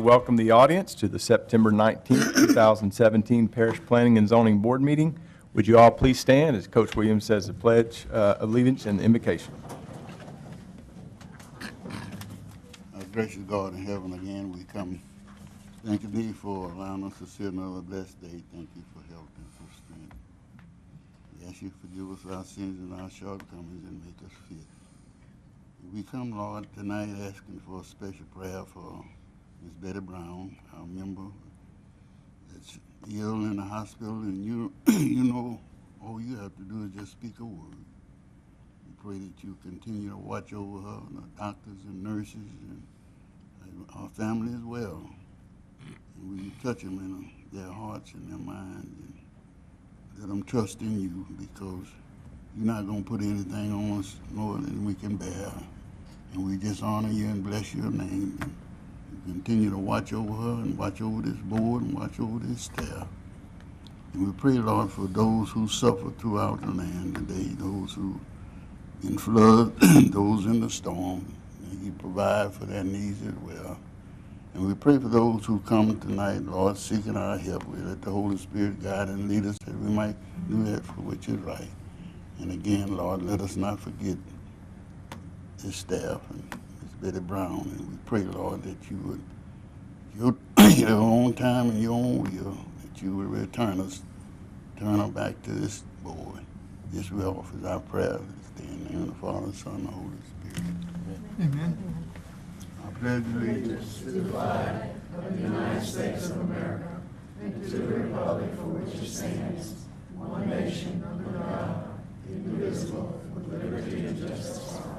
welcome the audience to the September 19th, 2017 Parish Planning and Zoning Board meeting. Would you all please stand as Coach Williams says the pledge of allegiance and the invocation. Our gracious God in heaven, again we come thanking thee for allowing us to see another blessed day. Thank you for health and for strength. We ask you to forgive us our sins and our shortcomings and make us fit. We come, Lord, tonight asking for a special prayer for Miss Betty Brown, our member that's ill in the hospital, and you know all you have to do is just speak a word. We pray that you continue to watch over her and the doctors and nurses and our family as well. And we touch them in their hearts and their minds and let them trust in you, because you're not going to put anything on us more than we can bear. And we just honor you and bless your name. And you continue to watch over her and watch over this board and watch over this staff. And we pray, Lord, for those who suffer throughout the land today, those who in flood, those in the storm. And you provide for their needs as well. And we pray for those who come tonight, Lord, seeking our help. We let the Holy Spirit guide and lead us that we might do that for which is right. And again, Lord, let us not forget this staff and Miss Betty Brown. And we pray, Lord, that you would, your own time and your own will, that you would turn her back to this board. This we offer our prayer this day in the name of the Father, Son, and the Holy Spirit. Amen. I pledge allegiance to the flag of the United States of America and to the republic for which it stands, one nation under God, indivisible, with liberty and justice for all.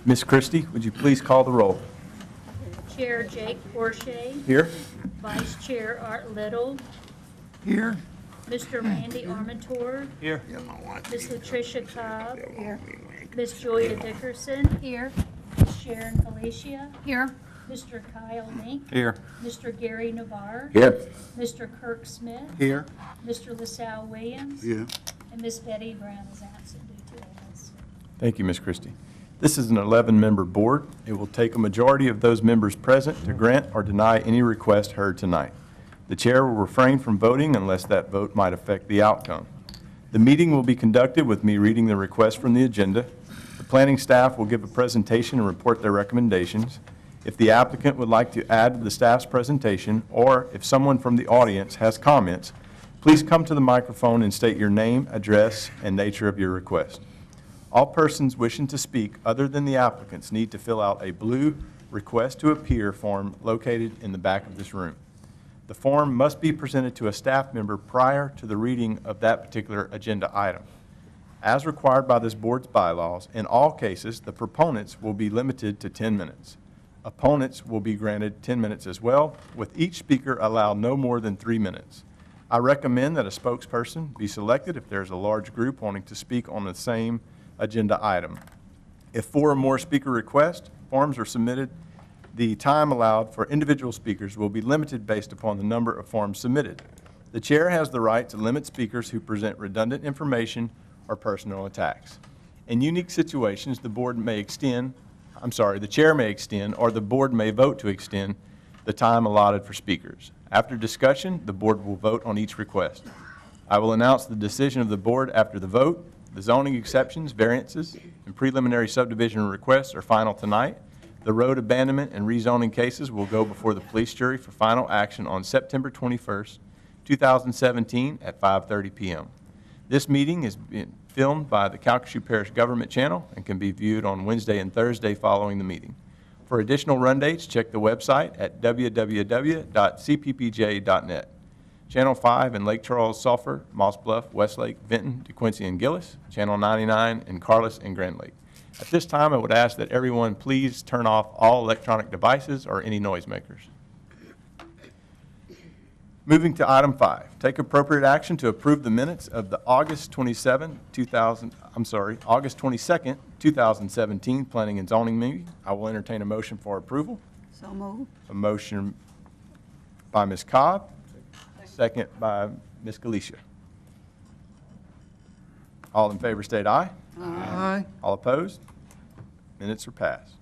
Miss Christie, would you please call the roll? Chair Jake Porche. Here. Vice Chair Art Little. Here. Mr. Randy Armentor. Here. Miss Latricia Cobb. Here. Miss Julia Dickerson. Here. Miss Sharon Felicia. Here. Mr. Kyle Link. Here. Mr. Gary Navarre. Here. Mr. Kirk Smith. Here. Mr. LaSalle Williams. here. And Miss Betty Brown is absent due to illness. Thank you, Miss Christie. This is an 11-member board. It will take a majority of those members present to grant or deny any request heard tonight. The chair will refrain from voting unless that vote might affect the outcome. The meeting will be conducted with me reading the request from the agenda. The planning staff will give a presentation and report their recommendations. If the applicant would like to add to the staff's presentation, or if someone from the audience has comments, please come to the microphone and state your name, address, and nature of your request. All persons wishing to speak other than the applicants need to fill out a blue Request to Appear form located in the back of this room. The form must be presented to a staff member prior to the reading of that particular agenda item. As required by this board's bylaws, in all cases, the proponents will be limited to 10 minutes. Opponents will be granted 10 minutes as well, with each speaker allowed no more than 3 minutes. I recommend that a spokesperson be selected if there's a large group wanting to speak on the same agenda item. If 4 or more speaker requests, forms are submitted, the time allowed for individual speakers will be limited based upon the number of forms submitted. The chair has the right to limit speakers who present redundant information or personal attacks. In unique situations, the chair may extend, or the board may vote to extend the time allotted for speakers. After discussion, the board will vote on each request. I will announce the decision of the board after the vote. The zoning exceptions, variances, and preliminary subdivision requests are final tonight. The road abandonment and rezoning cases will go before the police jury for final action on September 21st, 2017 at 5:30 p.m. This meeting is being filmed by the Calcasieu Parish Government Channel and can be viewed on Wednesday and Thursday following the meeting. For additional run dates, check the website at www.cppj.net. Channel 5 in Lake Charles, Sulphur, Moss Bluff, Westlake, Vinton, DeQuincy, and Gillis. Channel 99 in Carlos and Grand Lake. At this time, I would ask that everyone please turn off all electronic devices or any noisemakers. Moving to item 5, take appropriate action to approve the minutes of the August 22nd, 2017 Planning and Zoning meeting. I will entertain a motion for approval. So moved. A motion by Ms. Cobb, second by Ms. Galicia. All in favor state aye. Aye. All opposed? Minutes are passed.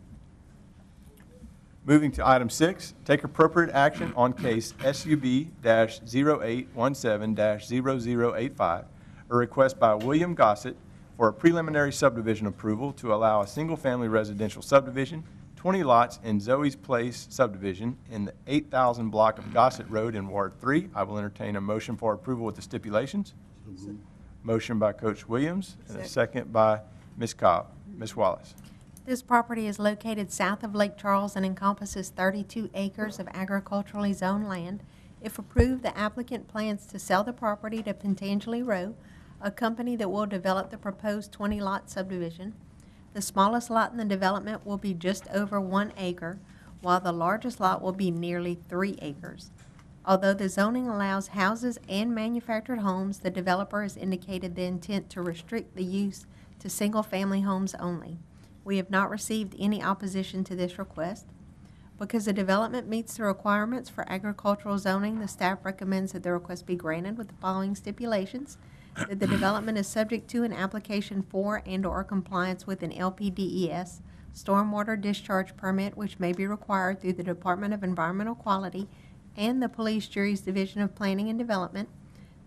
Moving to item 6, take appropriate action on case SUB-0817-0085, a request by William Gossett for a preliminary subdivision approval to allow a single-family residential subdivision, 20 lots in Zoe's Place subdivision in the 8,000 block of Gossett Road in Ward 3. I will entertain a motion for approval with the stipulations. So moved. Motion by Coach Williams and a second by Ms. Cobb. Ms. Wallace. This property is located south of Lake Charles and encompasses 32 acres of agriculturally zoned land. If approved, the applicant plans to sell the property to Pentangeli Row, a company that will develop the proposed 20-lot subdivision. The smallest lot in the development will be just over 1 acre, while the largest lot will be nearly 3 acres. Although the zoning allows houses and manufactured homes, the developer has indicated the intent to restrict the use to single-family homes only. We have not received any opposition to this request. Because the development meets the requirements for agricultural zoning, the staff recommends that the request be granted with the following stipulations: that the development is subject to an application for and/or compliance with an LPDES stormwater discharge permit, which may be required through the Department of Environmental Quality and the Police Jury's Division of Planning and Development,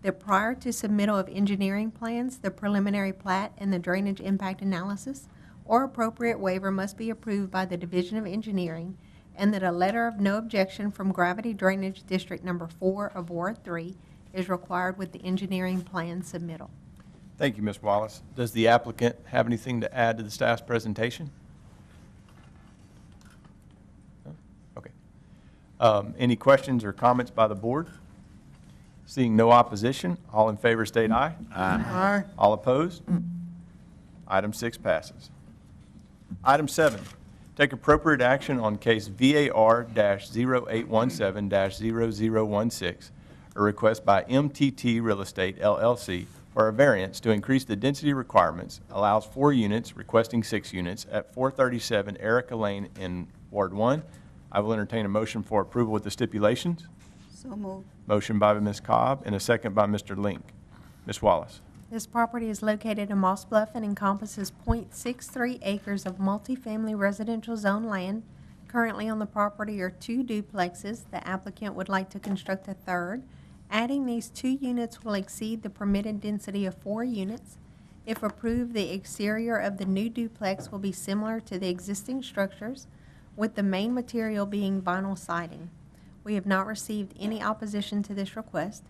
that prior to submittal of engineering plans, the preliminary plat, and the drainage impact analysis or appropriate waiver must be approved by the Division of Engineering, and that a letter of no objection from Gravity Drainage District Number 4 of Ward 3 is required with the engineering plan submittal. Thank you, Ms. Wallace. Does the applicant have anything to add to the staff's presentation? No? Okay. Any questions or comments by the board? Seeing no opposition, all in favor state aye. Aye. All opposed? Item 6 passes. Item 7, take appropriate action on case VAR-0817-0016, a request by MTT Real Estate LLC for a variance to increase the density requirements, allows 4 units, requesting 6 units at 437 Erica Lane in Ward 1. I will entertain a motion for approval with the stipulations. So moved. Motion by Ms. Cobb and a second by Mr. Link. Ms. Wallace. This property is located in Moss Bluff and encompasses .63 acres of multifamily residential zone land. Currently on the property are 2 duplexes. The applicant would like to construct a third. Adding these 2 units will exceed the permitted density of 4 units. If approved, the exterior of the new duplex will be similar to the existing structures, with the main material being vinyl siding. We have not received any opposition to this request.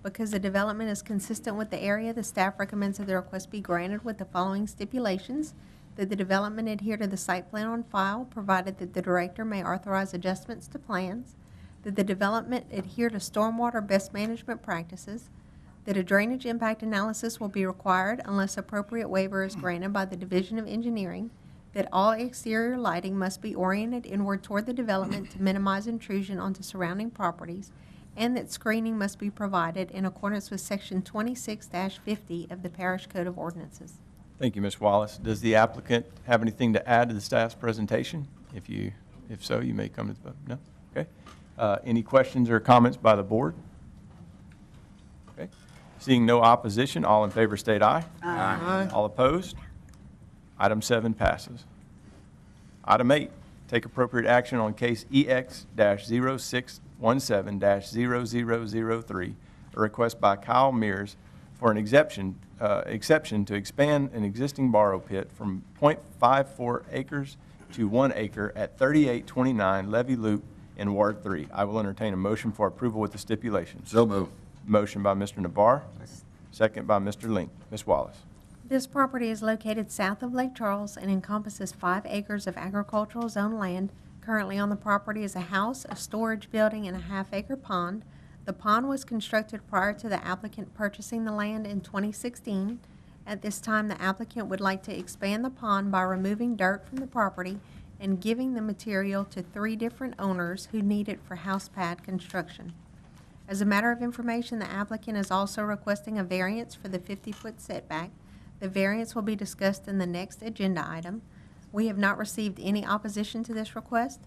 Because the development is consistent with the area, the staff recommends that the request be granted with the following stipulations: that the development adhere to the site plan on file, provided that the director may authorize adjustments to plans; that the development adhere to stormwater best management practices; that a drainage impact analysis will be required unless appropriate waiver is granted by the Division of Engineering; that all exterior lighting must be oriented inward toward the development to minimize intrusion onto surrounding properties; and that screening must be provided in accordance with Section 26-50 of the Parish Code of Ordinances. Thank you, Ms. Wallace. Does the applicant have anything to add to the staff's presentation? If so, you may come to the vote. No? Okay. Any questions or comments by the board? Okay. Seeing no opposition, all in favor state aye. Aye. All opposed? Item 7 passes. Item 8, take appropriate action on case EX-0617-0003, a request by Kyle Mears for an exception to expand an existing borrow pit from .54 acres to 1 acre at 3829 Levy Loop in Ward 3. I will entertain a motion for approval with the stipulations. So moved. Motion by Mr. Navarre, second by Mr. Link. Ms. Wallace. This property is located south of Lake Charles and encompasses 5 acres of agricultural zone land. Currently on the property is a house, a storage building, and a half-acre pond. The pond was constructed prior to the applicant purchasing the land in 2016. At this time, the applicant would like to expand the pond by removing dirt from the property and giving the material to 3 different owners who need it for house pad construction. As a matter of information, the applicant is also requesting a variance for the 50-foot setback. The variance will be discussed in the next agenda item. We have not received any opposition to this request.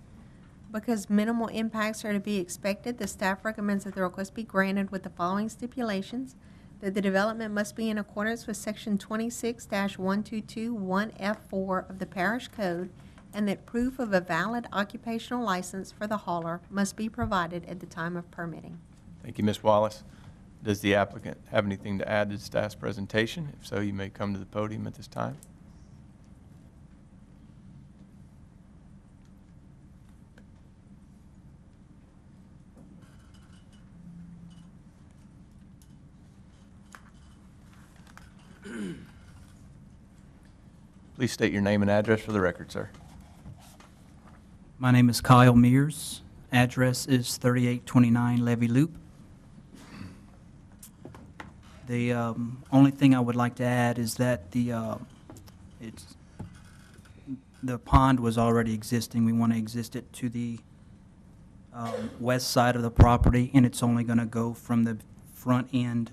Because minimal impacts are to be expected, the staff recommends that the request be granted with the following stipulations: that the development must be in accordance with Section 26-1221F4 of the Parish Code, and that proof of a valid occupational license for the hauler must be provided at the time of permitting. Thank you, Ms. Wallace. Does the applicant have anything to add to staff's presentation? If so, you may come to the podium at this time. Please state your name and address for the record, sir. My name is Kyle Mears. Address is 3829 Levy Loop. The only thing I would like to add is that the pond was already existing. We want to exist it to the west side of the property, and it's only going to go from the front end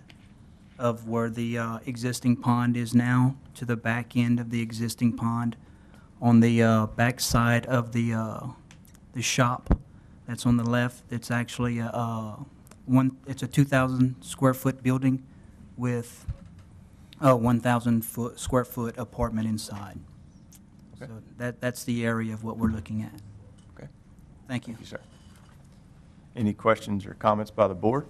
of where the existing pond is now to the back end of the existing pond on the back side of the shop that's on the left. It's actually it's a 2,000 square foot building with a 1,000 square foot apartment inside. Okay. So that's the area of what we're looking at. Okay. Thank you. Thank you, sir. Any questions or comments by the board?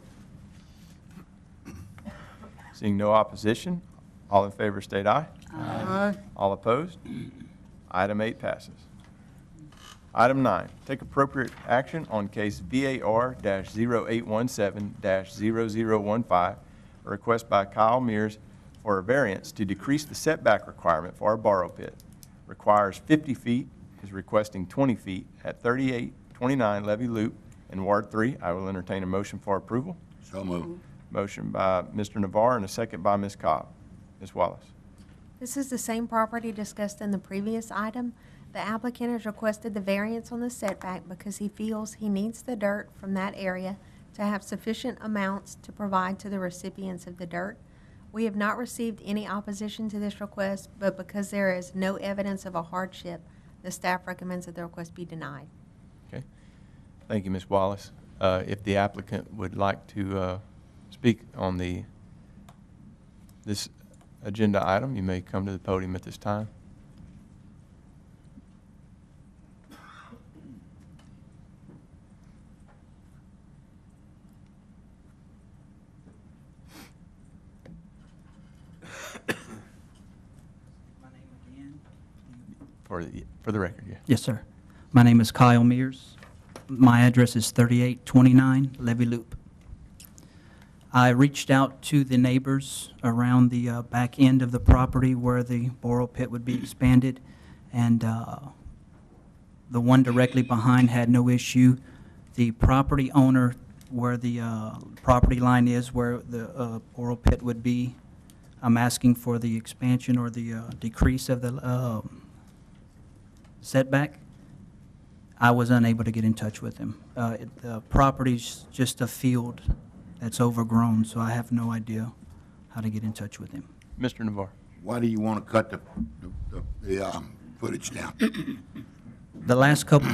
Seeing no opposition, all in favor state aye. Aye. All opposed? Item 8 passes. Item 9, take appropriate action on case VAR-0817-0015, a request by Kyle Mears for a variance to decrease the setback requirement for our borrow pit. Requires 50 feet, is requesting 20 feet at 3829 Levy Loop in Ward 3. I will entertain a motion for approval. So moved. Motion by Mr. Navarre and a second by Ms. Cobb. Ms. Wallace. This is the same property discussed in the previous item. The applicant has requested the variance on the setback because he feels he needs the dirt from that area to have sufficient amounts to provide to the recipients of the dirt. We have not received any opposition to this request, but because there is no evidence of a hardship, the staff recommends that the request be denied. Okay. Thank you, Ms. Wallace. If the applicant would like to speak on this agenda item, you may come to the podium at this time. My name again? For the record, yeah. Yes, sir. My name is Kyle Mears. My address is 3829 Levy Loop. I reached out to the neighbors around the back end of the property where the borrow pit would be expanded, and the one directly behind had no issue. The property owner, where the property line is, where the borrow pit would be, I'm asking for the expansion or the decrease of the setback. I was unable to get in touch with him. The property's just a field that's overgrown, so I have no idea how to get in touch with him. Mr. Navarre. Why do you want to cut the footage down? The last couple,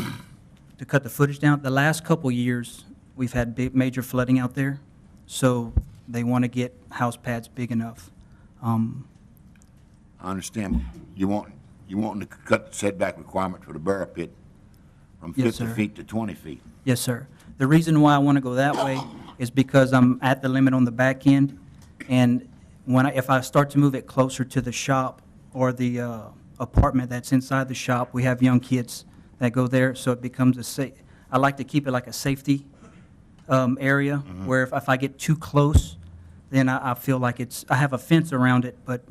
to cut the footage down, the last couple years, we've had big, major flooding out there, so they want to get house pads big enough. I understand. You want to cut the setback requirement for the borrow pit from Yes, 50 sir. feet to 20 feet. Yes, sir. The reason why I want to go that way is because I'm at the limit on the back end, and if I start to move it closer to the shop or the apartment that's inside the shop, we have young kids that go there, so it becomes I like to keep it like a safety area, where if I get too close, then I feel like I have a fence around it, but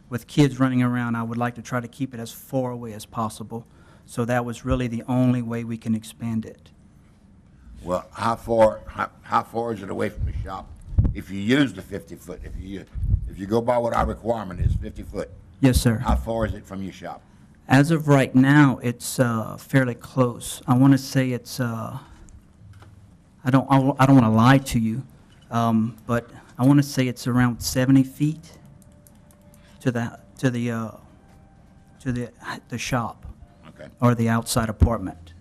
with kids running around, I would like to try to keep it as far away as possible. So that was really the only way we can expand it. Well, how far is it away from the shop? If you use the 50 foot, if you go by what our requirement is, 50 foot, Yes, sir. how far is it from your shop? As of right now, it's fairly close. I want to say it's, I don't want to lie to you, but I want to say it's around 70 feet to the shop Okay. or the outside apartment.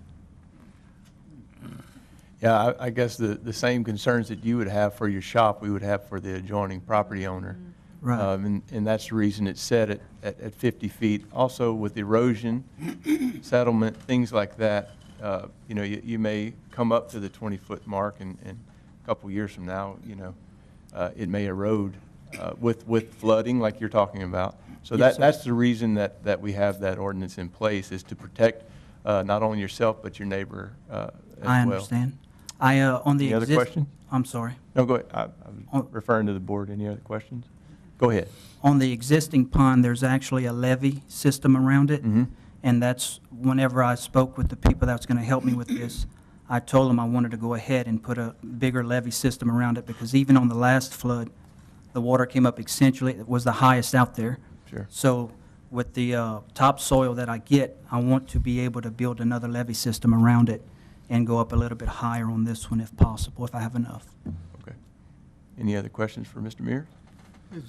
Yeah, I guess the same concerns that you would have for your shop, we would have for the adjoining property owner. Right. And that's the reason it's set at 50 feet. Also with erosion, settlement, things like that, you know, you may come up to the 20-foot mark and a couple years from now, you know, it may erode with flooding like you're talking about. So Yes, sir. that's the reason that we have that ordinance in place, is to protect not only yourself but your neighbor as well. I understand. On the Any other questions? I'm sorry. No, go ahead. I'm referring to the board. Any other questions? Go ahead. On the existing pond, there's actually a levee system around it. Mhm. And that's, whenever I spoke with the people that was going to help me with this, I told them I wanted to go ahead and put a bigger levee system around it, because even on the last flood, the water came up essentially, it was the highest out there. Sure. So with the topsoil that I get, I want to be able to build another levee system around it and go up a little bit higher on this one if possible, if I have enough. Okay. Any other questions for Mr. Mears? Is,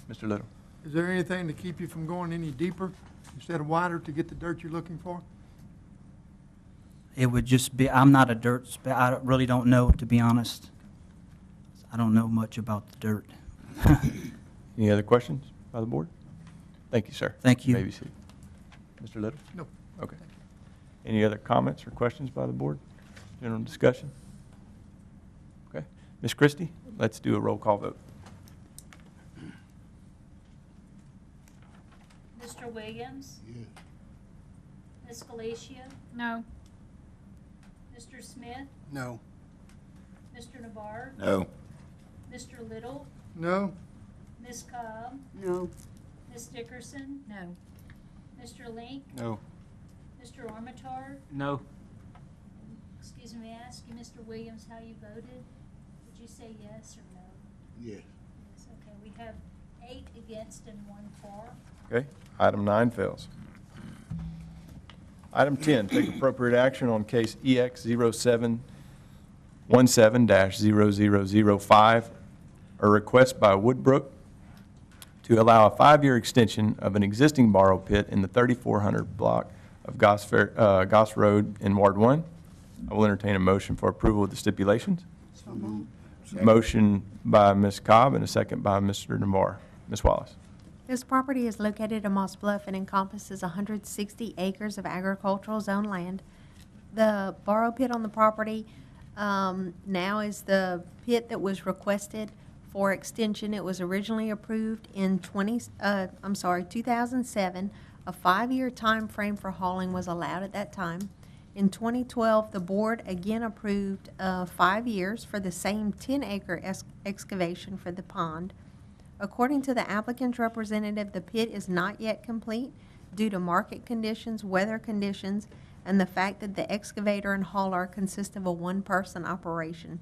Mr. Little? is there anything to keep you from going any deeper instead of wider to get the dirt you're looking for? It would just be, I'm not a dirt, I really don't know, to be honest. I don't know much about the dirt. Any other questions by the board? Thank you, sir. Thank you. May be seated. Mr. Little? No. Okay. Any other comments or questions by the board? General discussion? Okay. Ms. Christie, let's do a roll call vote. Mr. Williams? Yes. Ms. Galicia? No. Mr. Smith? No. Mr. Navarre? No. Mr. Little? No? Ms. Cobb? No. Ms. Dickerson? No. Mr. Link? No. Mr. Armitar? No. Excuse me, may I ask you, Mr. Williams, how you voted? Did you say yes or no? Yes. Yes, okay, we have 8 against and 1 for. Okay. Item 9 fails. Item 10, take appropriate action on case EX 0717-0005, a request by Woodbrook to allow a 5-year extension of an existing borrow pit in the 3400 block of Goss Road in Ward 1. I will entertain a motion for approval with the stipulations. So moved. Motion by Ms. Cobb and a second by Mr. Navarre. Ms. Wallace. This property is located in Moss Bluff and encompasses 160 acres of agricultural zone land. The borrow pit on the property now is the pit that was requested for extension. It was originally approved in 2007. A 5-year time frame for hauling was allowed at that time. In 2012, the board again approved 5 years for the same 10-acre excavation for the pond. According to the applicant's representative, the pit is not yet complete due to market conditions, weather conditions, and the fact that the excavator and hauler consist of a one-person operation.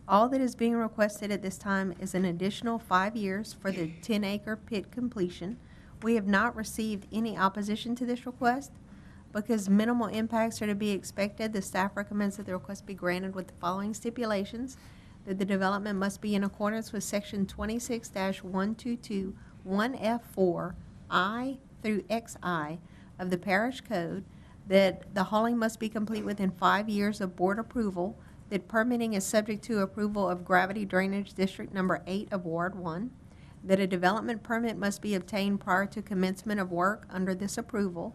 All that is being requested at this time is an additional 5 years for the 10-acre pit completion. We have not received any opposition to this request. Because minimal impacts are to be expected, the staff recommends that the request be granted with the following stipulations: that the development must be in accordance with section 26-122 1F4 I through XI of the parish code, that the hauling must be complete within 5 years of board approval, that permitting is subject to approval of Gravity Drainage District Number 8 of Ward 1, that a development permit must be obtained prior to commencement of work under this approval,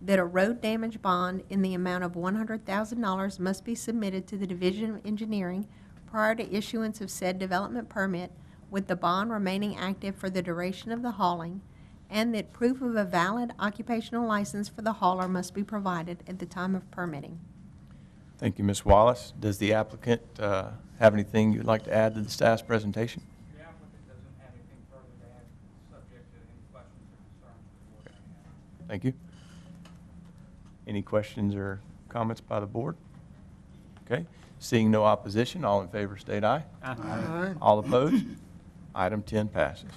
that a road damage bond in the amount of $100,000 must be submitted to the Division of Engineering prior to issuance of said development permit, with the bond remaining active for the duration of the hauling, and that proof of a valid occupational license for the hauler must be provided at the time of permitting. Thank you, Ms. Wallace. Does the applicant have anything you'd like to add to the staff's presentation? The applicant doesn't have anything further to add, subject to any questions or concerns the board may have. Thank you. Any questions or comments by the board? Okay. Seeing no opposition, all in favor state aye. Aye. All opposed? Item 10 passes.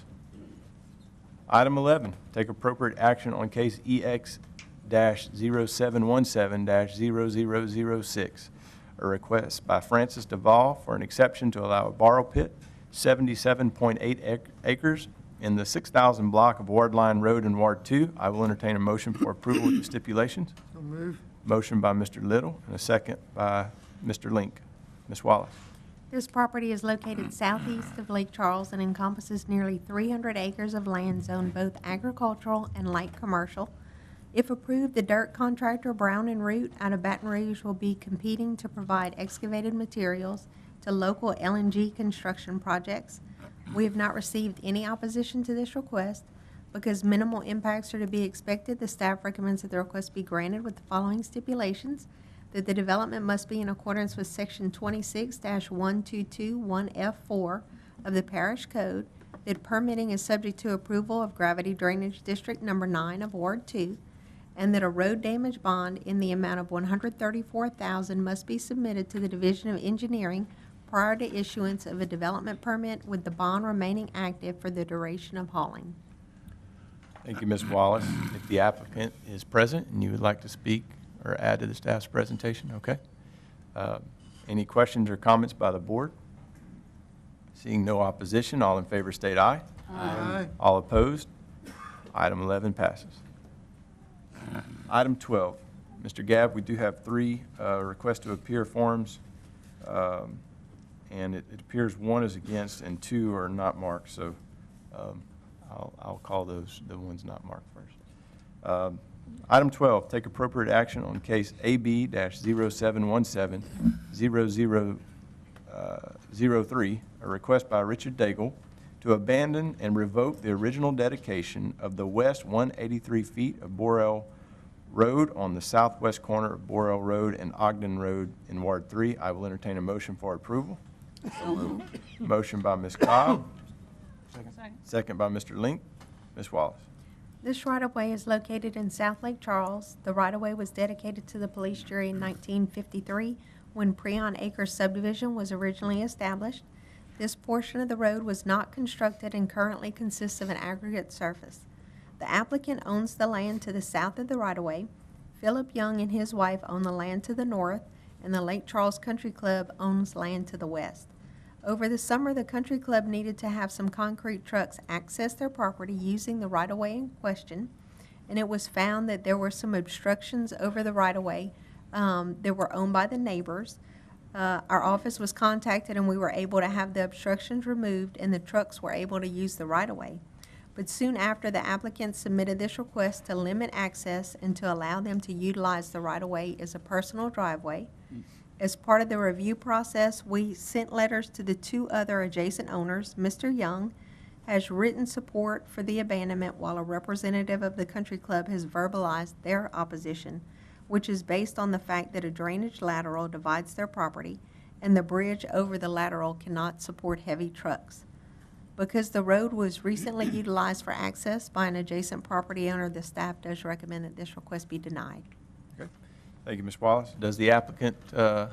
Item 11, take appropriate action on case EX-0717-0006, a request by Francis Duvall for an exception to allow a borrow pit, 77.8 acres, in the 6,000 block of Ward Line Road in Ward 2. I will entertain a motion for approval with the stipulations. So move. Motion by Mr. Little and a second by Mr. Link. Ms. Wallace. This property is located southeast of Lake Charles and encompasses nearly 300 acres of land zoned both agricultural and light commercial. If approved, the dirt contractor Brown and Root out of Baton Rouge will be competing to provide excavated materials to local LNG construction projects. We have not received any opposition to this request. Because minimal impacts are to be expected, the staff recommends that the request be granted with the following stipulations: that the development must be in accordance with Section 26-1221F4 of the Parish Code, that permitting is subject to approval of Gravity Drainage District Number 9 of Ward 2, and that a road damage bond in the amount of $134,000 must be submitted to the Division of Engineering prior to issuance of a development permit, with the bond remaining active for the duration of hauling. Thank you, Ms. Wallace. If the applicant is present and you would like to speak or add to the staff's presentation, okay. Any questions or comments by the board? Seeing no opposition, all in favor state aye. Aye. All opposed? Item 11 passes. Item 12. Mr. Gabb, we do have 3 request to appear forms, and it appears 1 is against and 2 are not marked, so I'll call those the ones not marked first. Item 12, take appropriate action on case AB-0717-0003, a request by Richard Daigle to abandon and revoke the original dedication of the west 183 feet of Borel Road on the southwest corner of Borel Road and Ogden Road in Ward 3. I will entertain a motion for approval. Motion by Ms. Cobb. Second by Mr. Link. Ms. Wallace. This right-of-way is located in South Lake Charles. The right-of-way was dedicated to the police jury in 1953 when Preon Acres subdivision was originally established. This portion of the road was not constructed and currently consists of an aggregate surface. The applicant owns the land to the south of the right-of-way. Philip Young and his wife own the land to the north, and the Lake Charles Country Club owns land to the west. Over the summer, the country club needed to have some concrete trucks access their property using the right-of-way in question, and it was found that there were some obstructions over the right-of-way that were owned by the neighbors. Our office was contacted, and we were able to have the obstructions removed, and the trucks were able to use the right-of-way. But soon after, the applicant submitted this request to limit access and to allow them to utilize the right-of-way as a personal driveway. As part of the review process, we sent letters to the 2 other adjacent owners. Mr. Young has written support for the abandonment, while a representative of the country club has verbalized their opposition, which is based on the fact that a drainage lateral divides their property and the bridge over the lateral cannot support heavy trucks. Because the road was recently utilized for access by an adjacent property owner, the staff does recommend that this request be denied. Okay. Thank you, Ms. Wallace. Does the applicant have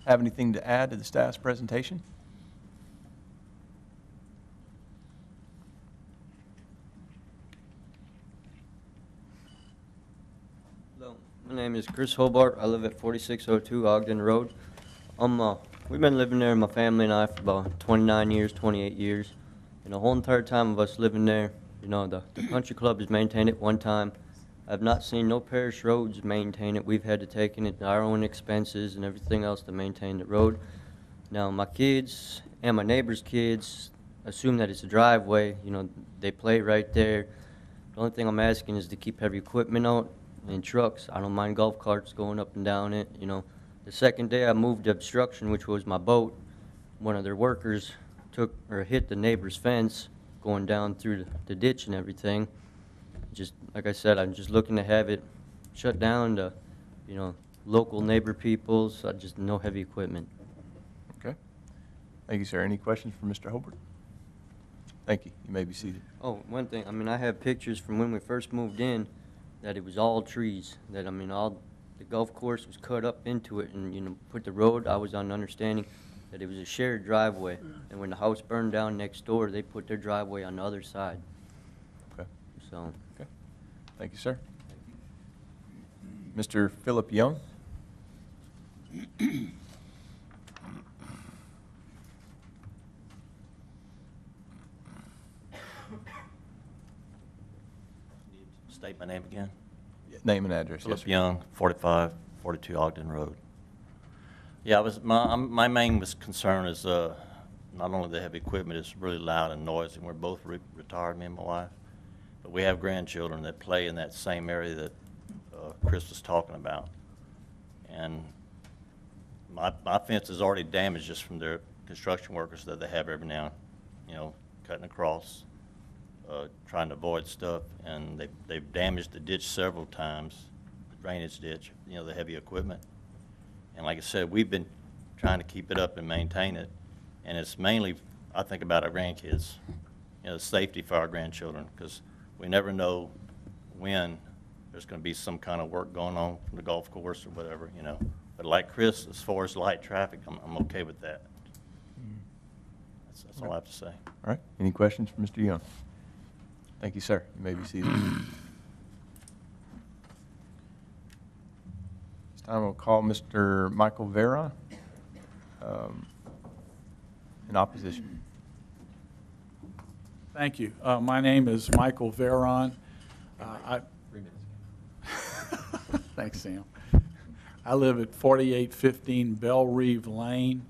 anything to add to the staff's presentation? Hello, my name is Chris Hobart. I live at 4602 Ogden Road. We've been living there, my family and I, for about 29 years, 28 years. And the whole entire time of us living there, you know, the country club has maintained it one time. I've not seen no parish roads maintain it. We've had to take in it our own expenses and everything else to maintain the road. Now, my kids and my neighbor's kids assume that it's a driveway. You know, they play right there. The only thing I'm asking is to keep heavy equipment out and trucks. I don't mind golf carts going up and down it, you know. The second day I moved the obstruction, which was my boat, one of their workers took or hit the neighbor's fence going down through the ditch and everything. Just like I said, I'm just looking to have it shut down to, you know, local neighbor people, so just no heavy equipment. Okay. Thank you, sir. Any questions for Mr. Hobart? Thank you. You may be seated. Oh, one thing, I mean, I have pictures from when we first moved in that it was all trees, that, I mean, all the golf course was cut up into it, and, you know, put the road, I was on the understanding that it was a shared driveway, and when the house burned down next door, they put their driveway on the other side. Okay. So, Okay. Thank you, sir. Mr. Philip Young? State my name again. Name and address. Yes, Philip sir. Young, 4542 Ogden Road. Yeah, my main concern is not only the heavy equipment, it's really loud and noisy. We're both retired, me and my wife. But we have grandchildren that play in that same area that Chris was talking about. And my fence is already damaged just from their construction workers that they have every now, cutting across, trying to avoid stuff. And they've damaged the ditch several times, the drainage ditch, the heavy equipment. And like I said, we've been trying to keep it up and maintain it. And it's mainly, I think about our grandkids, safety for our grandchildren, because we never know when there's going to be some kind of work going on from the golf course or whatever, But like Chris, as far as light traffic, I'm okay with that. That's all I have to say. All right. Any questions for Mr. Young? Thank you, sir. You may be seated. This time we'll call Mr. Michael Veron in opposition. Thank you. My name is Michael Veron. 3 minutes. Thanks, Sam. I live at 4815 Bell Reeve Lane.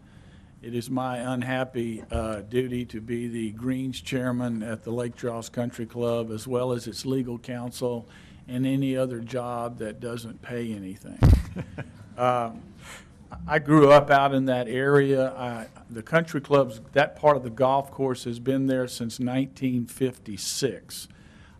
It is my unhappy duty to be the Greens chairman at the Lake Charles Country Club, as well as its legal counsel and any other job that doesn't pay anything. I grew up out in that area. The country clubs, that part of the golf course has been there since 1956.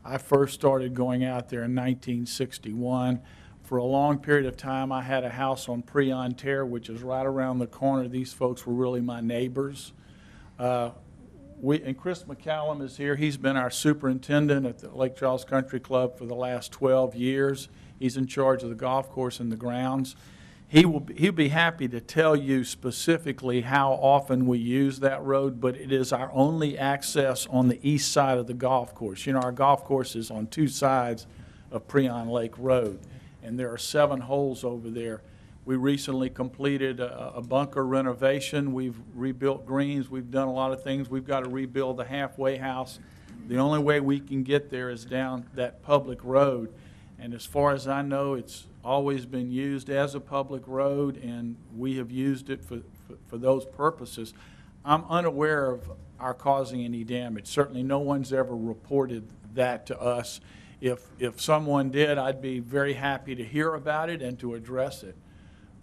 I first started going out there in 1961. For a long period of time, I had a house on Preon Terre, which is right around the corner. These folks were really my neighbors. And Chris McCallum is here. He's been our superintendent at the Lake Charles Country Club for the last 12 years. He's in charge of the golf course and the grounds. He'll be happy to tell you specifically how often we use that road, but it is our only access on the east side of the golf course. Our golf course is on 2 sides of Preon Lake Road, and there are 7 holes over there. We recently completed a bunker renovation. We've rebuilt greens. We've done a lot of things. We've got to rebuild the halfway house. The only way we can get there is down that public road. And as far as I know, it's always been used as a public road, and we have used it for those purposes. I'm unaware of our causing any damage. Certainly no one's ever reported that to us. If someone did, I'd be very happy to hear about it and to address it.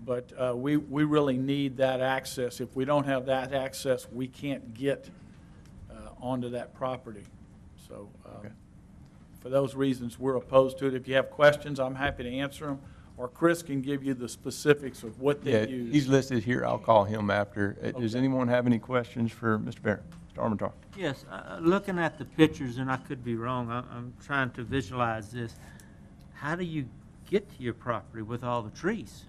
But we really need that access. If we don't have that access, we can't get onto that property. So Okay. for those reasons, we're opposed to it. If you have questions, I'm happy to answer them, or Chris can give you the specifics of what Yeah, they use. he's listed here. I'll call him after. Does Okay. anyone have any questions for Mr. Barron? Mr. Armentar? Yes, looking at the pictures, and I could be wrong, I'm trying to visualize this. How do you get to your property with all the trees?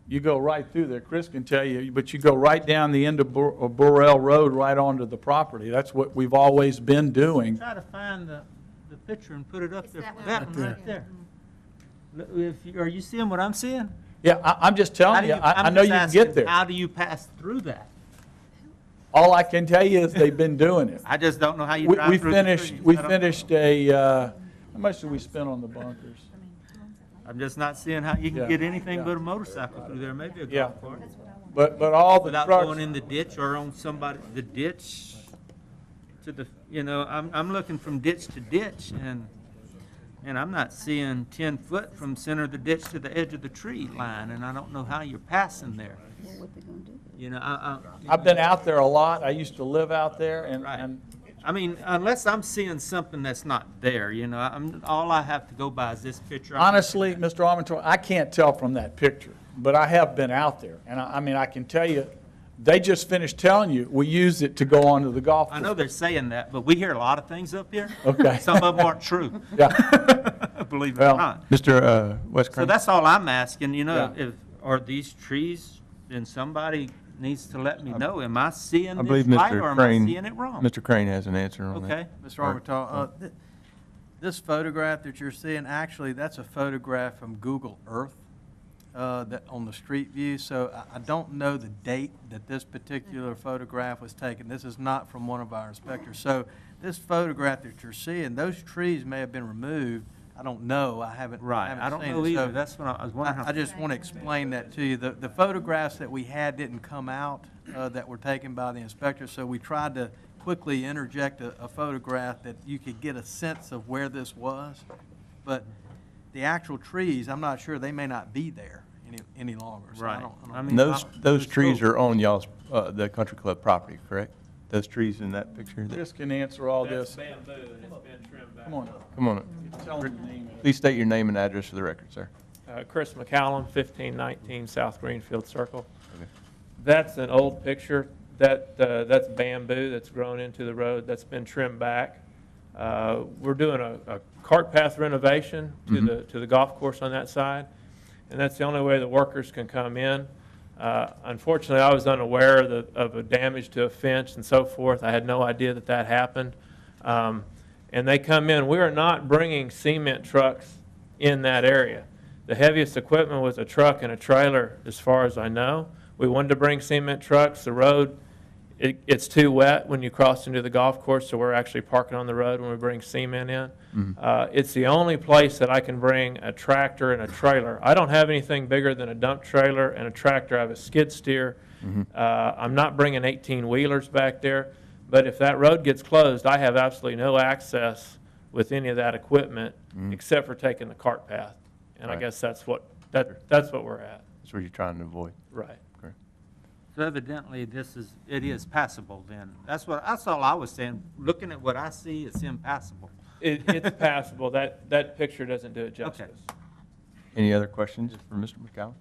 You go right through there. Chris can tell you, but you go right down the end of Burrell Road right onto the property. That's what we've always been doing. Try to find the picture and put it up there. that one That one right there. Are you seeing what I'm seeing? Yeah, I'm just telling you, I know you can get there. How do you pass through that? All I can tell you is they've been doing it. I just don't know how you We drive through the finished, trees. we I don't- finished how much did we spend on the bunkers? I'm just not seeing how you Yeah, can get anything yeah. but a motorcycle through there, maybe a Yeah. golf cart. But all the Without trucks. going in the ditch or on somebody, the ditch to the, I'm looking from ditch to ditch, and I'm not seeing 10 foot from center of the ditch to the edge of the tree line, and I don't know how you're passing there. I've been out there a lot. I used to live out there, Right. and I mean, unless I'm seeing something that's not there, all I have to go by is this picture. honestly, Mr. Armentrout, I can't tell from that picture, but I have been out there. And I mean, I can tell you, they just finished telling you, we use it to go onto the golf I course. know they're saying that, but we hear a lot of things up here. Okay. Some of them aren't true. Yeah. Believe it or Well, not. Mr. West So Crane? that's all I'm asking, Yeah. are these trees, then somebody needs to let me know. Am I seeing I this believe right, Mr. or am I Crane, seeing it wrong? Mr. Crane has an answer on that. Okay. Mr. Armitage, this photograph that you're seeing, actually, that's a photograph from Google Earth that on the street view. So I don't know the date that this particular photograph was taken. This is not from one of our inspectors. So this photograph that you're seeing, those trees may have been removed I don't know, I haven't Right, I don't seen know it. either, So that's what I was wondering. I just want to explain that to you. The photographs that we had didn't come out, that were taken by the inspector, so we tried to quickly interject a photograph that you could get a sense of where this was. But the actual trees, I'm not sure, they may not be there any longer. So Right. I don't I And mean, those trees are on y'all's, the country club property, correct? Those trees in that picture? This can answer all this. bamboo and it's been trimmed back. Come on up. Come on up. Tell them your name. Please state your name and address for the record, sir. Chris McCallum, 1519 South Greenfield Circle. Okay. That's an old picture. That's bamboo that's grown into the road. That's been trimmed back. We're doing a cart path renovation to the golf course on that side, and that's the only way the workers can come in. Unfortunately, I was unaware of a damage to a fence and so forth. I had no idea that that happened. And they come in. We are not bringing cement trucks in that area. The heaviest equipment was a truck and a trailer, as far as I know. We wanted to bring cement trucks. The road, it's too wet when you cross into the golf course, so we're actually parking on the road when we bring cement in. It's the only place that I can bring a tractor and a trailer. I don't have anything bigger than a dump trailer and a tractor. I have a skid steer. I'm not bringing 18-wheelers back there. But if that road gets closed, I have absolutely no access with any of that equipment except for taking the cart path. And I Right. guess that's what we're at. That's what you're trying to avoid. Right. Correct. So evidently, it is passable then. That's all I was saying. Looking at what I see, it's impassable. It's passable. That picture doesn't do it justice. Okay. Any other questions for Mr. McCallum?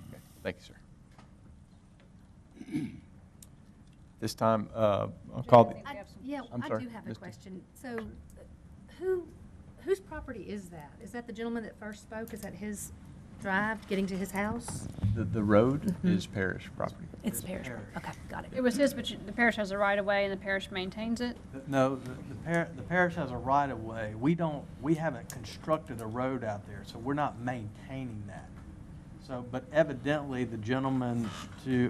Okay. Thank you, sir. This time, I'll call the... Yeah, I'm I sorry, do have a Misty. question. So whose property is that? Is that the gentleman that first spoke? Is that his drive getting to his house? The road is parish property. It's parish. Okay, got it. It was his, but the parish has a right of way and the parish maintains it? No, the parish has a right of way. We haven't constructed a road out there, so we're not maintaining that. So, but evidently the gentleman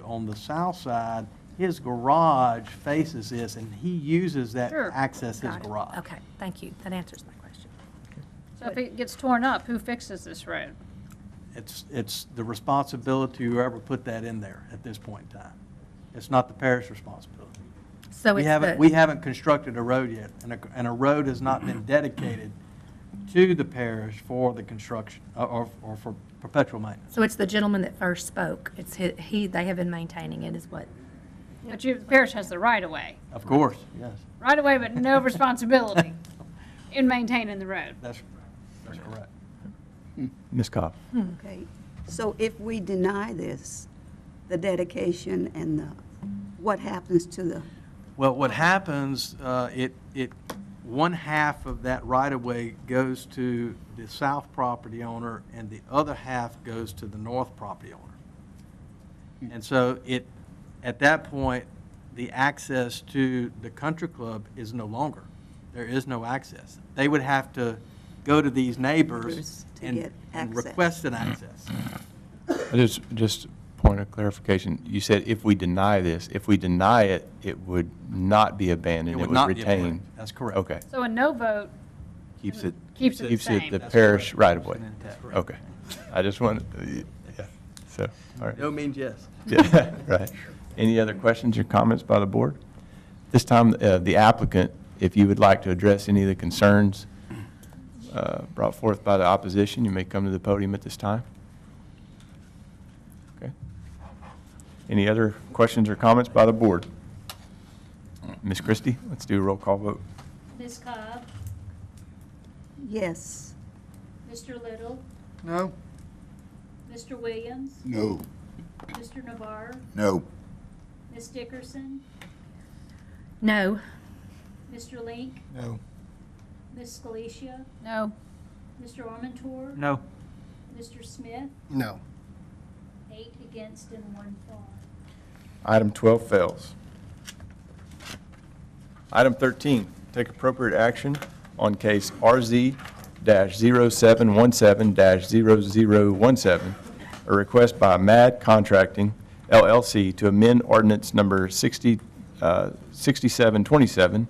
on the south side, his garage faces this and he uses that to Sure. access his Got it. garage. Okay, thank you. That answers my question. So if it gets torn up, who fixes this road? It's the responsibility of whoever put that in there at this point in time. It's not the parish responsibility. So We haven't constructed a road yet, and a road has not been dedicated to the parish for the construction, or for perpetual maintenance. So it's the gentleman that first spoke. It's they have been maintaining it is what? But the parish has the right of way. Of course, yes, Right of way, but no responsibility in maintaining the road. that's correct. Ms. Cobb? Okay, so if we deny this, the dedication and what happens to the, Well, what happens, one half of that right-of-way goes to the south property owner, and the other half goes to the north property owner. And so at that point, the access to the country club is no longer. There is no access. They would have to go to these neighbors to and get access. request an access. Just point of clarification. You said if we deny this, if we deny it, it would not be abandoned, it would not be retain. abandoned. That's correct. Okay. So a no vote Keeps it keeps it the same. the That's parish correct. right of way. That's correct. Okay. I just wanted, yeah, so, all right. No means yes. Yeah, right. Any other questions or comments by the board? This time, the applicant, if you would like to address any of the concerns brought forth by the opposition, you may come to the podium at this time. Okay. Any other questions or comments by the board? Ms. Christie, let's do a roll call vote. Ms. Cobb, yes, Mr. Little, No? Mr. Williams, No. Mr. Navarre, No. Ms. Dickerson, No. Mr. Link, No. Ms. Scalicia, no. Mr. Armentor, No. Mr. Smith, No. 8 against and 1 for. Item 12 fails. Item 13, take appropriate action on case RZ-0717-0017, a request by MAD Contracting, LLC, to amend ordinance number 6727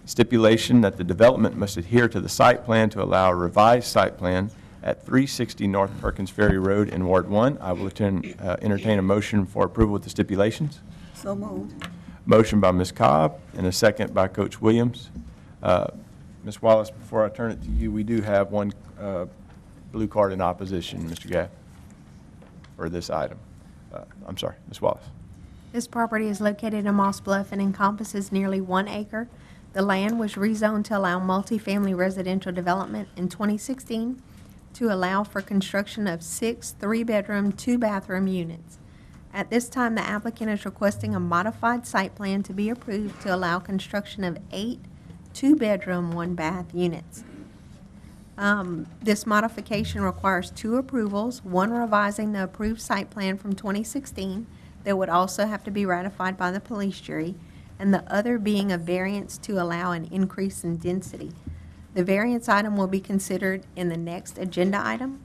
Stipulation that the development must adhere to the site plan to allow a revised site plan at 360 North Perkins Ferry Road in Ward 1. I will entertain a motion for approval with the stipulations. So moved. Motion by Ms. Cobb and a second by Coach Williams. Ms. Wallace, before I turn it to you, we do have one blue card in opposition, Mr. Gaff, for this item. I'm sorry, Ms. Wallace. This property is located in Moss Bluff and encompasses nearly 1 acre. The land was rezoned to allow multifamily residential development in 2016 to allow for construction of 6 3-bedroom, 2-bathroom units. At this time, the applicant is requesting a modified site plan to be approved to allow construction of 8 2-bedroom, 1-bath units. This modification requires 2 approvals, one revising the approved site plan from 2016 that would also have to be ratified by the police jury, and the other being a variance to allow an increase in density. The variance item will be considered in the next agenda item.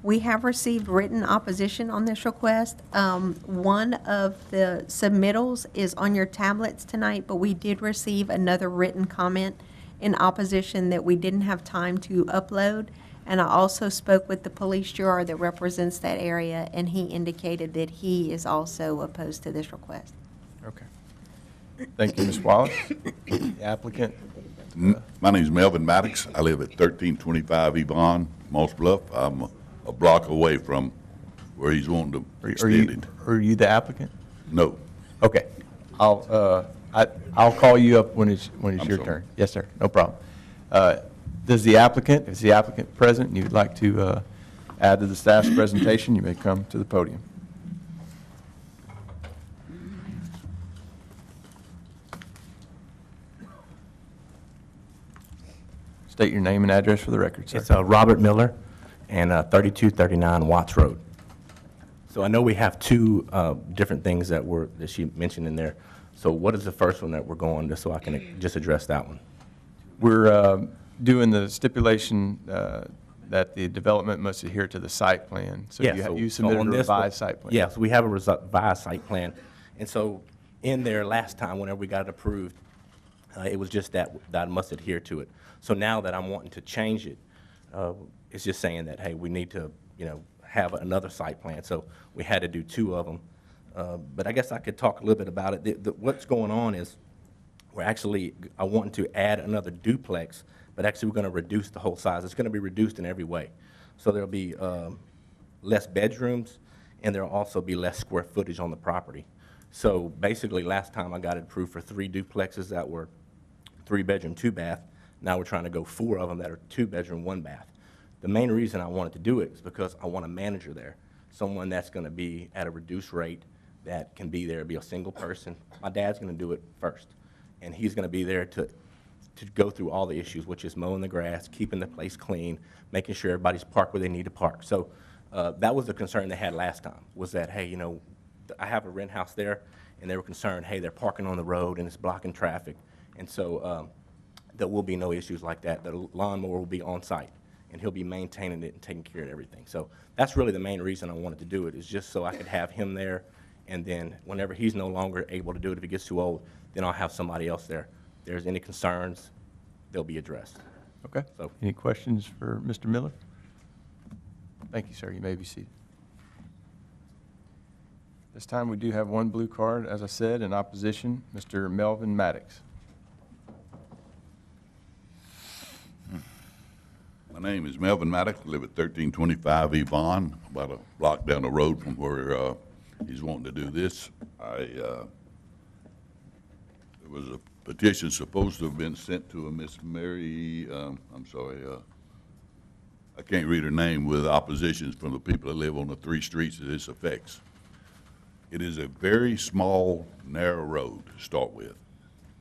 We have received written opposition on this request. One of the submittals is on your tablets tonight, but we did receive another written comment in opposition that we didn't have time to upload. And I also spoke with the police juror that represents that area, and he indicated that he is also opposed to this request. Okay. Thank you, Ms. Wallace. The applicant. My name is Melvin Maddox. I live at 1325 Yvonne, Moss Bluff. I'm a block away from where he's wanting to extend it. Are you the applicant? No. Okay. I'll call you up when it's your turn. Yes, sir. No problem. Is the applicant present and you'd like to add to the staff's presentation, you may come to the podium. State your name and address for the record, sir. It's Robert Miller and 3239 Watts Road. So I know we have 2 different things that she mentioned in there. So what is the first one that we're going, just so I can just address that one? We're doing the stipulation that the development must adhere to the site plan. So you submitted a revised site plan. Yes, we have a revised site plan. And so in there last time, whenever we got it approved, it was just that I must adhere to it. So now that I'm wanting to change it, it's just saying that, hey, we need to, have another site plan. So we had to do 2 of them. But I guess I could talk a little bit about it. What's going on is I want to add another duplex, but actually we're going to reduce the whole size. It's going to be reduced in every way. So there'll be less bedrooms, and there'll also be less square footage on the property. So basically, last time I got it approved for 3 duplexes that were 3-bedroom, 2-bath. Now we're trying to go 4 of them that are 2-bedroom, 1-bath. The main reason I wanted to do it is because I want a manager there, someone that's going to be at a reduced rate, that can be there, be a single person. My dad's going to do it first, and he's going to be there to go through all the issues, which is mowing the grass, keeping the place clean, making sure everybody's parked where they need to park. So that was the concern they had last time, was that, hey, I have a rent house there, and they were concerned, hey, they're parking on the road and it's blocking traffic. And so there will be no issues like that. The lawnmower will be on site, and he'll be maintaining it and taking care of everything. So that's really the main reason I wanted to do it, is just so I could have him there, and then whenever he's no longer able to do it, if he gets too old, then I'll have somebody else there. If there's any concerns, they'll be addressed. Okay. So, any questions for Mr. Miller? Thank you, sir. You may be seated. This time we do have one blue card, as I said, in opposition, Mr. Melvin Maddox. My name is Melvin Maddox. I live at 1325 Yvonne, about a block down the road from where he's wanting to do this. There was a petition supposed to have been sent to a Miss Mary, I can't read her name, with oppositions from the people that live on the 3 streets that this affects. It is a very small, narrow road to start with.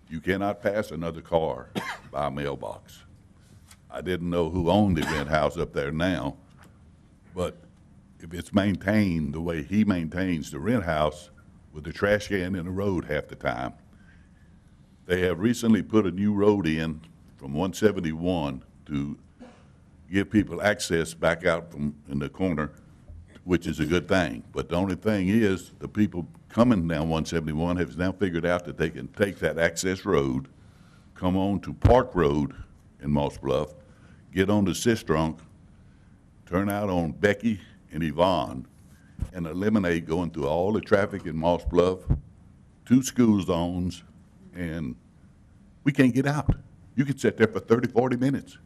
You cannot pass another car by a mailbox. I didn't know who owned the rent house up there now, but if it's maintained the way he maintains the rent house, with the trash can in the road half the time. They have recently put a new road in from 171 to give people access back out from in the corner, which is a good thing. But the only thing is, the people coming down 171 have now figured out that they can take that access road come on to Park Road in Moss Bluff, get on to Sistrunk, turn out on Becky and Yvonne, and eliminate going through all the traffic in Moss Bluff, 2 school zones, and we can't get out. You could sit there for 30, 40 minutes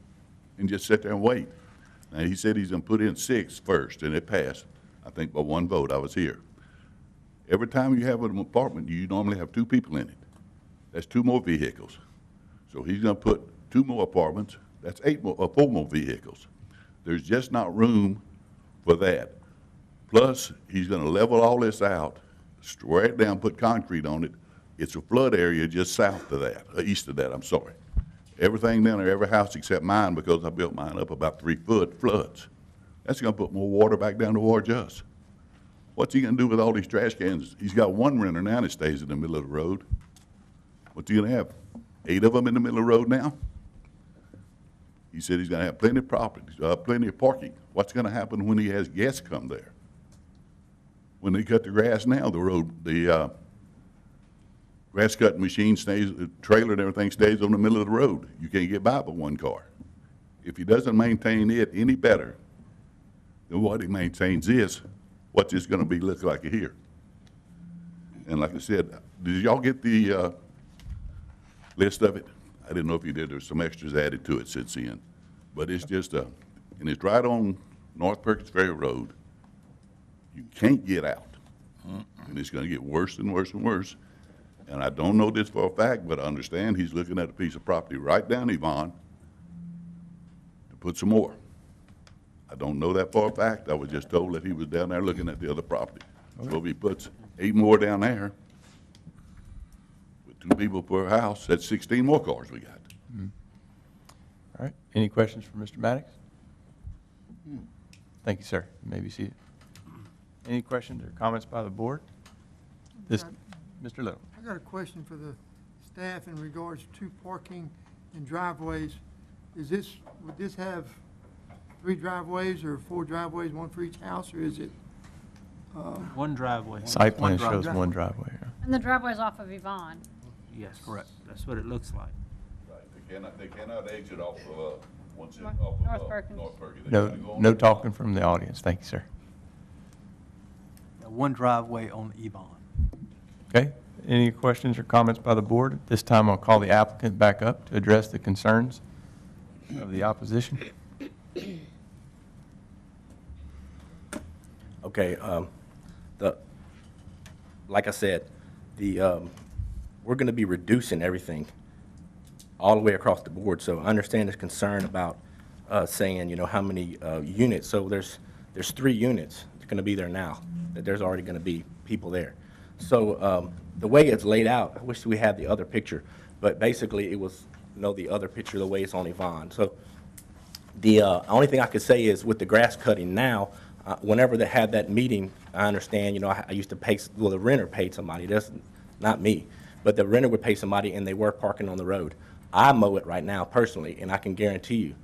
and just sit there and wait. Now, he said he's gonna put in 6 first, and it passed, I think by 1 vote. I was here. Every time you have an apartment, you normally have 2 people in it. That's 2 more vehicles. So he's gonna put 2 more apartments, that's 4 more vehicles. There's just not room for that. Plus, he's gonna level all this out, square it down, put concrete on it. It's a flood area just south of that, east of that, I'm sorry. Everything down there, every house except mine, because I built mine up about 3 foot, floods. That's gonna put more water back down towards us. What's he gonna do with all these trash cans? He's got 1 renter now that stays in the middle of the road. What's he gonna have? 8 of them in the middle of the road now? He said he's gonna have plenty of properties, plenty of parking. What's gonna happen when he has guests come there? When they cut the grass now, the grass cutting machine stays, the trailer and everything stays on the middle of the road. You can't get by with 1 car. If he doesn't maintain it any better than what he maintains this, what's this gonna be look like here? And like I said, did y'all get the list of it? I didn't know if you did. There's some extras added to it since then. But it's just, and it's right on North Perkins Ferry Road. You can't get out. And it's gonna get worse and worse and worse. And I don't know this for a fact, but I understand he's looking at a piece of property right down Yvonne to put some more. I don't know that for a fact. I was just told that he was down there looking at the other property. So if he puts 8 more down there, with 2 people per house, that's 16 more cars we got. All right, any questions for Mr. Maddox? Thank you, sir. You may be seated. Any questions or comments by the board? Mr. Little. I got a question for the staff in regards to parking and driveways. Would this have 3 driveways or 4 driveways, 1 for each house, or is it? 1 driveway. Site plan One shows drive- 1 driveway. Yeah. And the driveway's off of Yvonne. Yes, correct. That's what it looks like. Right, they cannot exit off of, once it, North- off of, North Perkins. North Perkins. They gotta go No, on no the- talking from the audience. Thank you, sir. 1 driveway on Yvonne. Okay, any questions or comments by the board? At this time, I'll call the applicant back up to address the concerns of the opposition. Okay, like I said, we're gonna be reducing everything all the way across the board. So I understand this concern about saying, how many units. So there's 3 units that's gonna be there now, that there's already gonna be people there. So the way it's laid out, I wish we had the other picture, but basically it was, the other picture, the way it's on Yvonne. So the only thing I could say is with the grass cutting now, whenever they had that meeting, I understand, I used to pay, well, the renter paid somebody, that's not me, but the renter would pay somebody and they were parking on the road. I mow it right now personally, and I can guarantee you,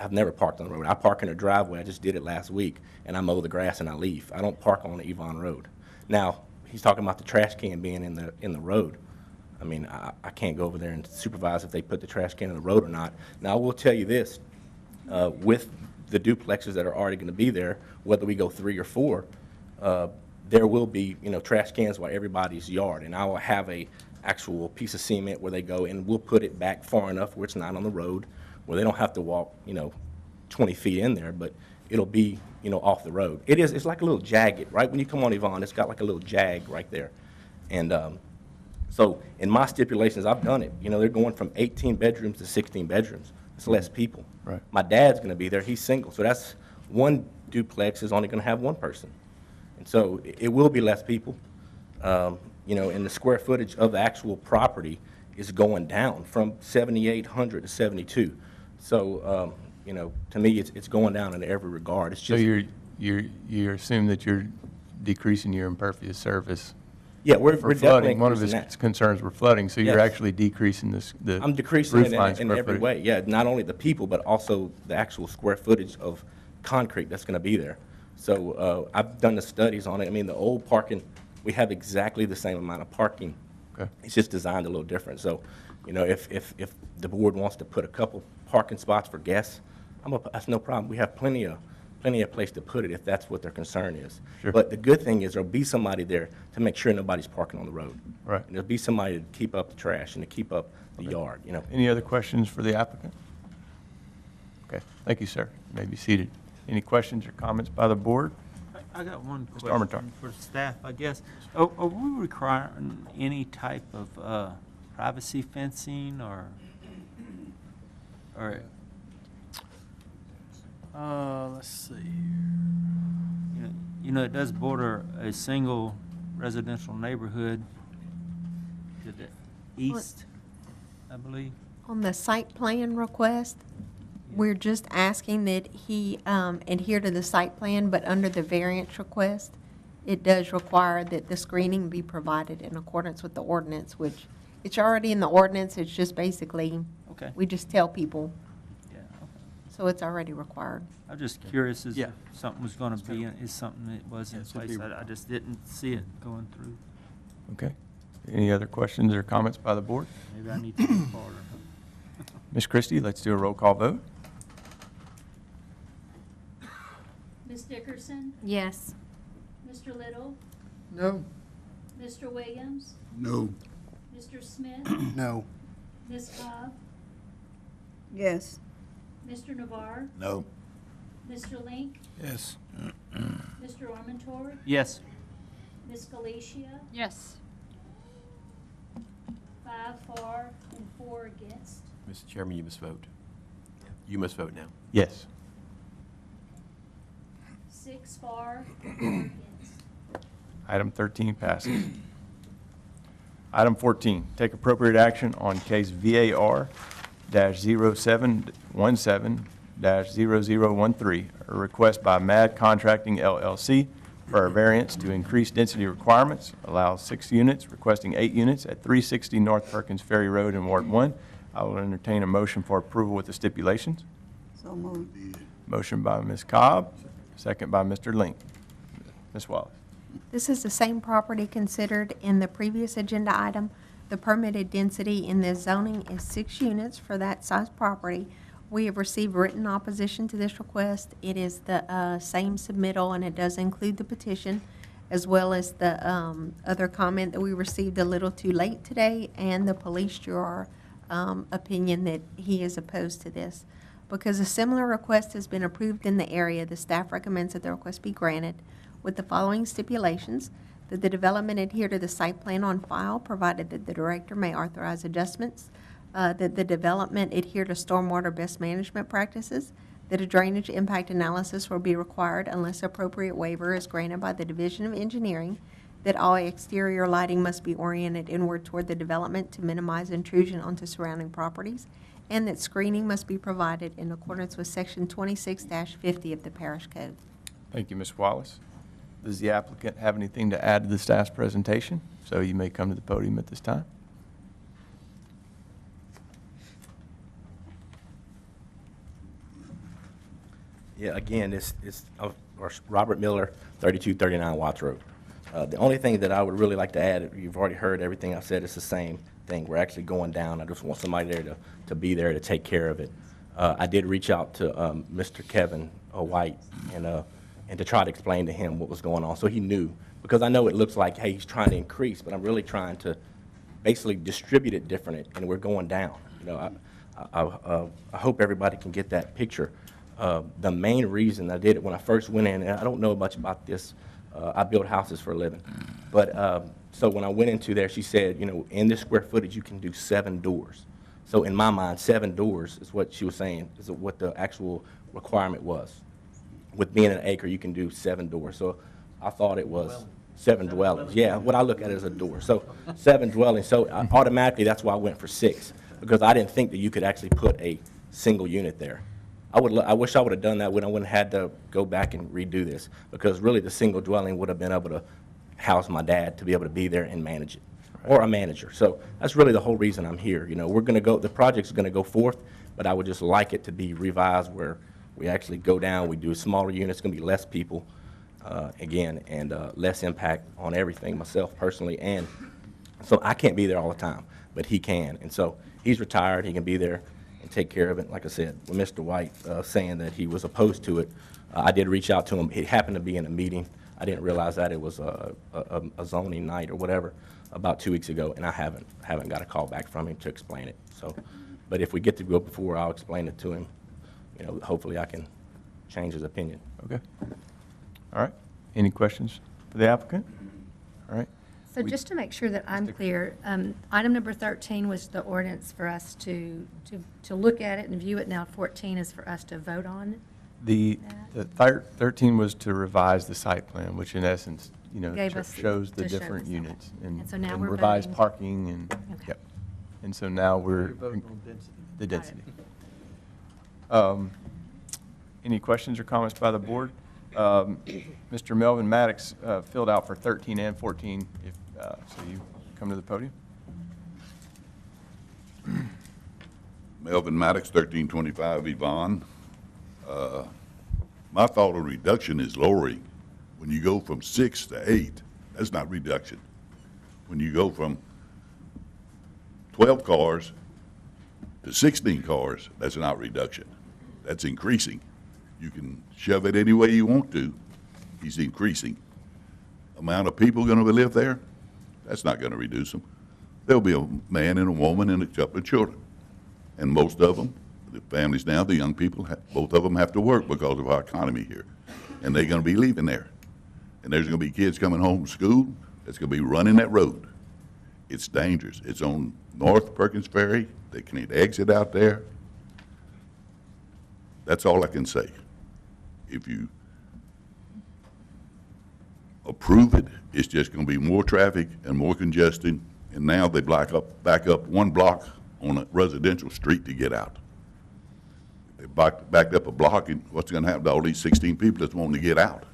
I've never parked on the road. I park in a driveway, I just did it last week, and I mow the grass and I leave. I don't park on the Yvonne Road. Now, he's talking about the trash can being in the road. I mean, I can't go over there and supervise if they put the trash can in the road or not. Now, I will tell you this, with the duplexes that are already gonna be there, whether we go 3 or 4, there will be, trash cans by everybody's yard, and I will have a actual piece of cement where they go, and we'll put it back far enough where it's not on the road, where they don't have to walk, 20 feet in there, but it'll be, off the road. It's like a little jagged, right? When you come on Yvonne, it's got like a little jag right there. And so in my stipulations, I've done it. They're going from 18 bedrooms to 16 bedrooms. It's less people. Right. My dad's gonna be there, he's single, so that's 1 duplex is only gonna have 1 person. And so it will be less people. And the square footage of the actual property is going down from 7,800 to 72. So, to me, it's going down in every regard. It's So just, you assume that you're decreasing your impervious surface yeah, we're for definitely flooding. One of his increasing that. concerns were flooding, so you're Yes. actually decreasing the I'm decreasing roof it line in square every footage. way. Yeah, not only the people, but also the actual square footage of concrete that's gonna be there. So, I've done the studies on it. I mean, the old parking, we have exactly the same amount of parking. Okay. It's just designed a little different. So You know, if the board wants to put a couple parking spots for guests, that's no problem. We have plenty of place to put it if that's what their concern is. Sure. But the good thing is there'll be somebody there to make sure nobody's parking on the road. Right. And there'll be somebody to keep up the trash and to keep up the yard, you know. Any other questions for the applicant? Okay, thank you, sir. You may be seated. Any questions or comments by the board? I got one Mr. Armitage. question for staff, I guess. Are we requiring any type of privacy fencing or Let's see. you know, it does border a single residential neighborhood to the east, I believe. On the site plan request, we're just asking that he adhere to the site plan, but under the variance request, it does require that the screening be provided in accordance with the ordinance, which it's already in the ordinance. It's just basically, Okay. we just tell people, Yeah, okay. so it's already required. I'm just curious as Yeah. if something was going to be, is something that was in Yes, it'd place. be I just didn't see it going through. Okay. Any other questions or comments by the board? Maybe I need to be harder. Ms. Christie, let's do a roll call vote. Ms. Dickerson? Yes. Mr. Little? No? Mr. Williams? No. Mr. Smith? No. Ms. Cobb? Yes. Mr. Navarre? No. Mr. Link? Yes. Mr. Armentor? Yes. Ms. Galicia? Yes. 5 for and 4 against. Mr. Chairman, you must vote. You must vote now. Yes. 6 for, 4 against. Item 13 passes. Item 14, take appropriate action on case VAR-0717-0013, a request by MAD Contracting LLC for a variance to increase density requirements, allows 6 units, requesting 8 units at 360 North Perkins Ferry Road in Ward 1. I will entertain a motion for approval with the stipulations. So moved. Motion by Ms. Cobb, second by Mr. Link. Ms. Wallace. This is the same property considered in the previous agenda item. The permitted density in this zoning is 6 units for that size property. We have received written opposition to this request. It is the same submittal, and it does include the petition, as well as the other comment that we received a little too late today, and the police juror opinion that he is opposed to this. Because a similar request has been approved in the area, the staff recommends that the request be granted with the following stipulations: that the development adhere to the site plan on file, provided that the director may authorize adjustments, that the development adhere to stormwater best management practices, that a drainage impact analysis will be required unless appropriate waiver is granted by the Division of Engineering, that all exterior lighting must be oriented inward toward the development to minimize intrusion onto surrounding properties, and that screening must be provided in accordance with Section 26-50 of the Parish Code. Thank you, Ms. Wallace. Does the applicant have anything to add to the staff's presentation? So you may come to the podium at this time. Yeah, again, this is Robert Miller, 3239 Watts Road. The only thing that I would really like to add, you've already heard everything I've said, it's the same thing. We're actually going down. I just want somebody there to be there to take care of it. I did reach out to Mr. Kevin White and to try to explain to him what was going on, so he knew. Because I know it looks like, hey, he's trying to increase, but I'm really trying to basically distribute it different, and we're going down. You know, I hope everybody can get that picture. The main reason I did it when I first went in, and I don't know much about this, I build houses for a living, but so when I went into there, she said, you know, in this square footage, you can do 7 doors. So in my mind, 7 doors is what she was saying, is what the actual requirement was. With being an acre, you can do 7 doors. So I thought it was 7 dwellings. Yeah, what I look at is a door. So 7 dwellings. So automatically, that's why I went for 6, because I didn't think that you could actually put a single unit there. I wish I would have done that when I wouldn't have had to go back and redo this, because really the single dwelling would have been able to house my dad to be able to be there and manage it, or a manager. So that's really the whole reason I'm here. You know, we're going to go, the project's going to go forth, but I would just like it to be revised where we actually go down, we do smaller units, it's going to be less people, again, and less impact on everything, myself personally. And so I can't be there all the time, but he can. And so he's retired, he can be there and take care of it. Like I said, with Mr. White saying that he was opposed to it, I did reach out to him. He happened to be in a meeting. I didn't realize that it was a zoning night or whatever about 2 weeks ago, and I haven't got a call back from him to explain it. So, but if we get to go before, I'll explain it to him. You know, hopefully I can change his opinion. Okay. All right. Any questions for the applicant? All right. So just to make sure that I'm clear, item number 13 was the ordinance for us to look at it and view it. Now 14 is for us to vote on. The 13 was to revise the site plan, which in essence, you know, Gave us shows the to show different us, units And so now and we're revised voting. parking and, Okay. yep. And so now we're, You're voting on density. the Got it. density. Any questions or comments by the board? Mr. Melvin Maddox filled out for 13 and 14, if, so you come to the podium. Melvin Maddox, 1325 Yvonne. My thought on reduction is lowering. When you go from 6 to 8, that's not reduction. When you go from 12 cars to 16 cars, that's not reduction. That's increasing. You can shove it any way you want to. He's increasing. Amount of people going to live there, that's not going to reduce them. There'll be a man and a woman and a couple of children. And most of them, the families now, the young people, both of them have to work because of our economy here. And they're going to be leaving there. And there's going to be kids coming home from school that's going to be running that road. It's dangerous. It's on North Perkins Ferry. They can't exit out there. That's all I can say. If you approve it, it's just going to be more traffic and more congestion. And now they back up one block on a residential street to get out. They backed up a block, and what's going to happen to all these 16 people that's wanting to get out?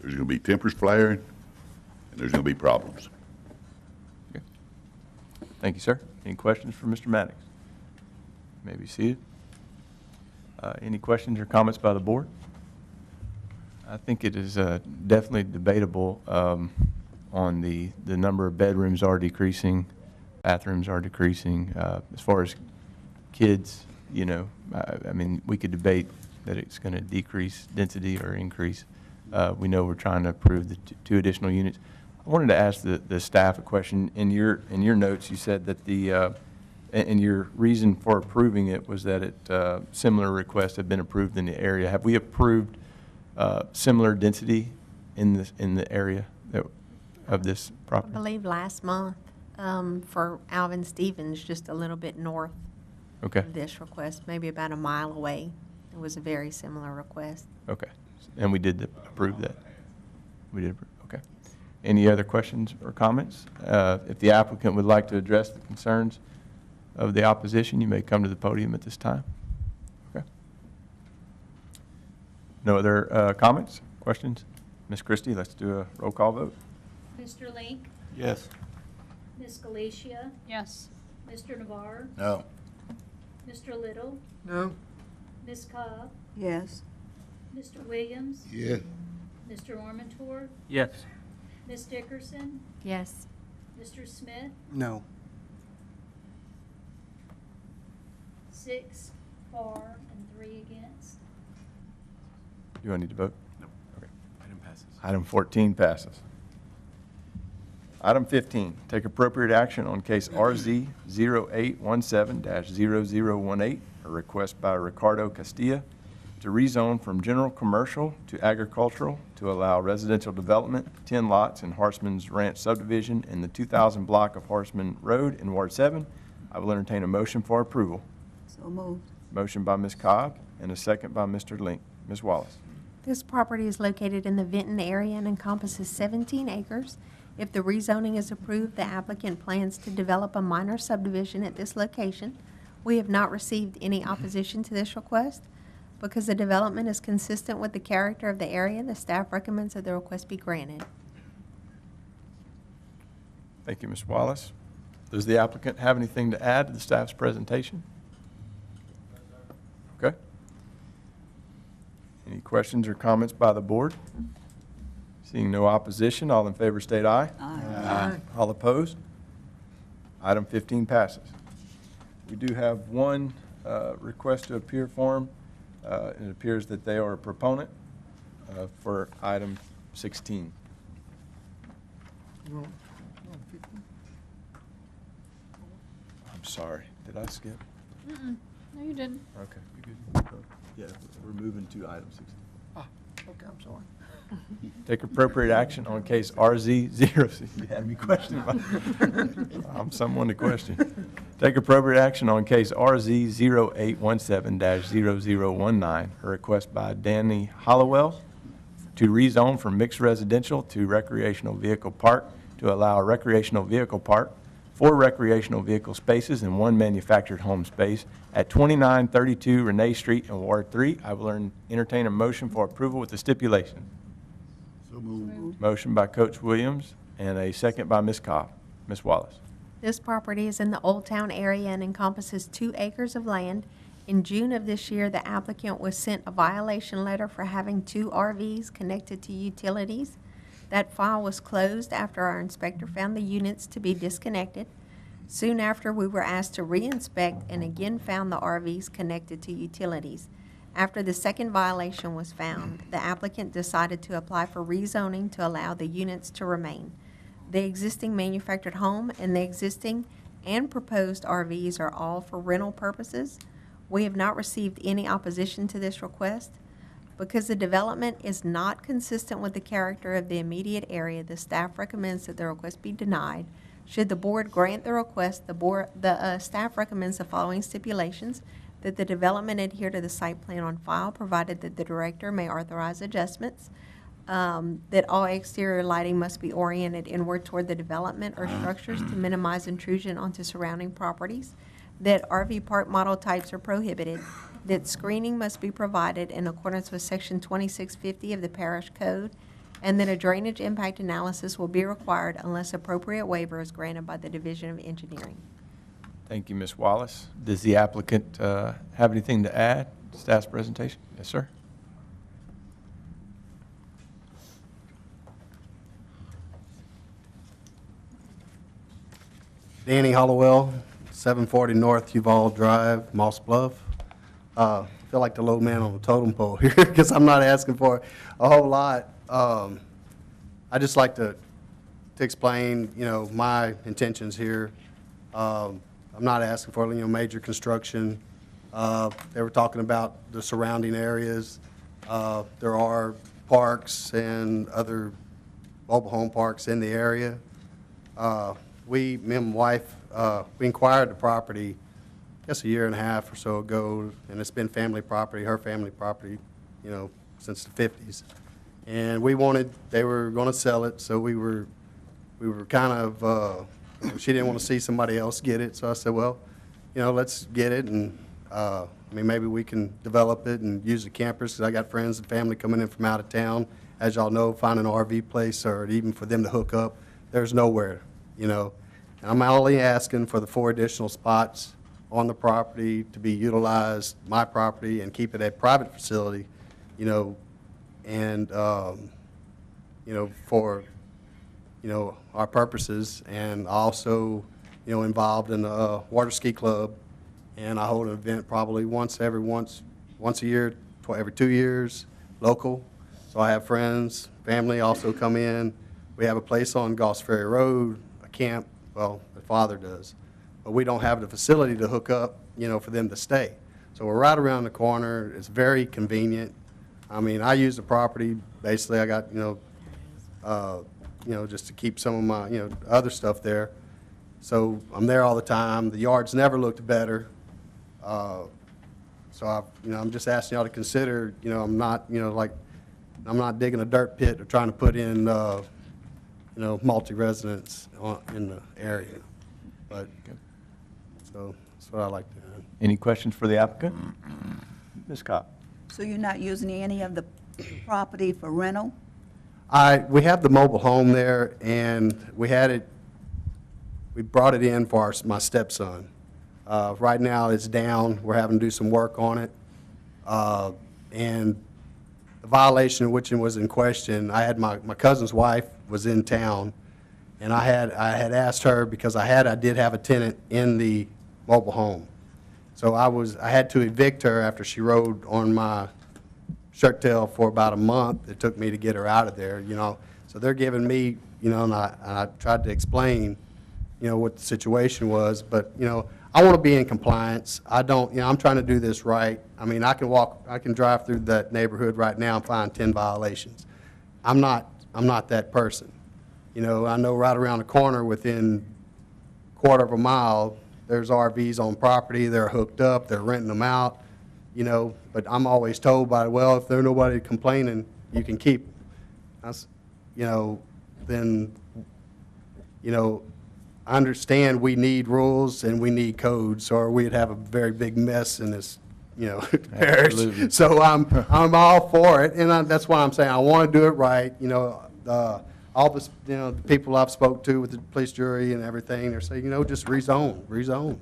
There's going to be tempers flaring, and there's going to be problems. Okay. Thank you, sir. Any questions for Mr. Maddox? You may be seated. Any questions or comments by the board? I think it is definitely debatable on the number of bedrooms are decreasing, bathrooms are decreasing. As far as kids, you know, I mean, we could debate that it's going to decrease density or increase. We know we're trying to approve the two additional units. I wanted to ask the staff a question. In your notes, you said that and your reason for approving it was that similar requests have been approved in the area. Have we approved similar density in the area of this I property? believe last month for Alvin Stevens, just a little bit north Okay. of this request, maybe about a mile away. It was a very similar request. Okay. And we did approve that? We did approve, okay. Any other questions or comments? If the applicant would like to address the concerns of the opposition, you may come to the podium at this time. Okay. No other comments, questions? Ms. Christie, let's do a roll call vote. Mr. Link? Yes. Ms. Galicia? Yes. Mr. Navarre? No. Mr. Little? No? Ms. Cobb? Yes. Mr. Williams? Yes. Mr. Ormantor? Yes. Ms. Dickerson? Yes. Mr. Smith? No. 6 for and 3 against. Do I need to vote? No. Okay. Item passes. Item 14 passes. Item 15, take appropriate action on case RZ 0817-0018, a request by Ricardo Castilla to rezone from general commercial to agricultural to allow residential development, 10 lots in Horseman's Ranch subdivision in the 2000 block of Horseman Road in Ward 7. I will entertain a motion for approval. So moved. Motion by Ms. Cobb and a second by Mr. Link. Ms. Wallace. This property is located in the Vinton area and encompasses 17 acres. If the rezoning is approved, the applicant plans to develop a minor subdivision at this location. We have not received any opposition to this request. Because the development is consistent with the character of the area, the staff recommends that the request be granted. Thank you, Ms. Wallace. Does the applicant have anything to add to the staff's presentation? Okay. Any questions or comments by the board? Seeing no opposition, all in favor state aye. Aye. Aye. All opposed? Item 15 passes. We do have one request to appear form. It appears that they are a proponent for item 16. You want 50? I'm sorry, did I skip? No, you didn't. Okay, you good? Yeah, we're moving to item 16. Ah, okay, I'm sorry. Take appropriate action on case RZ0. You had me questioning. I'm someone to question. Take appropriate action on case RZ0817-0019, a request by Danny Hollowell to rezone from mixed residential to recreational vehicle park to allow a recreational vehicle park, 4 recreational vehicle spaces, and 1 manufactured home space at 2932 Renee Street in Ward 3. I will entertain a motion for approval with the stipulation. So moved. Motion by Coach Williams and a second by Ms. Cobb. Ms. Wallace. This property is in the Old Town area and encompasses 2 acres of land. In June of this year, the applicant was sent a violation letter for having 2 RVs connected to utilities. That file was closed after our inspector found the units to be disconnected. Soon after, we were asked to re-inspect and again found the RVs connected to utilities. After the second violation was found, the applicant decided to apply for rezoning to allow the units to remain. The existing manufactured home and the existing and proposed RVs are all for rental purposes. We have not received any opposition to this request. Because the development is not consistent with the character of the immediate area, the staff recommends that the request be denied. Should the board grant the request, the staff recommends the following stipulations: that the development adhere to the site plan on file, provided that the director may authorize adjustments, that all exterior lighting must be oriented inward toward the development or structures to minimize intrusion onto surrounding properties, that RV park model types are prohibited, that screening must be provided in accordance with Section 2650 of the Parish Code, and that a drainage impact analysis will be required unless appropriate waiver is granted by the Division of Engineering. Thank you, Ms. Wallace. Does the applicant have anything to add to staff's presentation? Yes, sir. Danny Hollowell, 740 North Uval Drive, Moss Bluff. I feel like the low man on the totem pole here because I'm not asking for a whole lot. I just like to explain, my intentions here. I'm not asking for, major construction. They were talking about the surrounding areas. There are parks and other mobile home parks in the area. Me and my wife, we inquired the property, I guess a year and a half or so ago, and it's been family property, her family property, since the 50s. And they were going to sell it, so we were kind of, she didn't want to see somebody else get it, so I said, well, let's get it, and maybe we can develop it and use the campers, because I got friends and family coming in from out of town. As y'all know, find an RV place or even for them to hook up, there's nowhere, And I'm only asking for the 4 additional spots on the property to be utilized, my property, and keep it a private facility, and, for, our purposes. And also, involved in the water ski club, and I hold an event probably once a year, every 2 years, local. So I have friends, family also come in. We have a place on Goss Ferry Road, a camp, well, my father does, but we don't have the facility to hook up, for them to stay. So we're right around the corner. It's very convenient. I use the property, basically I got, just to keep some of my, other stuff there. So I'm there all the time. The yard's never looked better. So I'm just asking y'all to consider, I'm not, I'm not digging a dirt pit or trying to put in, multi-residents in the area. But, so that's what I like to add. Any questions for the applicant? Ms. Cobb. So you're not using any of the property for rental? We have the mobile home there, and we brought it in for my stepson. Right now it's down. We're having to do some work on it. And the violation of which was in question, I had my cousin's wife was in town, and I had asked her, because I did have a tenant in the mobile home, So I had to evict her after she rode on my shirt tail for about a month. It took me to get her out of there, you know. So they're giving me, you know, and I tried to explain, you know, what the situation was. But, you know, I want to be in compliance. I don't, you know, I'm trying to do this right. I mean, I can drive through that neighborhood right now and find 10 violations. I'm not that person. You know, I know right around the corner within quarter of a mile, there's RVs on property, they're hooked up, they're renting them out, you know, but I'm always told by, well, if there's nobody complaining, you can keep them. That's, you know, then, you know, I understand we need rules and we need codes, or we'd have a very big mess in this, you know, parish. So I'm all for it, and that's why I'm saying I want to do it right. You know, all the, you know, the people I've spoke to with the police jury and everything, they're saying, you know, just rezone.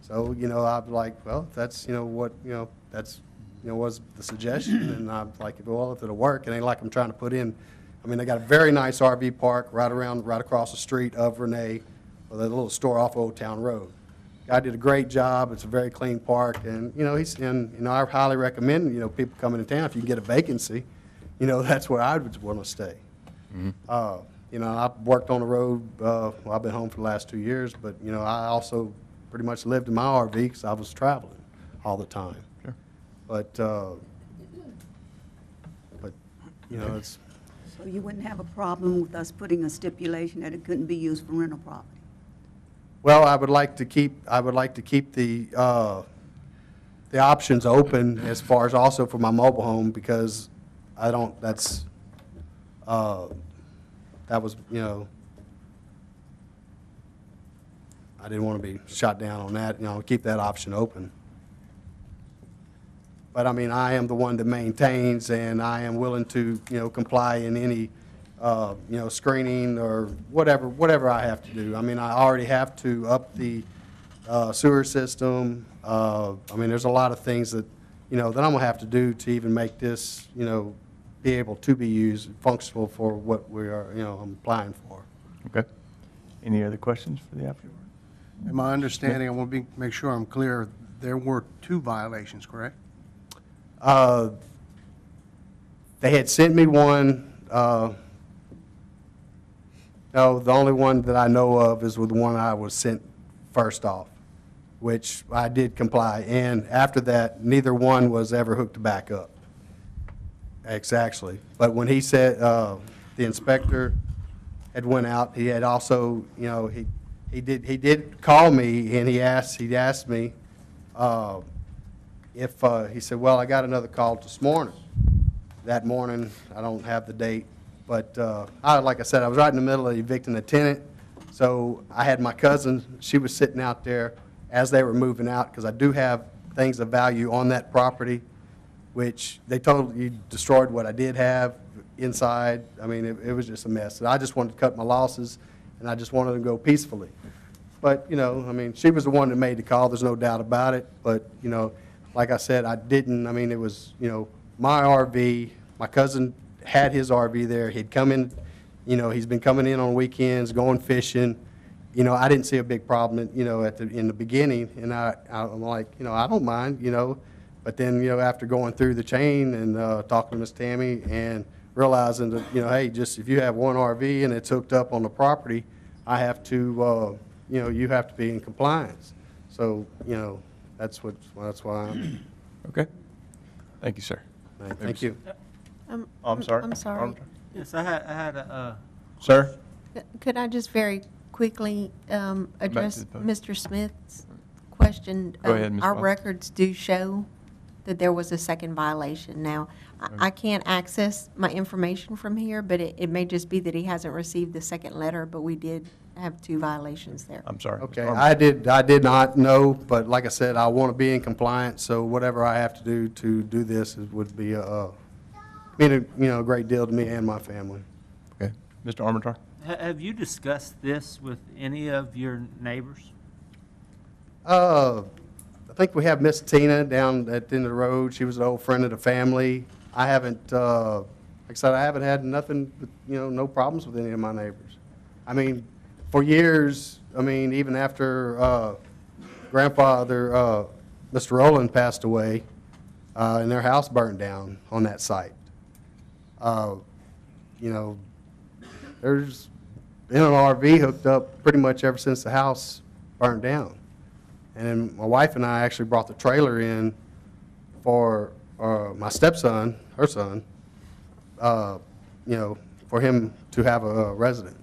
So, you know, I'm like, well, that's, you know, what, you know, that's, you know, was the suggestion, and I'm like, well, if it'll work, it ain't like I'm trying to put in. I mean, they got a very nice RV park right across the street of Renee, with a little store off Old Town Road. Guy did a great job. It's a very clean park, and you know, I highly recommend, you know, people coming to town, if you can get a vacancy, you know, that's where I would want to stay. You know, I've worked on the road. Well, I've been home for the last 2 years, but you know, I also pretty much lived in my RV because I was traveling all the time. Sure. But you know, it's. So you wouldn't have a problem with us putting a stipulation that it couldn't be used for rental property? Well, I would like to keep the options open as far as also for my mobile home, because I don't, that was, you know, I didn't want to be shot down on that, you know, keep that option open. But I mean, I am the one that maintains, and I am willing to, you know, comply in any you know, screening or whatever I have to do. I mean, I already have to up the sewer system. I mean, there's a lot of things that, you know, that I'm gonna have to do to even make this, you know, be able to be used, functional for what we are, you know, I'm applying for. Okay. Any other questions for the applicant? In my understanding, I want to make sure I'm clear, there were 2 violations, correct? They had sent me one. No, the only one that I know of is with the one I was sent first off, which I did comply. And after that, neither one was ever hooked back up. Exactly. But when he said, the inspector had went out, he had also, you know, he did call me, and he asked me if, he said, well, I got another call this morning. That morning, I don't have the date. But like I said, I was right in the middle of evicting a tenant, so I had my cousin. She was sitting out there as they were moving out, because I do have things of value on that property, which they totally destroyed what I did have inside. I mean, it was just a mess. And I just wanted to cut my losses, and I just wanted to go peacefully. But, you know, I mean, she was the one that made the call. There's no doubt about it. But, you know, like I said, I didn't. I mean, it was, you know, my RV. My cousin had his RV there. He'd come in, you know, he's been coming in on weekends, going fishing. You know, I didn't see a big problem, you know, in the beginning, and I'm like, you know, I don't mind, you know. But then, you know, after going through the chain and talking to Miss Tammy and realizing that, you know, hey, just if you have one RV and it's hooked up on the property, I have to, you know, you have to be in compliance. So, you know, that's why I'm. Okay. Thank you, sir. Thank you. I'm sorry. I'm sorry. Yes, I had a, Sir? Could I just very quickly address to the podium. Mr. Smith's question? Go ahead, Ms. Our Bond. records do show that there was a second violation. Now, I can't access my information from here, but it may just be that he hasn't received the second letter, but we did have 2 violations there. I'm sorry. Okay, I did not know, but like I said, I want to be in compliance, so whatever I have to do this would be mean a great deal to me and my family. Okay. Mr. Armitage? have you discussed this with any of your neighbors? I think we have Miss Tina down at the end of the road. She was an old friend of the family. I haven't, like I said, I haven't had nothing, you know, no problems with any of my neighbors. I mean, for years, I mean, even after grandfather Mr. Rowland passed away, and their house burned down on that site. You know, there's been an RV hooked up pretty much ever since the house burned down. And then my wife and I actually brought the trailer in for my stepson, her son, you know, for him to have a residence.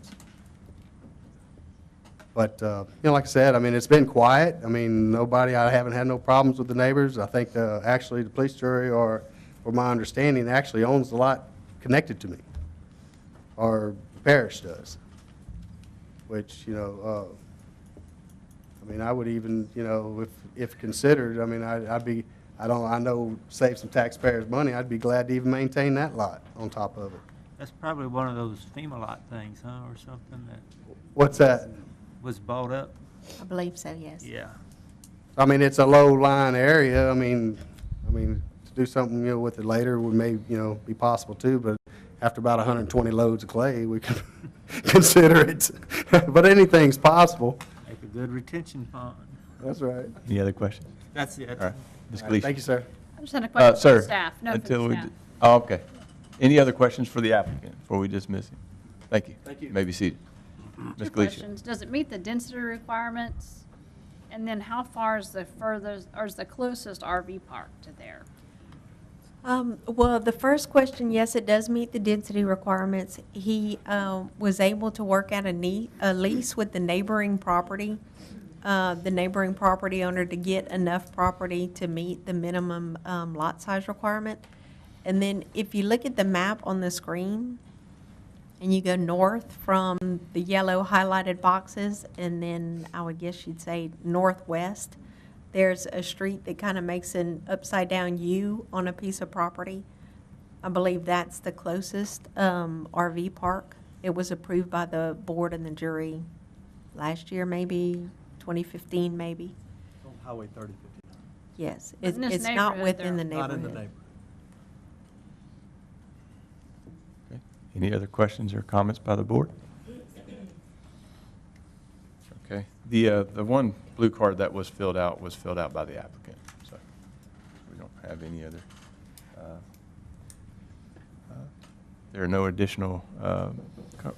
But, you know, like I said, I mean, it's been quiet. I mean, I haven't had no problems with the neighbors. I think actually the police jury, or my understanding, actually owns the lot connected to me, or the parish does, which, you know, I mean, I would even, you know, if considered, I mean, I know save some taxpayers' money, I'd be glad to even maintain that lot on top of it. That's probably one of those FEMA lot things, huh, or something that What's that? was bought up? I believe so, yes. Yeah. I mean, it's a low-lying area. I mean, to do something, you know, with it later would maybe, you know, be possible too, but after about 120 loads of clay, we could consider it. But anything's possible. Make a good retention pond. That's right. Any other questions? That's it. All right. Ms. All right, Gleason. thank you, sir. I just had a question for Sir, the staff. No, for until the we staff. Oh, okay. Any other questions for the applicant before we dismiss him? Thank you. Thank you. You may be seated. Ms. Two Gleason. questions. Does it meet the density requirements? And then how far is the furthest, or is the closest RV park to there? Well, the first question, yes, it does meet the density requirements. He was able to work out a lease with the neighboring property owner to get enough property to meet the minimum lot size requirement. And then if you look at the map on the screen, and you go north from the yellow highlighted boxes, and then I would guess you'd say northwest, there's a street that kind of makes an upside-down U on a piece of property. I believe that's the closest RV park. It was approved by the board and the jury last year, maybe 2015, maybe. On Highway 3059. Yes, But in this it's not neighborhood, within the they're- Not in the neighborhood. neighborhood. Any other questions or comments by the board? Okay. The one blue card that was filled out by the applicant, so we don't have any other. There are no additional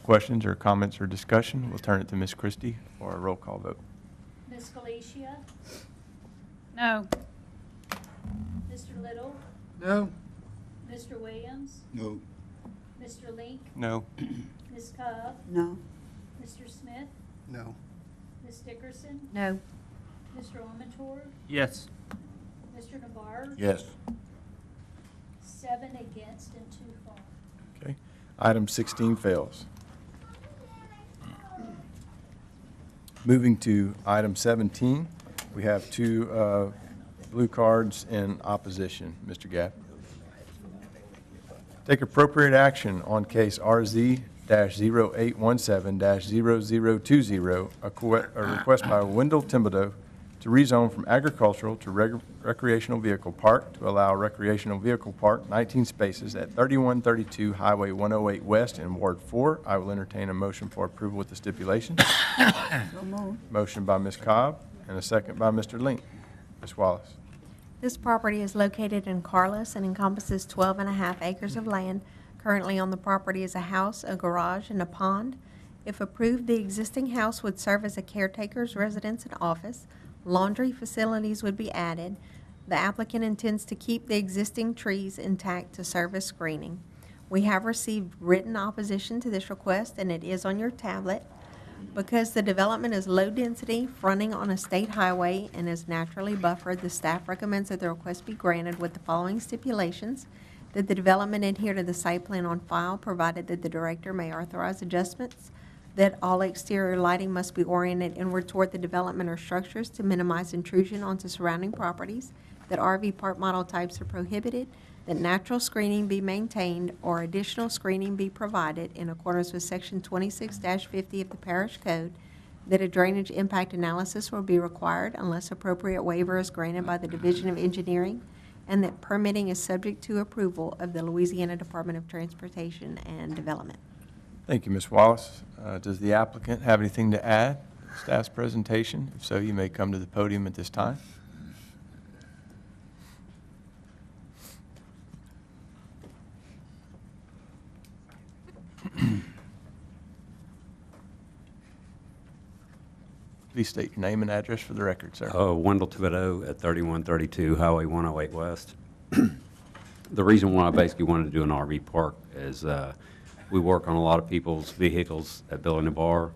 questions or comments or discussion. We'll turn it to Ms. Christie for a roll call vote. Ms. Felicia, No. Mr. Little, No? Mr. Williams, No. Mr. Link, No. Ms. Cobb, No. Mr. Smith, No. Ms. Dickerson, No. Mr. Amador, Yes. Mr. Navarre, Yes. 7 against and 2 for. Okay. Item 16 fails. Moving to item 17, we have two blue cards in opposition. Mr. Gabb. Take appropriate action on case RZ-0817-0020, a request by Wendell Thibodeau to rezone from agricultural to recreational vehicle park to allow recreational vehicle park 19 spaces at 3132 Highway 108 West in Ward 4. I will entertain a motion for approval with the stipulations. So moved. Motion by Ms. Cobb and a second by Mr. Link. Ms. Wallace. This property is located in Carlos and encompasses 12 and a half acres of land. Currently on the property is a house, a garage, and a pond. If approved, the existing house would serve as a caretaker's residence and office. Laundry facilities would be added. The applicant intends to keep the existing trees intact to serve as screening. We have received written opposition to this request, and it is on your tablet. Because the development is low density, fronting on a state highway, and is naturally buffered, the staff recommends that the request be granted with the following stipulations: that the development adhere to the site plan on file, provided that the director may authorize adjustments; that all exterior lighting must be oriented inward toward the development or structures to minimize intrusion onto surrounding properties; that RV park model types are prohibited; that natural screening be maintained or additional screening be provided in accordance with Section 26-50 of the Parish Code; that a drainage impact analysis will be required unless appropriate waiver is granted by the Division of Engineering; and that permitting is subject to approval of the Louisiana Department of Transportation and Development. Thank you, Ms. Wallace. Does the applicant have anything to add to staff's presentation? If so, you may come to the podium at this time. Please state your name and address for the record, sir. Wendell Thibodeau at 3132 Highway 108 West. The reason why I basically wanted to do an RV park is we work on a lot of people's vehicles at Bill and the Bar,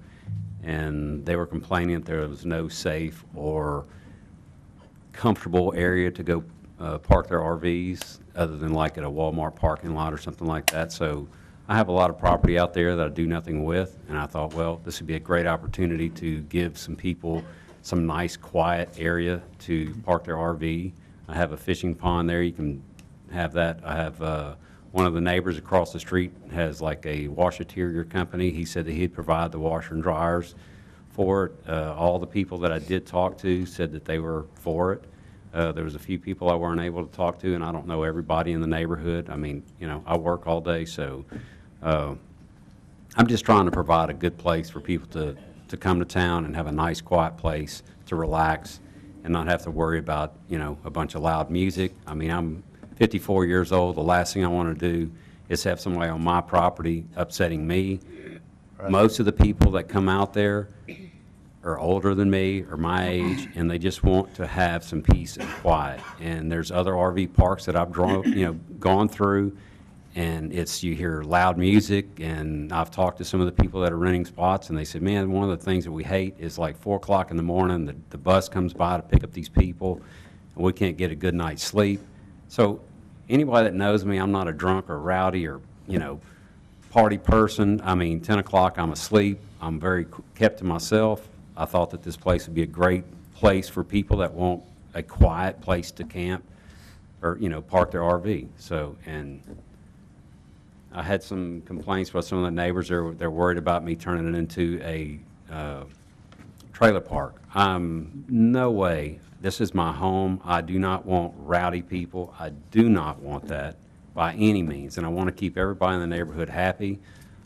and they were complaining that there was no safe or comfortable area to go park their RVs other than like at a Walmart parking lot or something like that. So I have a lot of property out there that I do nothing with, and I thought, well, this would be a great opportunity to give some people some nice, quiet area to park their RV. I have a fishing pond there. You can have that. I have one of the neighbors across the street has like a washateria company. He said that he'd provide the washer and dryers for it. All the people that I did talk to said that they were for it. There was a few people I weren't able to talk to, and I don't know everybody in the neighborhood. I mean, you know, I work all day, so I'm just trying to provide a good place for people to come to town and have a nice, quiet place to relax and not have to worry about, you know, a bunch of loud music. I mean, I'm 54 years old. The last thing I want to do is have somebody on my property upsetting me. Right. Most of the people that come out there are older than me or my age, and they just want to have some peace and quiet. And there's other RV parks that I've gone through, and you hear loud music, and I've talked to some of the people that are renting spots, and they said, man, one of the things that we hate is like 4 o'clock in the morning, the bus comes by to pick up these people, and we can't get a good night's sleep. So anybody that knows me, I'm not a drunk or rowdy or, you know, party person. I mean, 10 o'clock, I'm asleep. I'm very kept to myself. I thought that this place would be a great place for people that want a quiet place to camp or, you know, park their RV. So, and I had some complaints about some of the neighbors. They're worried about me turning it into a trailer park. No way. This is my home. I do not want rowdy people. I do not want that by any means, and I want to keep everybody in the neighborhood happy.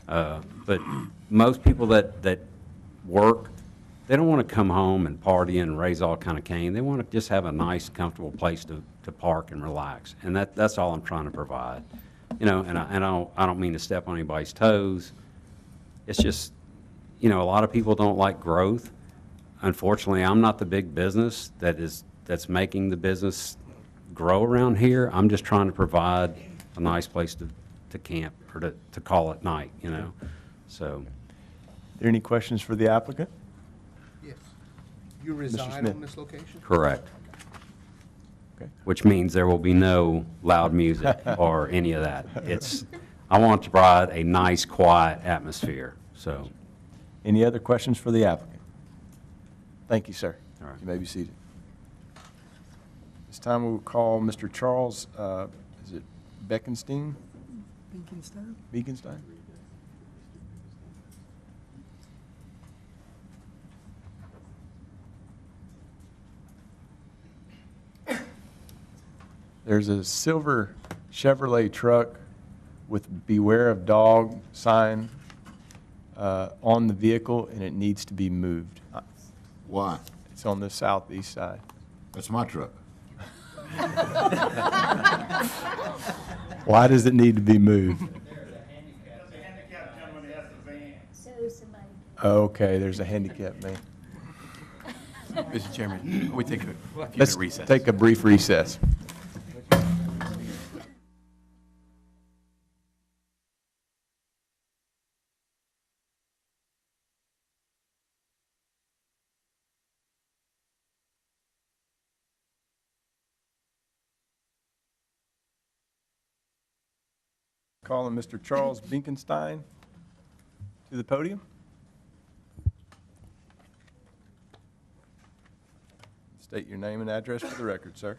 But most people that work, they don't want to come home and party and raise all kind of cane. They want to just have a nice, comfortable place to park and relax, and that's all I'm trying to provide. You know, and I don't mean to step on anybody's toes. It's just, you know, a lot of people don't like growth. Unfortunately, I'm not the big business that's making the business grow around here. I'm just trying to provide a nice place to camp or to call at night, you know. So, are there any questions for the applicant? Yes. You reside on this location? correct. Okay. Which means there will be no loud music or any of that. I want to provide a nice, quiet atmosphere, so. Any other questions for the applicant? Thank you, sir. All right. You may be seated. This time we will call Mr. Charles, is it Bekenstein? Bekenstein? There's a silver Chevrolet truck with "Beware of Dog" sign on the vehicle, and it needs to be moved. Why? It's on the southeast side. That's my truck. Why does it need to be moved? So somebody. Okay, there's a handicapped man. Mr. Chairman, we take a few Let's minute recess. take a brief recess. Calling Mr. Charles Bekenstein to the podium. State your name and address for the record, sir.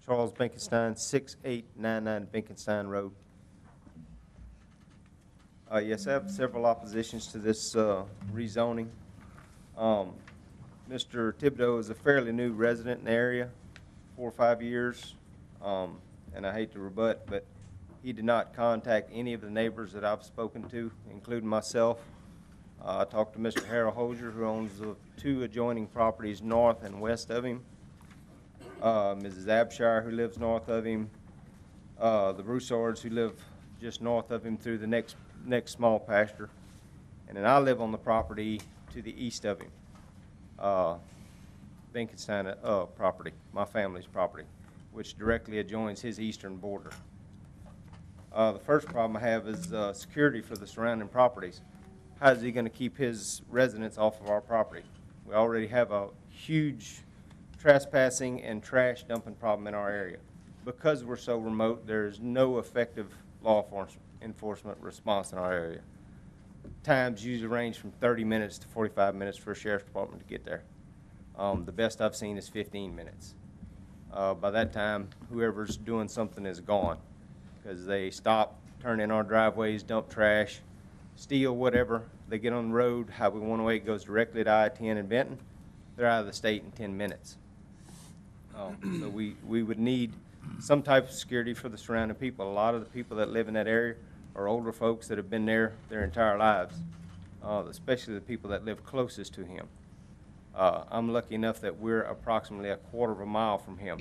Charles Binkenstein, 6899 Binkenstein Road. Yes, I have several oppositions to this rezoning. Mr. Thibodeau is a fairly new resident in the area, 4 or 5 years. And I hate to rebut, but he did not contact any of the neighbors that I've spoken to, including myself. I talked to Mr. Harold Hosier, who owns the 2 adjoining properties north and west of him. Mrs. Abshire, who lives north of him. The Broussards, who live just north of him through the next small pasture. And then I live on the property to the east of him. Binkenstein property, my family's property, which directly adjoins his eastern border. The first problem I have is security for the surrounding properties. How is he going to keep his residents off of our property? We already have a huge trespassing and trash dumping problem in our area. Because we're so remote, there's no effective law enforcement response in our area. Times usually range from 30 minutes to 45 minutes for a sheriff's department to get there. The best I've seen is 15 minutes. By that time, whoever's doing something is gone because they stop, turn in our driveways, dump trash, steal whatever. They get on the road. Highway 108 goes directly to I-10 in Benton. They're out of the state in 10 minutes. So we would need some type of security for the surrounding people. A lot of the people that live in that area are older folks that have been there their entire lives, especially the people that live closest to him. I'm lucky enough that we're approximately a quarter of a mile from him,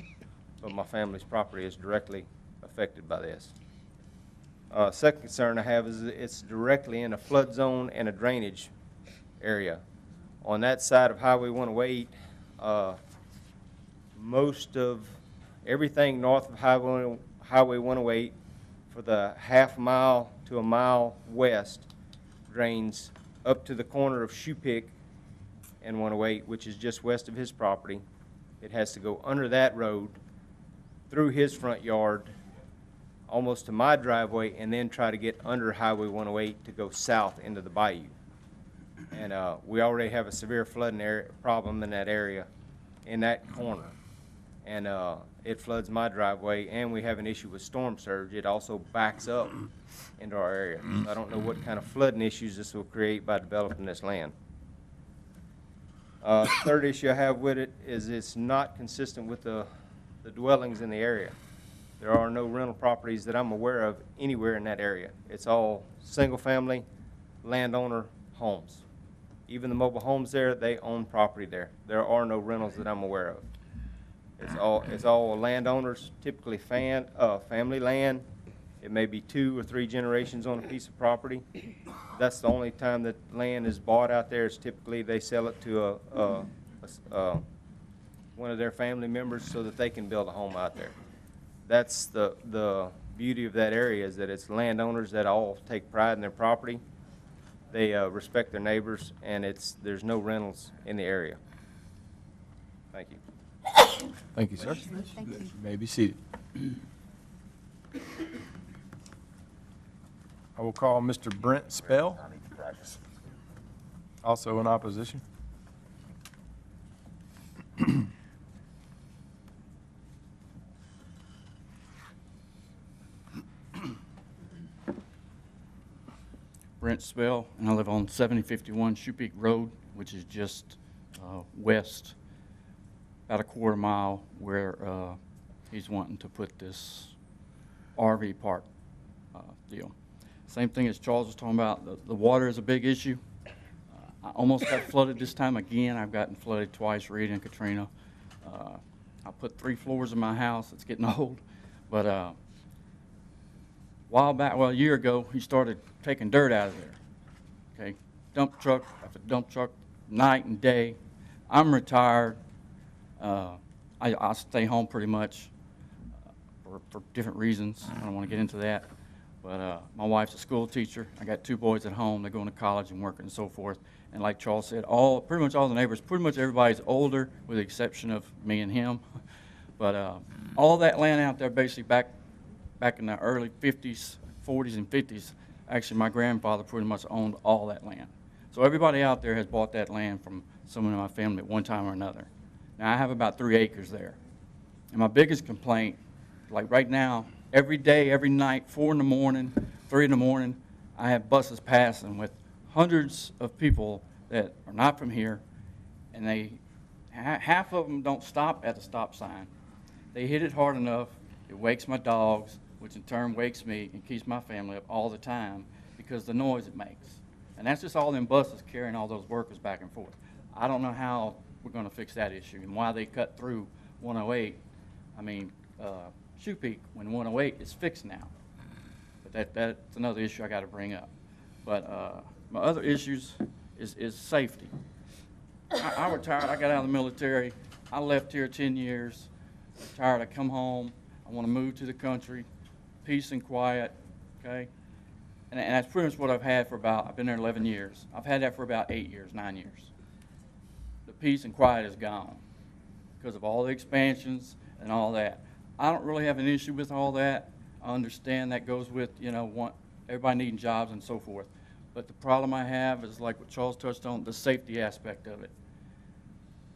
but my family's property is directly affected by this. Second concern I have is it's directly in a flood zone and a drainage area. On that side of Highway 108, most of everything north of Highway 108 for the half mile to a mile west drains up to the corner of Shoepick and 108, which is just west of his property. It has to go under that road, through his front yard, almost to my driveway, and then try to get under Highway 108 to go south into the bayou. And we already have a severe flooding problem in that area, in that corner. And it floods my driveway, and we have an issue with storm surge. It also backs up into our area. So I don't know what kind of flooding issues this will create by developing this land. Third issue I have with it is it's not consistent with the dwellings in the area. There are no rental properties that I'm aware of anywhere in that area. It's all single-family, landowner homes. Even the mobile homes there, they own property there. There are no rentals that I'm aware of. It's all landowners, typically family land. It may be 2 or 3 generations on a piece of property. That's the only time that land is bought out there is typically they sell it to one of their family members so that they can build a home out there. That's the beauty of that area is that it's landowners that all take pride in their property. They respect their neighbors, and there's no rentals in the area. Thank you. Thank you, sir. Thank you. You may be seated. I will call Mr. Brent Spell, also in opposition. Brent Spell, and I live on 7051 Shoepeak Road, which is just west, about a quarter mile where he's wanting to put this RV park deal. Same thing as Charles was talking about, the water is a big issue. I almost got flooded this time again. I've gotten flooded twice, Rita and Katrina. I put 3 floors in my house. It's getting old. But a year ago, he started taking dirt out of there. Okay, dump truck after dump truck, night and day. I'm retired. I stay home pretty much for different reasons. I don't want to get into that. But my wife's a school teacher. I got 2 boys at home. They're going to college and working and so forth. And like Charles said, pretty much all the neighbors, pretty much everybody's older with the exception of me and him. But all that land out there basically back in the early 50s, 40s and 50s, actually my grandfather pretty much owned all that land. So everybody out there has bought that land from someone in my family at one time or another. Now I have about 3 acres there. And my biggest complaint, like right now, every day, every night, 4 in the morning, 3 in the morning, I have buses passing with hundreds of people that are not from here, and half of them don't stop at the stop sign. They hit it hard enough, it wakes my dogs, which in turn wakes me and keeps my family up all the time because the noise it makes. And that's just all them buses carrying all those workers back and forth. I don't know how we're going to fix that issue and why they cut through 108. I mean, Shoepeak, when 108 is fixed now. But that's another issue I got to bring up. But My other issues is safety. I retired, I got out of the military, I left here 10 years, retired, I come home, I want to move to the country, peace and quiet, okay? And that's pretty much what I've had for about, I've been there 11 years. I've had that for about 8 years, 9 years. The peace and quiet is gone because of all the expansions and all that. I don't really have an issue with all that. I understand that goes with, you know, everybody needing jobs and so forth. But the problem I have is like what Charles touched on, the safety aspect of it.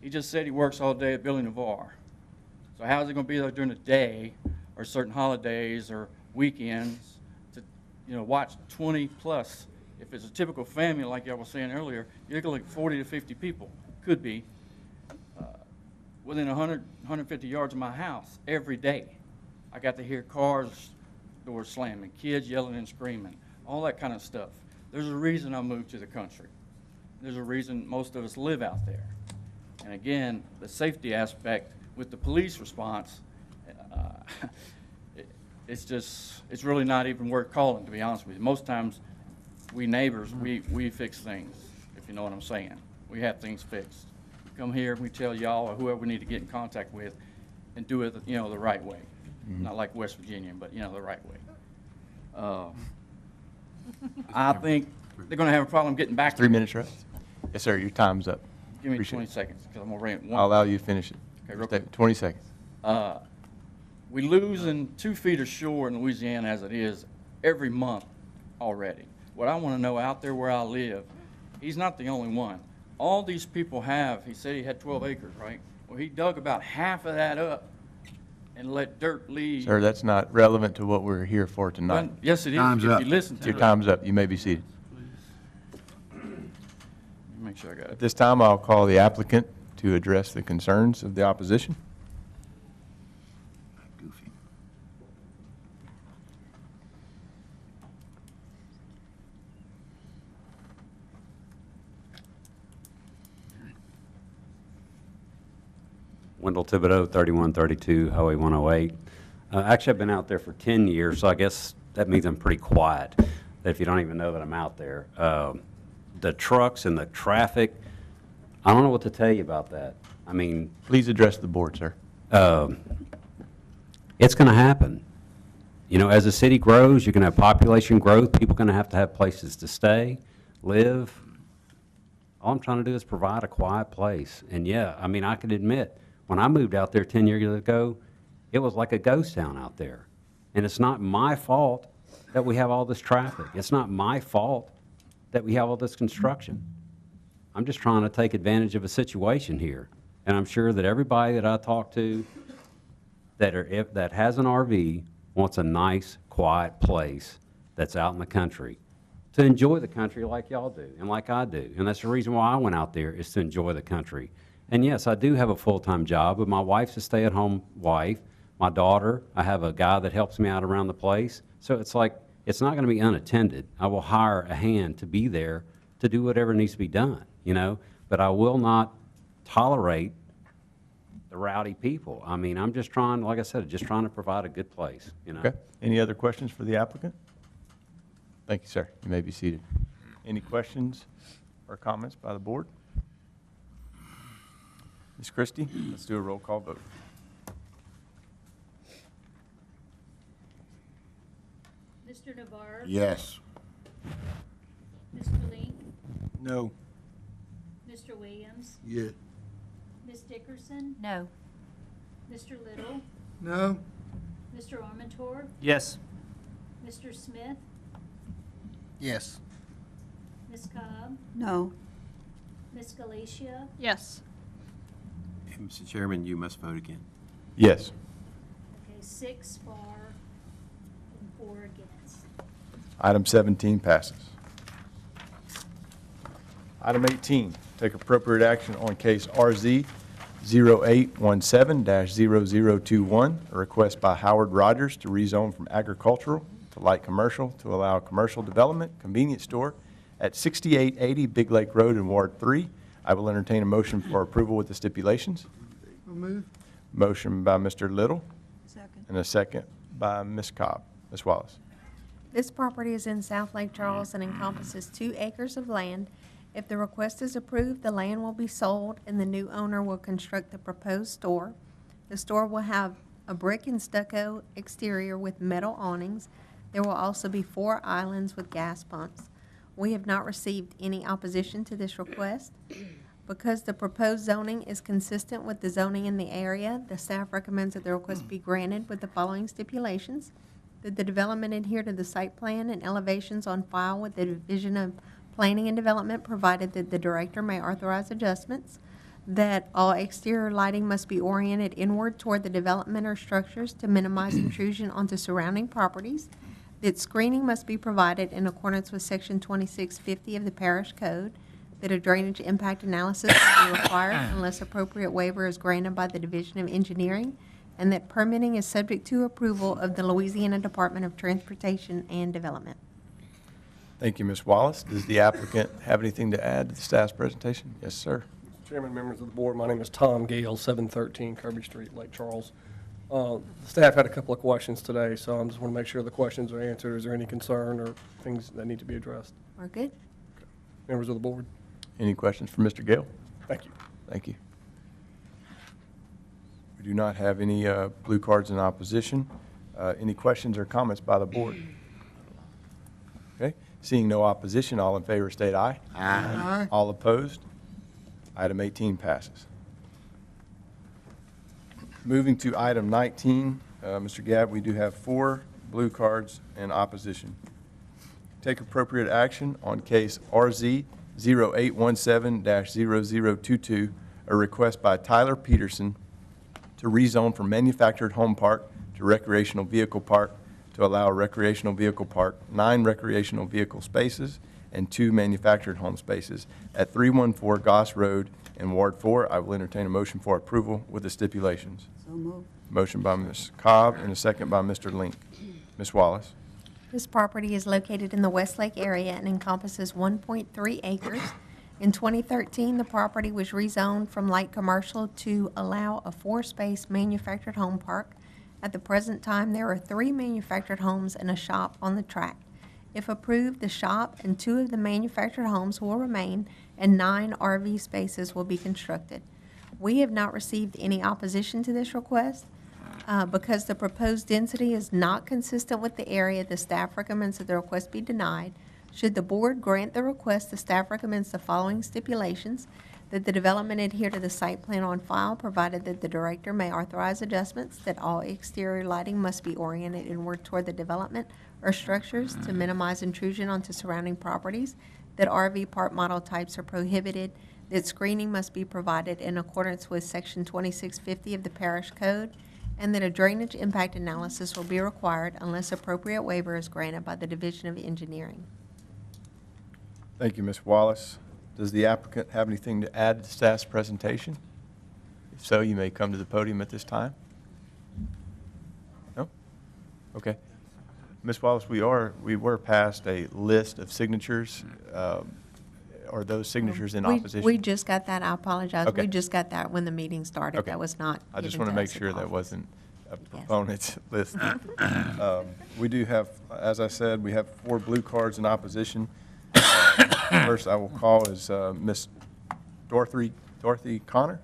He just said he works all day at Billy Navarre. So how is he going to be there during the day or certain holidays or weekends to, you know, watch 20 plus? If it's a typical family, like y'all was saying earlier, you're going to look 40 to 50 people, could be, within 100, 150 yards of my house every day. I got to hear cars, doors slamming, kids yelling and screaming, all that kind of stuff. There's a reason I moved to the country. There's a reason most of us live out there. And again, the safety aspect with the police response, it's really not even worth calling, to be honest with you. Most times, we neighbors, we fix things, if you know what I'm saying. We have things fixed. We come here, we tell y'all or whoever we need to get in contact with and do it, you know, the right way. Not like West Virginia, but, you know, the right way. I think they're going to have a problem getting back. 3 minutes, right? Yes, sir, your time's up. Give me Appreciate 20 it. seconds, because I'm going to rant. I'll allow you to finish it. Okay, real quick. 20 seconds. We losing 2 feet of shore in Louisiana as it is every month already. What I want to know out there where I live, he's not the only one. All these people have, he said he had 12 acres, right? Well, he dug about half of that up and let dirt leave. Sir, that's not relevant to what we're here for tonight. Well, yes, it is. Time's if up. you listen to Your it. time's up. You may be seated. Make sure I got At it. this time, I'll call the applicant to address the concerns of the opposition. Goofy. Wendell Thibodeau, 3132 Highway 108. Actually, I've been out there for 10 years, so I guess that means I'm pretty quiet, if you don't even know that I'm out there. The trucks and the traffic, I don't know what to tell you about that. I mean, Please address the board, sir. it's going to happen. You know, as the city grows, you're going to have population growth. People are going to have places to stay, live. All I'm trying to do is provide a quiet place. And yeah, I mean, I can admit, when I moved out there 10 years ago, it was like a ghost town out there. And it's not my fault that we have all this traffic. It's not my fault that we have all this construction. I'm just trying to take advantage of a situation here. And I'm sure that everybody that I talk to that has an RV wants a nice, quiet place that's out in the country to enjoy the country like y'all do and like I do. And that's the reason why I went out there, is to enjoy the country. And yes, I do have a full-time job, but my wife's a stay-at-home wife. My daughter, I have a guy that helps me out around the place. So it's like, it's not going to be unattended. I will hire a hand to be there to do whatever needs to be done, you know? But I will not tolerate the rowdy people. I mean, I'm just trying, like I said, just trying to provide a good place, you know? Okay. Any other questions for the applicant? Thank you, sir. You may be seated. Any questions or comments by the board? Ms. Christie, let's do a roll call vote. Mr. Navarre? Yes. Mr. Link? No. Mr. Williams? Yeah. Ms. Dickerson? No. Mr. Little? No? Mr. Armentor? Yes. Mr. Smith? Yes. Ms. Cobb? No. Ms. Galicia? Yes. Mr. Chairman, you must vote again. Yes. Okay, 6 for and 4 against. Item 17 passes. Item 18, take appropriate action on case RZ 0817-0021, a request by Howard Rogers to rezone from agricultural to light commercial to allow commercial development, convenience store at 6880 Big Lake Road in Ward 3. I will entertain a motion for approval with the stipulations. So move. Motion by Mr. Little Second. and a second by Ms. Cobb. Ms. Wallace. This property is in South Lake Charles and encompasses 2 acres of land. If the request is approved, the land will be sold and the new owner will construct the proposed store. The store will have a brick and stucco exterior with metal awnings. There will also be 4 islands with gas pumps. We have not received any opposition to this request. Because the proposed zoning is consistent with the zoning in the area, the staff recommends that the request be granted with the following stipulations: that the development adhere to the site plan and elevations on file with the Division of Planning and Development, provided that the director may authorize adjustments, that all exterior lighting must be oriented inward toward the development or structures to minimize intrusion onto surrounding properties, that screening must be provided in accordance with Section 2650 of the Parish Code, that a drainage impact analysis will be required unless appropriate waiver is granted by the Division of Engineering, and that permitting is subject to approval of the Louisiana Department of Transportation and Development. Thank you, Ms. Wallace. Does the applicant have anything to add to the staff's presentation? Yes, sir. Chairman, members of the board, my name is Tom Gale, 713 Kirby Street, Lake Charles. The staff had a couple of questions today, so I just want to make sure the questions are answered. Is there any concern or things that need to be addressed? We're good. Members of the board? Any questions for Mr. Gale? Thank you. Thank you. We do not have any blue cards in opposition. Any questions or comments by the board? Okay. Seeing no opposition, all in favor state aye. Aye. All opposed? Item 18 passes. Moving to item 19, Mr. Gabb, we do have 4 blue cards in opposition. Take appropriate action on case RZ 0817-0022, a request by Tyler Peterson to rezone from manufactured home park to recreational vehicle park to allow a recreational vehicle park, 9 recreational vehicle spaces, and 2 manufactured home spaces at 314 Goss Road in Ward 4. I will entertain a motion for approval with the stipulations. So moved. Motion by Ms. Cobb and a second by Mr. Link. Ms. Wallace. This property is located in the Westlake area and encompasses 1.3 acres. In 2013, the property was rezoned from light commercial to allow a 4-space manufactured home park. At the present time, there are 3 manufactured homes and a shop on the tract. If approved, the shop and 2 of the manufactured homes will remain, and 9 RV spaces will be constructed. We have not received any opposition to this request. Because the proposed density is not consistent with the area, the staff recommends that the request be denied. Should the board grant the request, the staff recommends the following stipulations: that the development adhere to the site plan on file, provided that the director may authorize adjustments, that all exterior lighting must be oriented inward toward the development or structures to minimize intrusion onto surrounding properties, that RV park model types are prohibited, that screening must be provided in accordance with Section 2650 of the Parish Code, and that a drainage impact analysis will be required unless appropriate waiver is granted by the Division of Engineering. Thank you, Ms. Wallace. Does the applicant have anything to add to staff's presentation? If so, you may come to the podium at this time. No? Okay. Ms. Wallace, we were passed a list of signatures. Are those signatures in opposition? We just got that. I apologize. Okay. We just got that when the meeting started. Okay. That was not I just given want to make us in sure that office. wasn't a proponent's list. We do have, as I said, we have 4 blue cards in opposition. First I will call is Miss Dorothy Connor.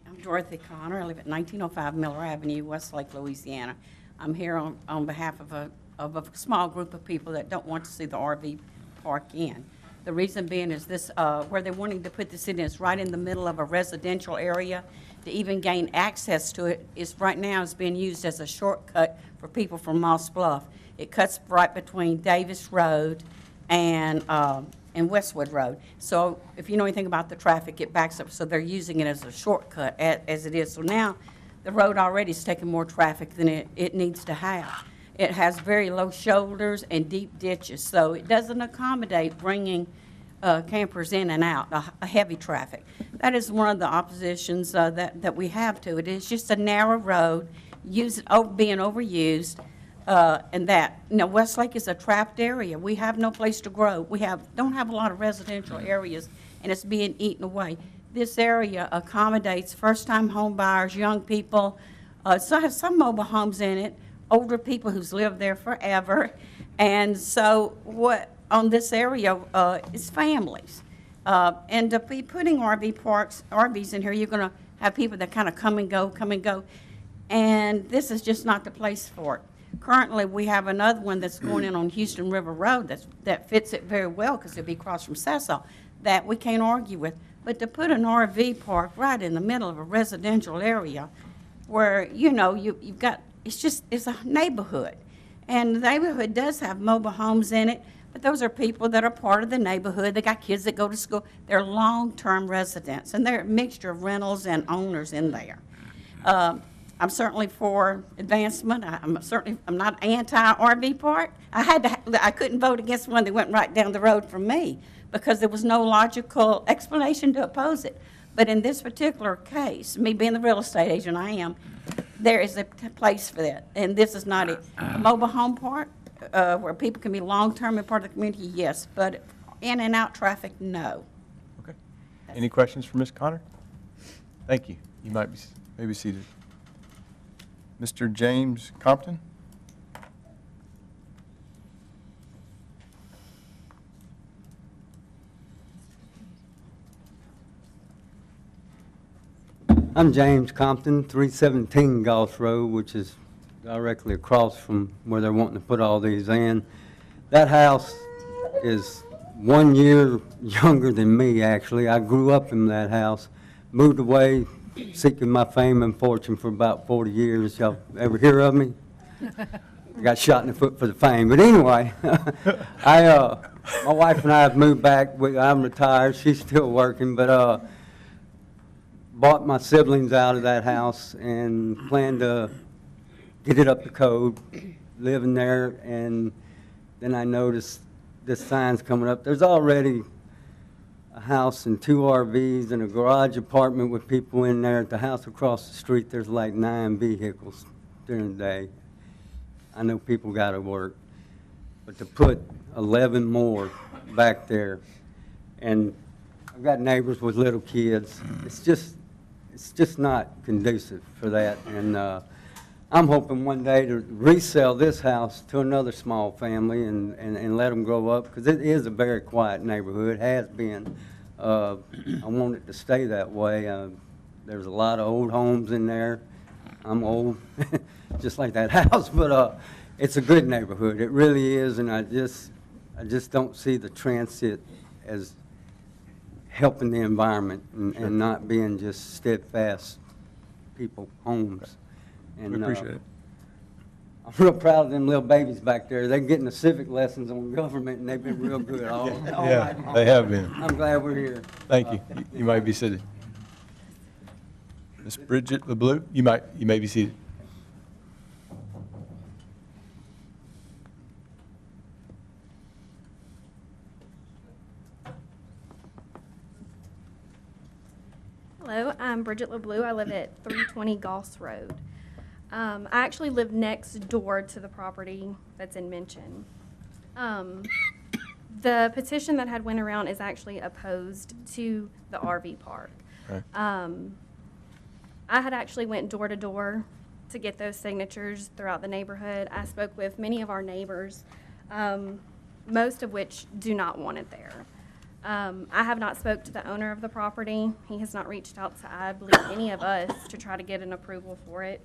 I'm Dorothy Connor. I live at 1905 Miller Avenue, Westlake, Louisiana. I'm here on behalf of a small group of people that don't want to see the RV park in. The reason being is this, where they're wanting to put this in is right in the middle of a residential area. To even gain access to it is right now is being used as a shortcut for people from Moss Bluff. It cuts right between Davis Road and Westwood Road. So if you know anything about the traffic, it backs up. So they're using it as a shortcut as it is. So now the road already is taking more traffic than it needs to have. It has very low shoulders and deep ditches, so it doesn't accommodate bringing campers in and out, a heavy traffic. That is one of the oppositions that we have to it. It's just a narrow road, being overused, and that. Westlake is a trapped area. We have no place to grow. We don't have a lot of residential areas, and it's being eaten away. this area accommodates first-time home buyers, young people, so has some mobile homes in it, older people who's lived there forever. And so what on this area is families. And to be putting RVs in here, you're going to have people that kind of come and go. And this is just not the place for it. Currently, we have another one that's going in on Houston River Road that fits it very well because it'll be across from Cecil, that we can't argue with. But to put an RV park right in the middle of a residential area where, you know, you've got, it's a neighborhood. And the neighborhood does have mobile homes in it, but those are people that are part of the neighborhood. They got kids that go to school. They're long-term residents, and they're a mixture of rentals and owners in there. I'm certainly for advancement. I'm not anti-RV park. I couldn't vote against one that went right down the road from me because there was no logical explanation to oppose it. But in this particular case, me being the real estate agent I am, there is a place for that, and this is not it. A mobile home park where people can be long-term and part of the community, yes, but in and out traffic, no. Okay. Any questions for Ms. Connor? Thank you. You might be seated. Mr. James Compton? I'm James Compton, 317 Goss Road, which is directly across from where they're wanting to put all these in. That house is 1 year younger than me, actually. I grew up in that house, moved away seeking my fame and fortune for about 40 years. Y'all ever hear of me? I got shot in the foot for the fame. But anyway, my wife and I have moved back. I'm retired. She's still working, but bought my siblings out of that house and planned to get it up to code, living there, and then I noticed this sign's coming up. There's already a house and 2 RVs and a garage apartment with people in there. At the house across the street, there's like 9 vehicles during the day. I know people got to work, but to put 11 more back there, and I've got neighbors with little kids, it's just not conducive for that. And I'm hoping one day to resell this house to another small family and let them grow up, because it is a very quiet neighborhood, has been. I want it to stay that way. There's a lot of old homes in there. I'm old, just like that house, but it's a good neighborhood. It really is, and I just don't see the transit as helping the environment and not being just steadfast people, homes. And, we appreciate it. I'm real proud of them little babies back there. They're getting the civic lessons on government, and they've been real good all Yeah, night long. they have been. I'm glad we're here. Thank you. You might be seated. Ms. Bridget LeBlue, you may be seated. Hello, I'm Bridget LeBlue. I live at 320 Goss Road. I actually live next door to the property that's in mention. The petition that had went around is actually opposed to the RV park. Right. I had actually went door to door to get those signatures throughout the neighborhood. I spoke with many of our neighbors, most of which do not want it there. I have not spoke to the owner of the property. He has not reached out to, I believe, any of us to try to get an approval for it.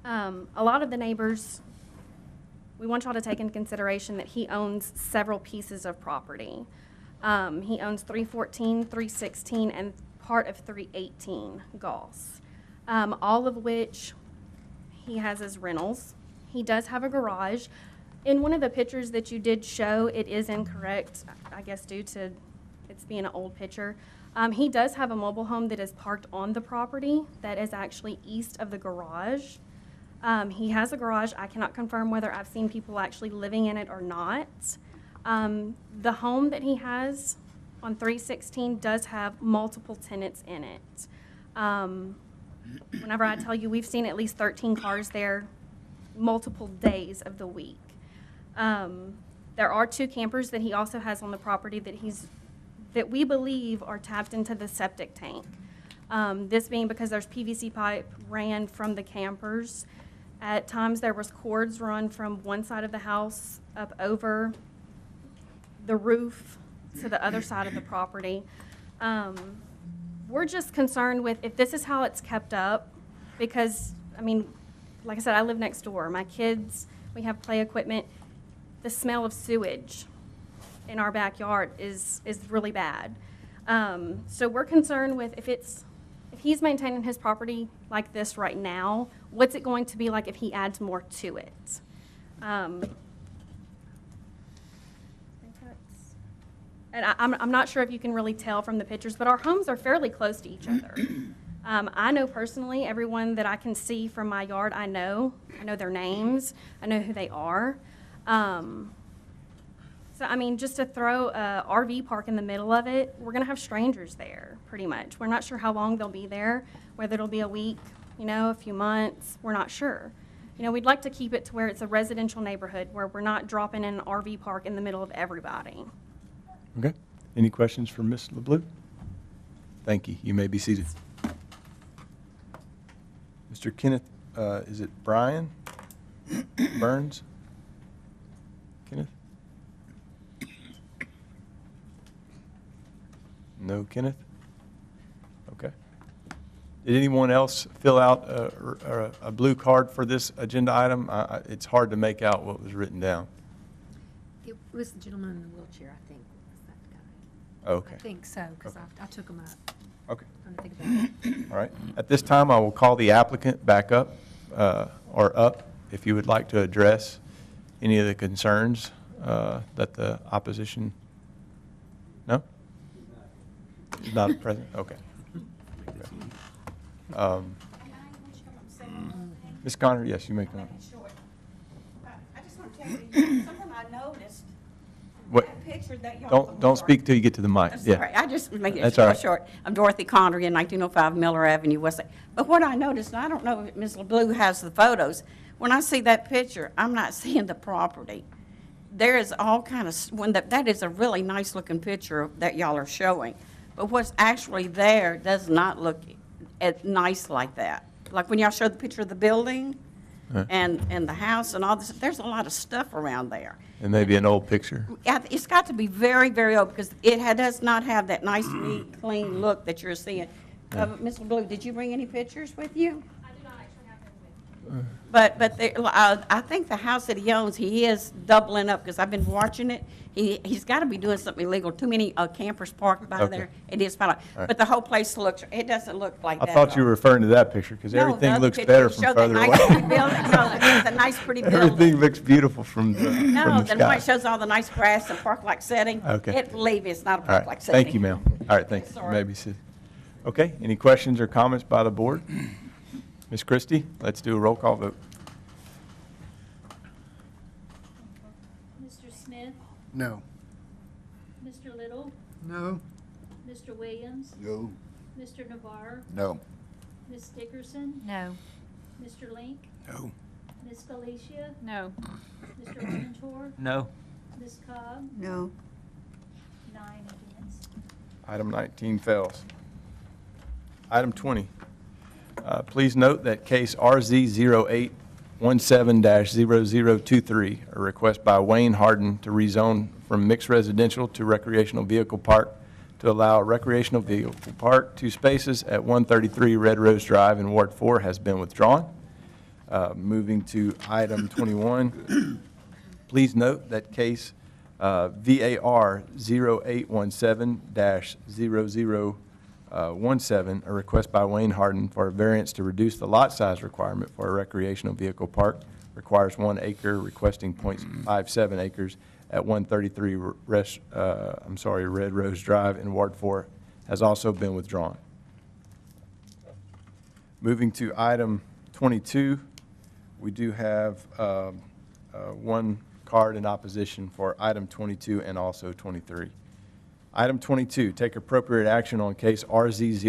A lot of the neighbors, we want y'all to take into consideration that he owns several pieces of property. He owns 314, 316, and part of 318 Goss, all of which he has as rentals. He does have a garage. In one of the pictures that you did show, it is incorrect, I guess due to it's being an old picture. He does have a mobile home that is parked on the property that is actually east of the garage. He has a garage. I cannot confirm whether I've seen people actually living in it or not. The home that he has on 316 does have multiple tenants in it. Whenever I tell you we've seen at least 13 cars there multiple days of the week. There are 2 campers that he also has on the property that he's that we believe are tapped into the septic tank. This being because there's PVC pipe ran from the campers. At times, there was cords run from one side of the house up over the roof to the other side of the property. We're just concerned with if this is how it's kept up, because, I mean, like I said, I live next door. My kids, we have play equipment. The smell of sewage in our backyard is really bad. So we're concerned with if he's maintaining his property like this right now, what's it going to be like if he adds more to it? And I'm not sure if you can really tell from the pictures, but our homes are fairly close to each other. I know personally everyone that I can see from my yard. I know their names. I know who they are. So, I mean, just to throw a RV park in the middle of it, we're going to have strangers there, pretty much. We're not sure how long they'll be there, whether it'll be a week, a few months. We're not sure. We'd like to keep it to where it's a residential neighborhood where we're not dropping in an RV park in the middle of everybody. Okay. Any questions for Ms. LeBlue? Thank you. You may be seated. Mr. Kenneth, is it Brian Burns? Kenneth? No Kenneth? Okay. Did anyone else fill out a blue card for this agenda item? It's hard to make out what was written down. It was the gentleman in the wheelchair, I think, was that guy. Okay. I think so, because I took him up. Okay. Trying to think about it. All right. At this time, I will call the applicant back up, or up, if you would like to address any of the concerns that the opposition, no? Not present? Okay. Ms. Connor, yes, you may come. I just want to tell you, something I noticed. What? That picture that y'all. Don't speak till you get to the mic. I'm Yeah. sorry, I just make it That's all right. short. I'm Dorothy Connery in 1905 Miller Avenue, Westlake. But what I noticed, and I don't know if Ms. LeBlue has the photos, when I see that picture, I'm not seeing the property. There is all kind of, that is a really nice looking picture that y'all are showing. But what's actually there does not look nice like that. Like when y'all showed the picture of the building and the house and all this, there's a lot of stuff around there. And maybe an old picture. Yeah, it's got to be very, very old because it does not have that nice, neat, clean look that you're seeing. Ms. LeBlue, did you bring any pictures with you? I do not actually have them with me. But I think the house that he owns, he is doubling up because I've been watching it. He's got to be doing something illegal. Too many campers parked by there. It is fine. Right. But the whole place looks, it doesn't look like I that. thought you were referring to that picture, because No, the everything other looks picture better that from showed further that away. nice pretty building. No, it's a nice pretty building. Everything looks beautiful from the No, from then the when it sky. shows all the nice grass and park-like setting, Okay. believe me, it's not a All right, park-like setting. thank you, ma'am. All right, thank you. You Sorry. may be seated. Okay, any questions or comments by the board? Ms. Christie, let's do a roll call vote. Mr. Smith, No. Mr. Little, No. Mr. Williams, No. Mr. Navarre, No. Ms. Dickerson, No. Mr. Link, No. Ms. Felicia, No. Mr. Leventor, No. Ms. Cobb, No. 9 against. Item 19 fails. Item 20. Please note that case RZ 0817-0023, a request by Wayne Harden to rezone from mixed residential to recreational vehicle park to allow a recreational vehicle park, 2 spaces at 133 Red Rose Drive in Ward 4 has been withdrawn. Moving to item 21. Please note that case VAR 0817-0017, a request by Wayne Harden for a variance to reduce the lot size requirement for a recreational vehicle park, requires 1 acre, requesting .57 acres at 133 Red Rose Drive in Ward 4, has also been withdrawn. Moving to item 22, we do have 1 card in opposition for item 22 and also 23. Item 22, take appropriate action on case RZ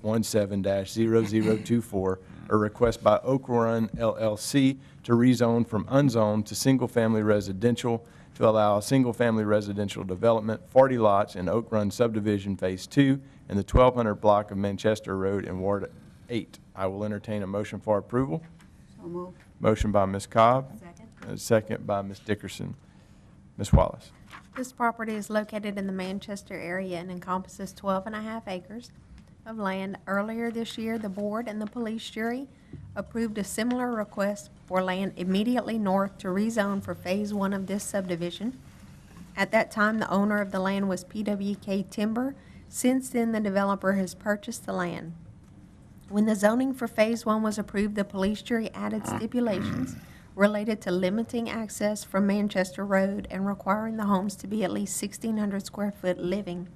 0817-0024, a request by Oak Run LLC to rezone from unzoned to single-family residential to allow a single-family residential development, 40 lots in Oak Run subdivision Phase 2 in the 1200 block of Manchester Road in Ward 8. I will entertain a motion for approval. So moved. Motion by Ms. Cobb. Second. A second by Ms. Dickerson. Ms. Wallace. This property is located in the Manchester area and encompasses 12.5 acres of land. Earlier this year, the board and the police jury approved a similar request for land immediately north to rezone for Phase 1 of this subdivision. At that time, the owner of the land was PWK Timber. Since then, the developer has purchased the land. When the zoning for Phase 1 was approved, the police jury added stipulations related to limiting access from Manchester Road and requiring the homes to be at least 1,600 square foot living.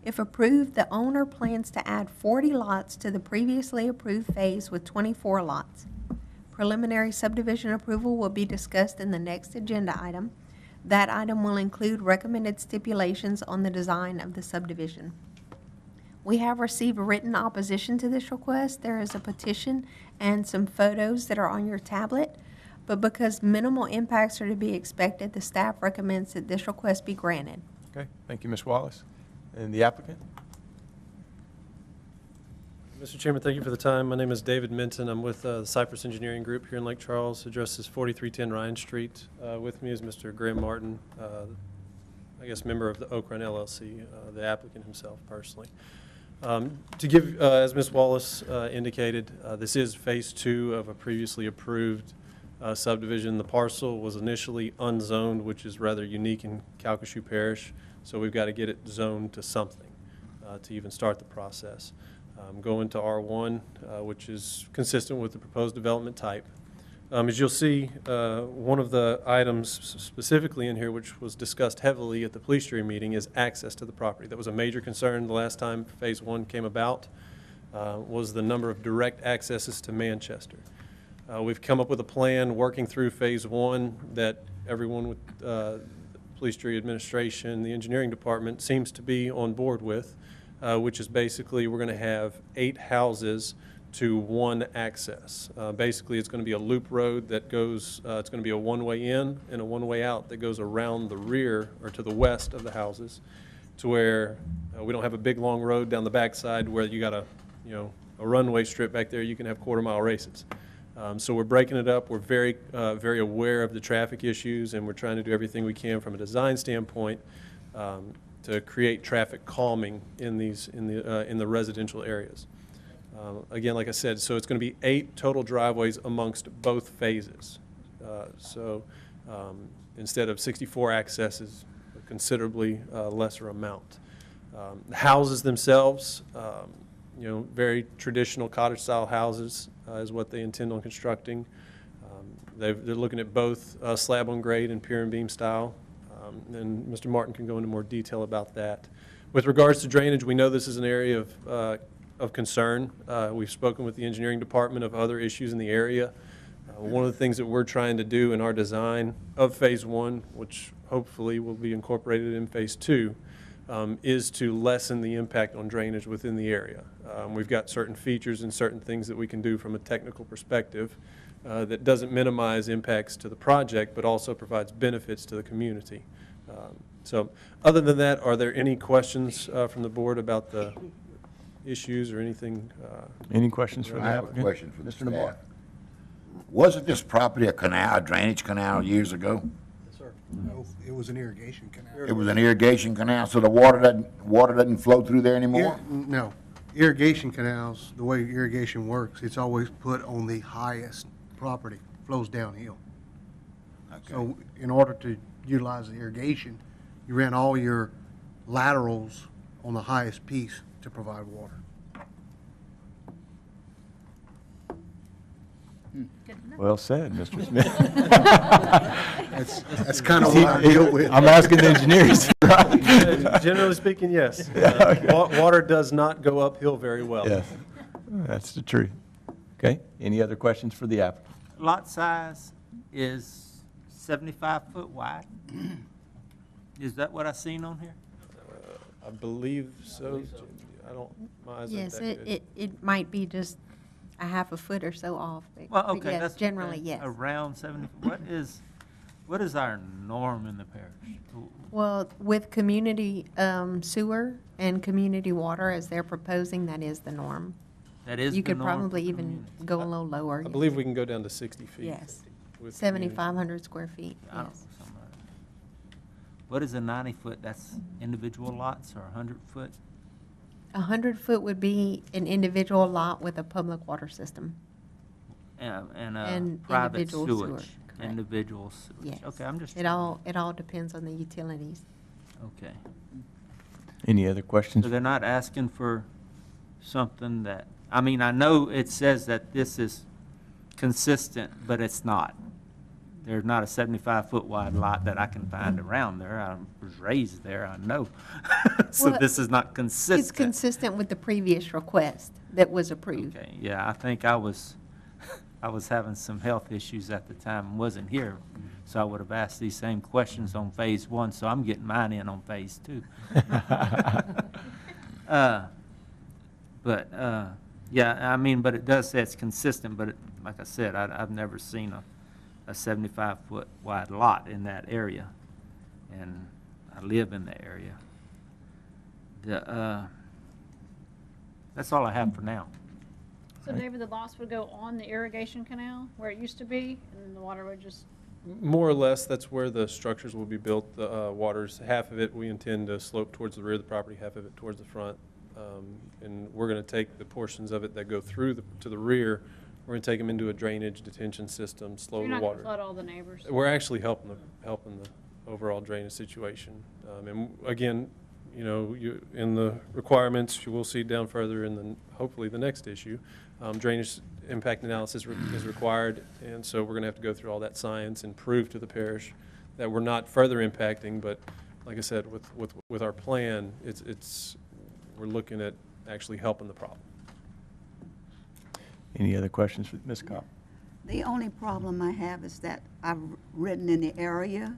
If approved, the owner plans to add 40 lots to the previously approved phase with 24 lots. Preliminary subdivision approval will be discussed in the next agenda item. That item will include recommended stipulations on the design of the subdivision. We have received written opposition to this request. There is a petition and some photos that are on your tablet. But because minimal impacts are to be expected, the staff recommends that this request be granted. Okay, thank you, Ms. Wallace. And the applicant? Mr. Chairman, thank you for the time. My name is David Minton. I'm with the Cypress Engineering Group here in Lake Charles. Address is 4310 Ryan Street. With me is Mr. Graham Martin, I guess member of the Oak Run LLC, the applicant himself personally. To give, as Ms. Wallace indicated, this is Phase 2 of a previously approved subdivision. The parcel was initially unzoned, which is rather unique in Calcasieu Parish, so we've got to get it zoned to something to even start the process. Going to R1, which is consistent with the proposed development type. As you'll see, one of the items specifically in here, which was discussed heavily at the police jury meeting, is access to the property. That was a major concern the last time Phase 1 came about, was the number of direct accesses to Manchester. We've come up with a plan working through Phase 1 that everyone with the police jury administration, the engineering department seems to be on board with, which is basically we're going to have 8 houses to 1 access. Basically, it's going to be a loop road that goes, it's going to be a one-way in and a one-way out that goes around the rear or to the west of the houses, to where we don't have a big long road down the backside where you got a runway strip back there. You can have quarter-mile races. So we're breaking it up. We're very aware of the traffic issues, and we're trying to do everything we can from a design standpoint to create traffic calming in the residential areas. Again, like I said, so it's going to be 8 total driveways amongst both phases. Instead of 64 accesses, a considerably lesser amount. The houses themselves, very traditional cottage-style houses is what they intend on constructing. They're looking at both slab on grade and pier and beam style. And Mr. Martin can go into more detail about that. With regards to drainage, we know this is an area of concern. We've spoken with the engineering department of other issues in the area. One of the things that we're trying to do in our design of Phase 1, which hopefully will be incorporated in Phase 2, is to lessen the impact on drainage within the area. We've got certain features and certain things that we can do from a technical perspective that doesn't minimize impacts to the project, but also provides benefits to the community. So other than that, are there any questions from the board about the issues or anything? Any questions for the I have a applicant? question for the Mr. Nabar. staff. Wasn't this property a canal, a drainage canal years ago? Yes, sir. No, it was an irrigation canal. It was an irrigation canal, so the water doesn't flow through there anymore? No. Irrigation canals, the way irrigation works, it's always put on the highest property, flows downhill. Okay. So in order to utilize the irrigation, you ran all your laterals on the highest piece to provide water. Well said, Mr. Smith. That's kind of what I deal with. I'm asking the engineers. Generally speaking, yes. Okay. Water does not go uphill very well. Yes, that's the truth. Okay, any other questions for the applicant? Lot size is 75 foot wide. Is that what I seen on here? I believe so. I don't, my eyes aren't Yes, that good. it might be just a half a foot or so off. Well, but okay, yes, that's generally, okay. yes. Around 70. What is our norm in the parish? Well, with community sewer and community water, as they're proposing, that is the norm. That is You the could norm probably for even communities? go a little lower. I believe we can go down to 60 feet. Yes. with 7,500 square feet, I don't yes. know, somebody. What is a 90-foot? That's individual lots or 100-foot? 100-foot would be an individual lot with a public water system. And And private individual sewage? sewer, correct. Individual sewage? Yes. Okay, I'm just. It all depends on the utilities. Okay. Any other questions? So they're not asking for something that, I mean, I know it says that this is consistent, but it's not. There's not a 75-foot wide lot that I can find around there. I was raised there, I know. So Well, this is not consistent. It's consistent with the previous request that was approved. Okay, yeah, I think I was having some health issues at the time and wasn't here. So I would have asked these same questions on phase one, so I'm getting mine in on phase two. Yeah, I mean, but it does say it's consistent, but like I said, I've never seen a 75-foot wide lot in that area. And I live in the area. That's all I have for now. So David, the lots would go on the irrigation canal where it used to be, and then the water would just, More or less, that's where the structures will be built. The waters, half of it we intend to slope towards the rear of the property, half of it towards the front. And we're going to take the portions of it that go through to the rear, we're going to take them into a drainage detention system, slow you're the not going water. to flood all the neighbors. We're actually helping the overall drainage situation. And again, you know, in the requirements, you will see down further in hopefully the next issue, drainage impact analysis is required, and so we're going to have to go through all that science and prove to the parish that we're not further impacting. But like I said, with our plan, we're looking at actually helping the problem. Any other questions for Ms. Cobb? The only problem I have is that I've ridden in the area,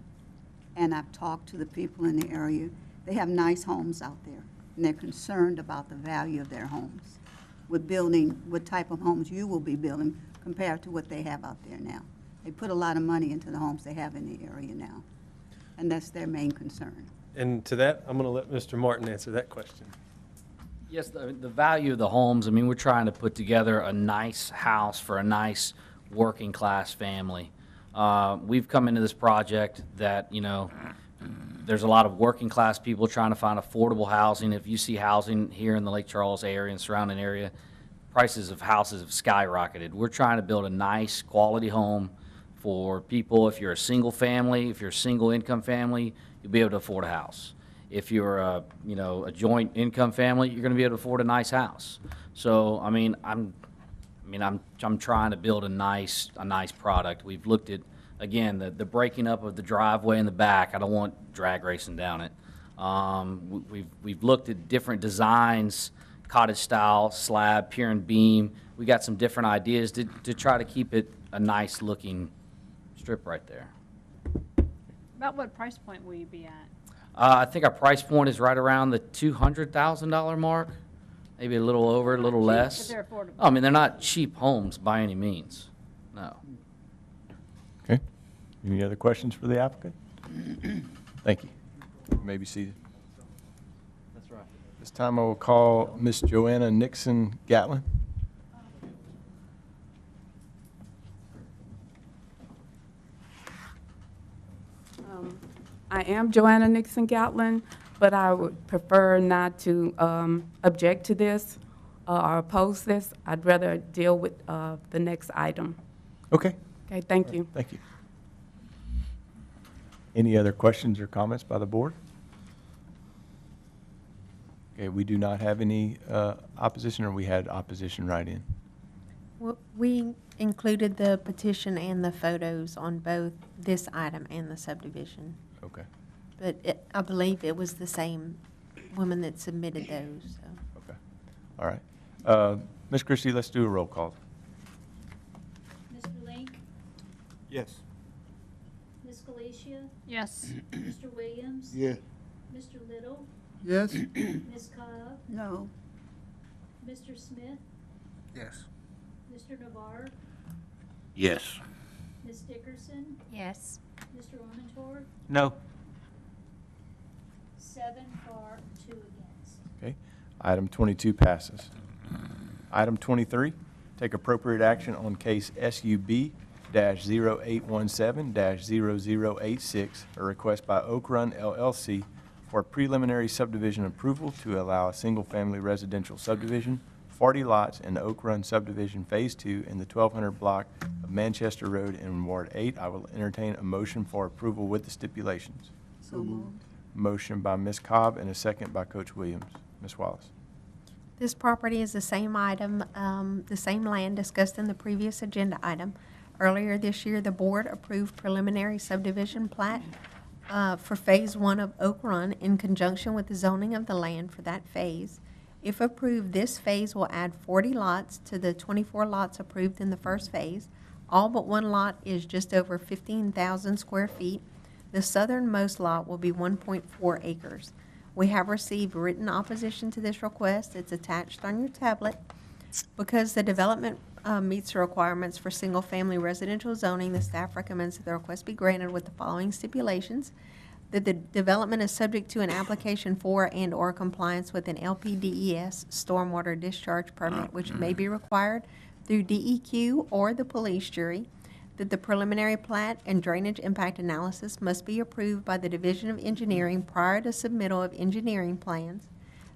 and I've talked to the people in the area. They have nice homes out there, and they're concerned about the value of their homes. With building, what type of homes you will be building compared to what they have out there now. They put a lot of money into the homes they have in the area now, and that's their main concern. And to that, I'm going to let Mr. Martin answer that question. Yes, the value of the homes, I mean, we're trying to put together a nice house for a nice working class family. We've come into this project that, you know, there's a lot of working class people trying to find affordable housing. If you see housing here in the Lake Charles area and surrounding area, prices of houses have skyrocketed. We're trying to build a nice quality home for people. If you're a single family, if you're a single income family, you'll be able to afford a house. If you're a joint income family, you're going to be able to afford a nice house. So, I mean, I'm trying to build a nice product. We've looked at, again, the breaking up of the driveway in the back. I don't want drag racing down it. We've looked at different designs, cottage style, slab, pier and beam. We got some different ideas to try to keep it a nice looking strip right there. About what price point will you be at? I think our price point is right around the $200,000 mark, maybe a little over, a little less. But they're affordable. I mean, they're not cheap homes by any means, no. Okay. Any other questions for the applicant? Thank you. You may be seated. That's right. This time I will call Ms. Joanna Nixon Gatlin. I am Joanna Nixon Gatlin, but I would prefer not to object to this or oppose this. I'd rather deal with the next item. Okay. Okay, thank you. Thank you. Any other questions or comments by the board? Okay, we do not have any opposition, or we had opposition right in. Well, we included the petition and the photos on both this item and the subdivision. Okay. But I believe it was the same woman that submitted those, so. Okay. All right. Ms. Christie, let's do a roll call. Mr. Link? Yes. Ms. Galicia? Yes. Mr. Williams? Yeah. Mr. Little? Yes? Ms. Cobb? No. Mr. Smith? Yes. Mr. Navarre? Yes. Ms. Dickerson, Yes. Mr. Armentor, No. 7 for, 2 against. Okay. Item 22 passes. Item 23, take appropriate action on case SUB-0817-0086, a request by Oak Run LLC for preliminary subdivision approval to allow a single-family residential subdivision, 40 lots in Oak Run subdivision Phase 2 in the 1200 block of Manchester Road in Ward 8. I will entertain a motion for approval with the stipulations. So moved. Motion by Ms. Cobb and a second by Coach Williams. Ms. Wallace. This property is the same item, the same land discussed in the previous agenda item. Earlier this year, the board approved preliminary subdivision plat for Phase 1 of Oak Run in conjunction with the zoning of the land for that phase. If approved, this phase will add 40 lots to the 24 lots approved in the first phase. All but one lot is just over 15,000 square feet. The southernmost lot will be 1.4 acres. We have received written opposition to this request. It's attached on your tablet. Because the development meets the requirements for single-family residential zoning, the staff recommends that the request be granted with the following stipulations: that the development is subject to an application for and/or compliance with an LPDES stormwater discharge permit, which may be required through DEQ or the police jury, that the preliminary plat and drainage impact analysis must be approved by the Division of Engineering prior to submittal of engineering plans,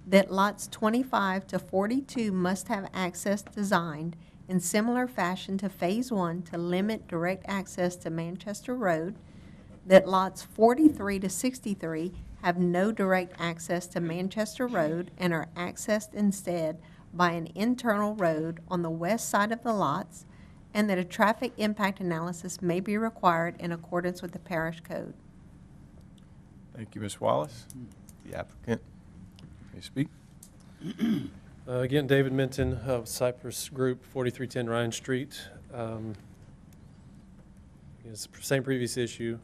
that lots 25 to 42 must have access designed in similar fashion to Phase 1 to limit direct access to Manchester Road, that lots 43 to 63 have no direct access to Manchester Road and are accessed instead by an internal road on the west side of the lots, and that a traffic impact analysis may be required in accordance with the parish code. Thank you, Ms. Wallace. The applicant may speak. Again, David Minton of Cypress Group, 4310 Ryan Street. It's the same previous issue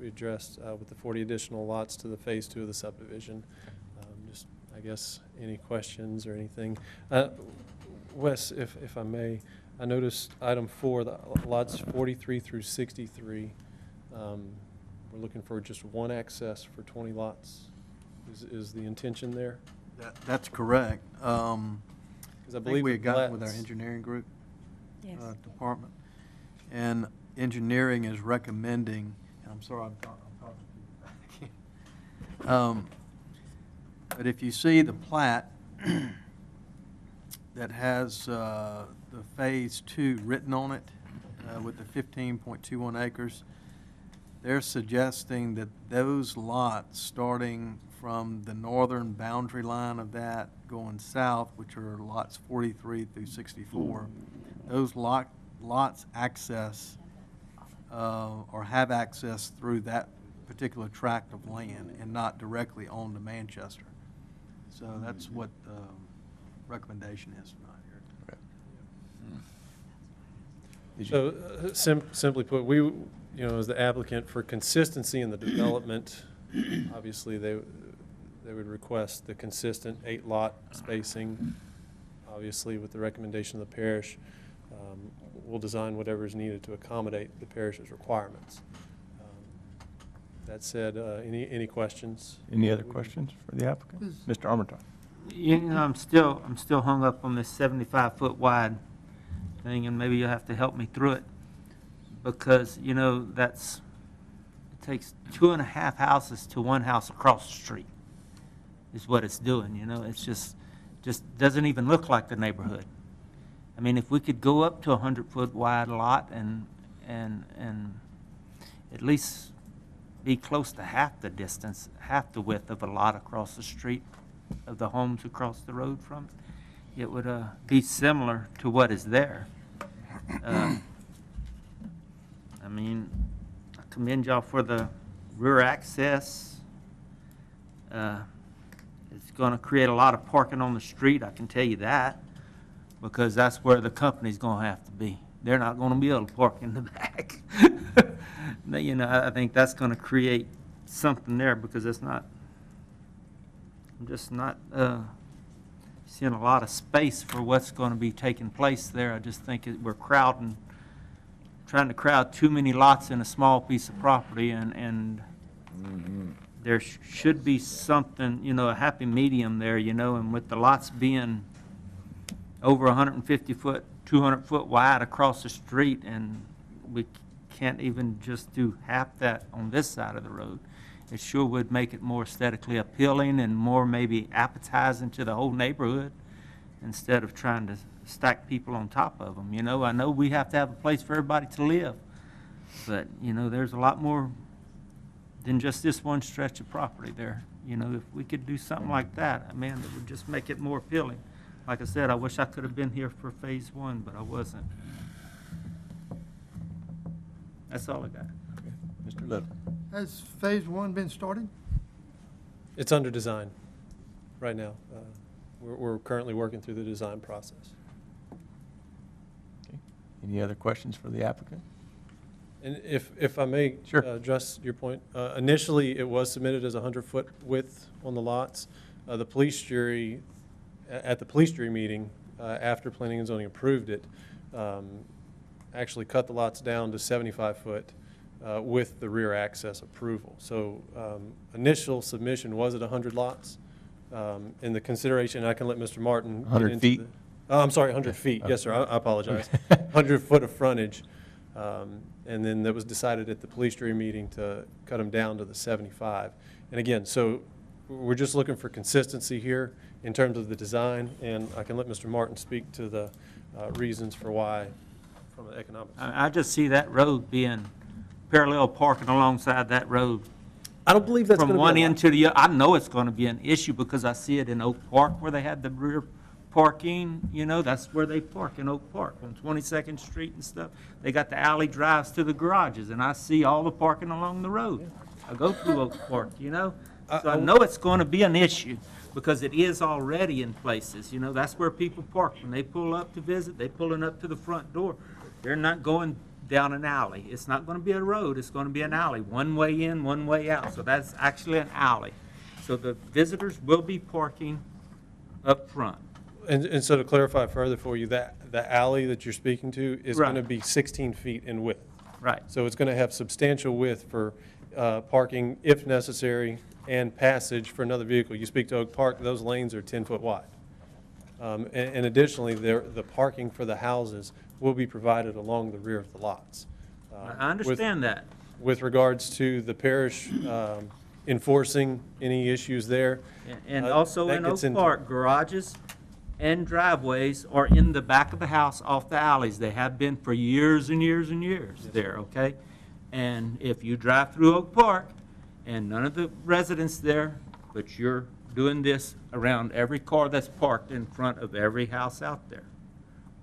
we addressed with the 40 additional lots to the Phase 2 of the subdivision. Just, I guess, any questions or anything? Wes, if I may, I noticed item 4, the lots 43 through 63. We're looking for just one access for 20 lots. Is the intention there? That's correct. I I believe think we the had gotten with our plats- engineering group Yes. department. And engineering is recommending, and I'm sorry, I'm talking to you. But if you see the plat that has the Phase 2 written on it with the 15.21 acres, they're suggesting that those lots, starting from the northern boundary line of that going south, which are lots 43 through 64, those lots access or have access through that particular tract of land and not directly onto Manchester. So that's what the recommendation is tonight here. So simply put, we, as the applicant, for consistency in the development, obviously they would request the consistent 8-lot spacing, obviously with the recommendation of the parish. We'll design whatever is needed to accommodate the parish's requirements. That said, any questions? Any other questions for the applicant? Mr. Armitage. I'm still hung up on this 75-foot wide thing, and maybe you'll have to help me through it, because, it takes 2.5 houses to one house across the street, is what it's doing, It's just doesn't even look like the neighborhood. I mean, if we could go up to a 100-foot wide lot and at least be close to half the distance, half the width of a lot across the street, of the homes across the road from it, it would be similar to what is there. I mean, I commend y'all for the rear access. It's going to create a lot of parking on the street, I can tell you that, because that's where the company's going to have to be. They're not going to be able to park in the back. I think that's going to create something there, because I'm just not seeing a lot of space for what's going to be taking place there. I just think we're crowding trying to crowd too many lots in a small piece of property, and there should be something, you know, a happy medium there, you know, and with the lots being over 150 foot, 200 foot wide across the street, and we can't even just do half that on this side of the road. It sure would make it more aesthetically appealing and more maybe appetizing to the whole neighborhood instead of trying to stack people on top of them. You know, I know we have to have a place for everybody to live, but, you know, there's a lot more than just this one stretch of property there. You know, if we could do something like that, man, it would just make it more appealing. Like I said, I wish I could have been here for phase one, but I wasn't. That's all I got. Mr. Little. Has phase one been started? It's under design right now. We're currently working through the design process. Okay. Any other questions for the applicant? And if I may Sure. address your point, initially it was submitted as a 100-foot width on the lots. The police jury, at the police jury meeting, after planning and zoning approved it, actually cut the lots down to 75 foot with the rear access approval. So initial submission was at 100 lots. In the consideration, I can let Mr. Martin. 100 feet? I'm sorry, 100 feet. Yes, sir, I apologize. 100 foot of frontage. And then that was decided at the police jury meeting to cut them down to the 75. And again, so we're just looking for consistency here in terms of the design, and I can let Mr. Martin speak to the reasons for why from an economic. I just see that road being parallel parking alongside that road. I don't believe that's going to From be one a lot. end to the other. I know it's going to be an issue because I see it in Oak Park where they had the rear parking, you know, that's where they park in Oak Park on 22nd Street and stuff. They got the alley drives to the garages, and I see all the parking along the road. I go through Oak Park, you know? So I know it's going to be an issue because it is already in places, you know? That's where people park. When they pull up to visit, they pulling up to the front door. They're not going down an alley. It's not going to be a road. It's going to be an alley. One way in, one way out. So that's actually an alley. So the visitors will be parking up front. And so to clarify further for you, that the alley that you're speaking to is going to Right. be 16 feet in width. Right. So it's going to have substantial width for parking if necessary and passage for another vehicle. You speak to Oak Park, those lanes are 10 foot wide. And additionally, the parking for the houses will be provided along the rear of the lots. I understand that. With regards to the parish enforcing any issues there. And also that in gets Oak into- Park, garages and driveways are in the back of the house off the alleys. They have been for years and years and years there, okay? And if you drive through Oak Park and none of the residents there, but you're doing this around every car that's parked in front of every house out there.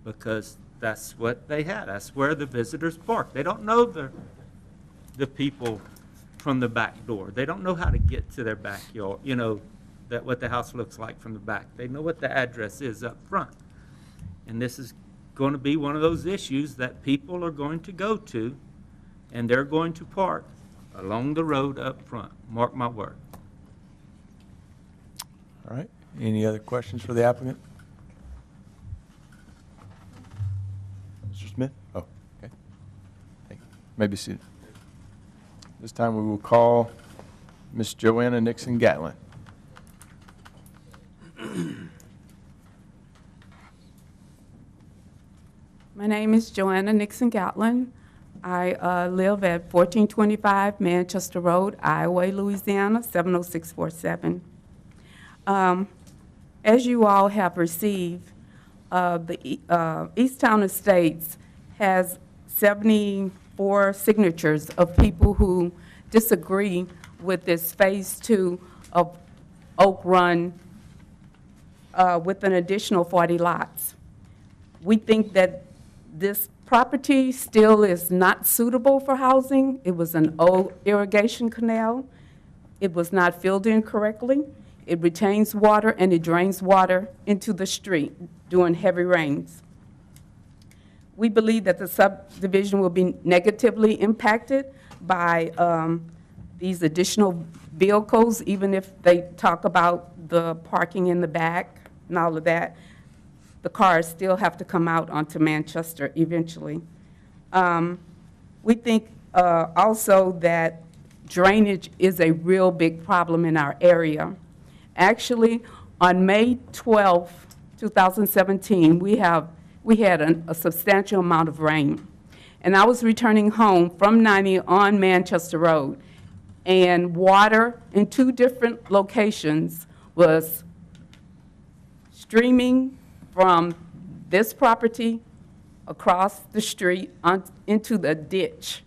Because that's what they have. That's where the visitors park. They don't know the people from the back door. They don't know how to get to their backyard, you know, that what the house looks like from the back. They know what the address is up front. And this is going to be one of those issues that people are going to go to, and they're going to park along the road up front. Mark my word. All right. Any other questions for the applicant? Mr. Smith? Oh, okay. Thank you. Maybe seated. This time we will call Miss Joanna Nixon Gatlin. My name is Joanna Nixon Gatlin. I live at 1425 Manchester Road, Iowa, Louisiana, 70647. As you all have received, the Easttown Estates has 74 signatures of people who disagree with this Phase 2 of Oak Run with an additional 40 lots. We think that this property still is not suitable for housing. It was an old irrigation canal. It was not filled in correctly. It retains water and it drains water into the street during heavy rains. We believe that the subdivision will be negatively impacted by these additional vehicles, even if they talk about the parking in the back and all of that. The cars still have to come out onto Manchester eventually. We think also that drainage is a real big problem in our area. Actually, on May 12, 2017, we had a substantial amount of rain. And I was returning home from 90 on Manchester Road, and water in 2 different locations was streaming from this property across the street into the ditch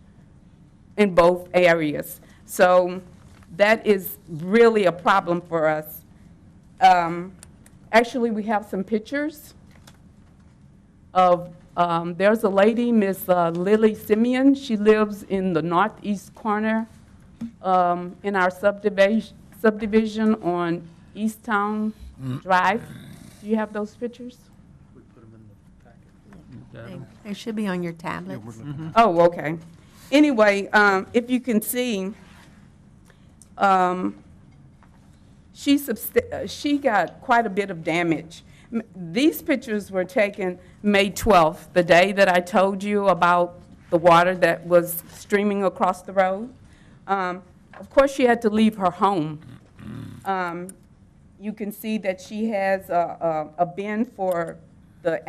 in both areas. So that is really a problem for us. Actually, we have some pictures of, there's a lady, Miss Lily Simeon. She lives in the northeast corner in our subdivision on East Town Drive. Do you have those pictures? They should be on your tablets. Oh, okay. Anyway, if you can see, she got quite a bit of damage. These pictures were taken May 12th, the day that I told you about the water that was streaming across the road. Of course, she had to leave her home. You can see that she has a bin for the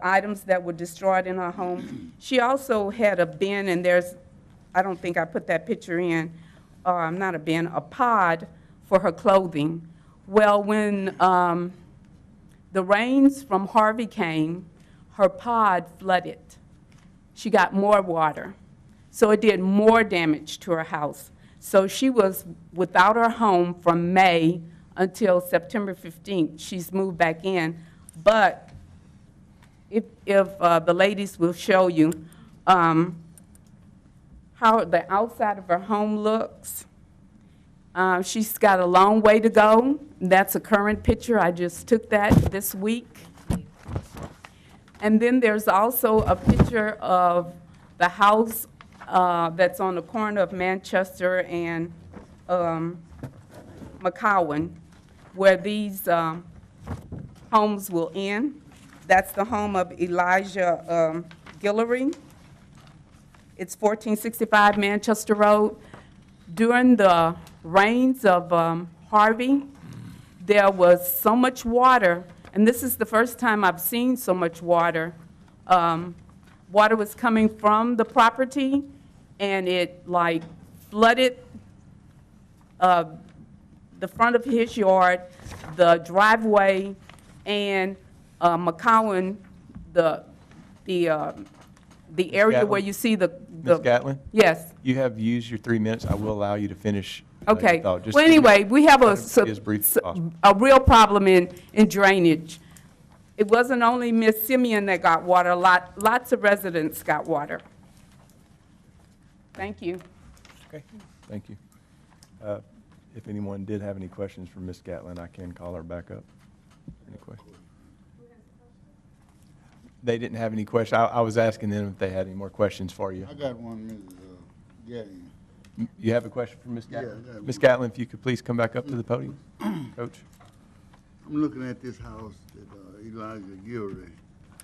items that were destroyed in her home. She also had a bin, and I don't think I put that picture in, not a bin, a pod for her clothing. Well, when the rains from Harvey came, her pod flooded. She got more water. So it did more damage to her house. So she was without her home from May until September 15th. She's moved back in. But if the ladies will show you how the outside of her home looks. She's got a long way to go. That's a current picture. I just took that this week. And then there's also a picture of the house that's on the corner of Manchester and McCowan, where these homes will end. That's the home of Elijah Guillory. It's 1465 Manchester Road. During the rains of Harvey, there was so much water, and this is the first time I've seen so much water. Water was coming from the property, and it like flooded the front of his yard, the driveway, and McCowan, the area where you see the Ms. Gatlin? Yes. You have used your 3 minutes. I will allow you to finish. Okay. Your thought. Just Well, anyway, we have try to be as brief as possible. a real problem in drainage. It wasn't only Miss Simeon that got water. Lots of residents got water. Thank you. Okay, thank you. If anyone did have any questions for Ms. Gatlin, I can call her back up. Any questions? They didn't have any questions. I was asking them if they had any more questions for you. I got one, Mrs. Gatlin. You have a question for Ms. Gatlin? Yeah, I got Ms. one. Gatlin, if you could please come back up to the podium, Coach. I'm looking at this house that Elijah Gilray.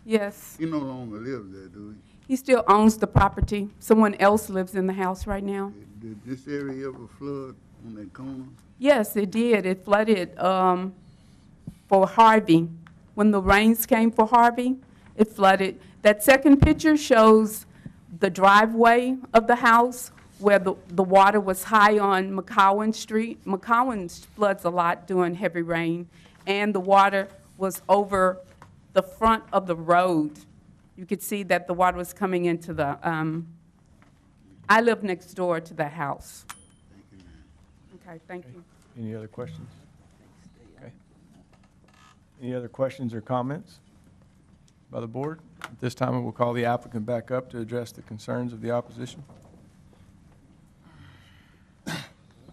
Yes. He no longer lives there, do He still owns the property. Someone else lives in the house right now. he? Did this area ever flood on that corner? Yes, it did. It flooded for Harvey. When the rains came for Harvey, it flooded. That second picture shows the driveway of the house where the water was high on McCowan Street. McCowan floods a lot during heavy rain, and the water was over the front of the road. You could see that the water was coming into the, I live next door to the house. Okay, thank you. Any other questions? Okay. Any other questions or comments by the board? At this time, we will call the applicant back up to address the concerns of the opposition.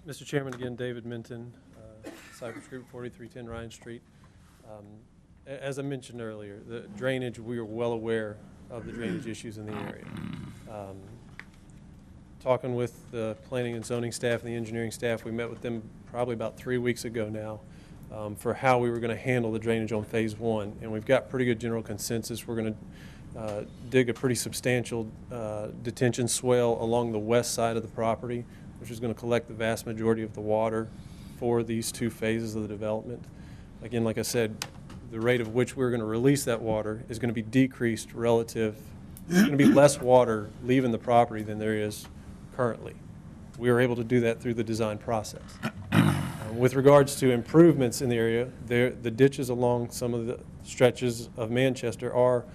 Mr. Chairman, again, David Minton, Cypress Group, 4310 Ryan Street. As I mentioned earlier, the drainage, we are well aware of the drainage issues in the area. Talking with the planning and zoning staff and the engineering staff, we met with them probably about 3 weeks ago now for how we were going to handle the drainage on phase 1. And we've got pretty good general consensus. We're going to dig a pretty substantial detention swale along the west side of the property, which is going to collect the vast majority of the water for these 2 phases of the development. Again, like I said, the rate of which we're going to release that water is going to be decreased relative. There's going to be less water leaving the property than there is currently. We were able to do that through the design process. With regards to improvements in the area, the ditches along some of the stretches of Manchester are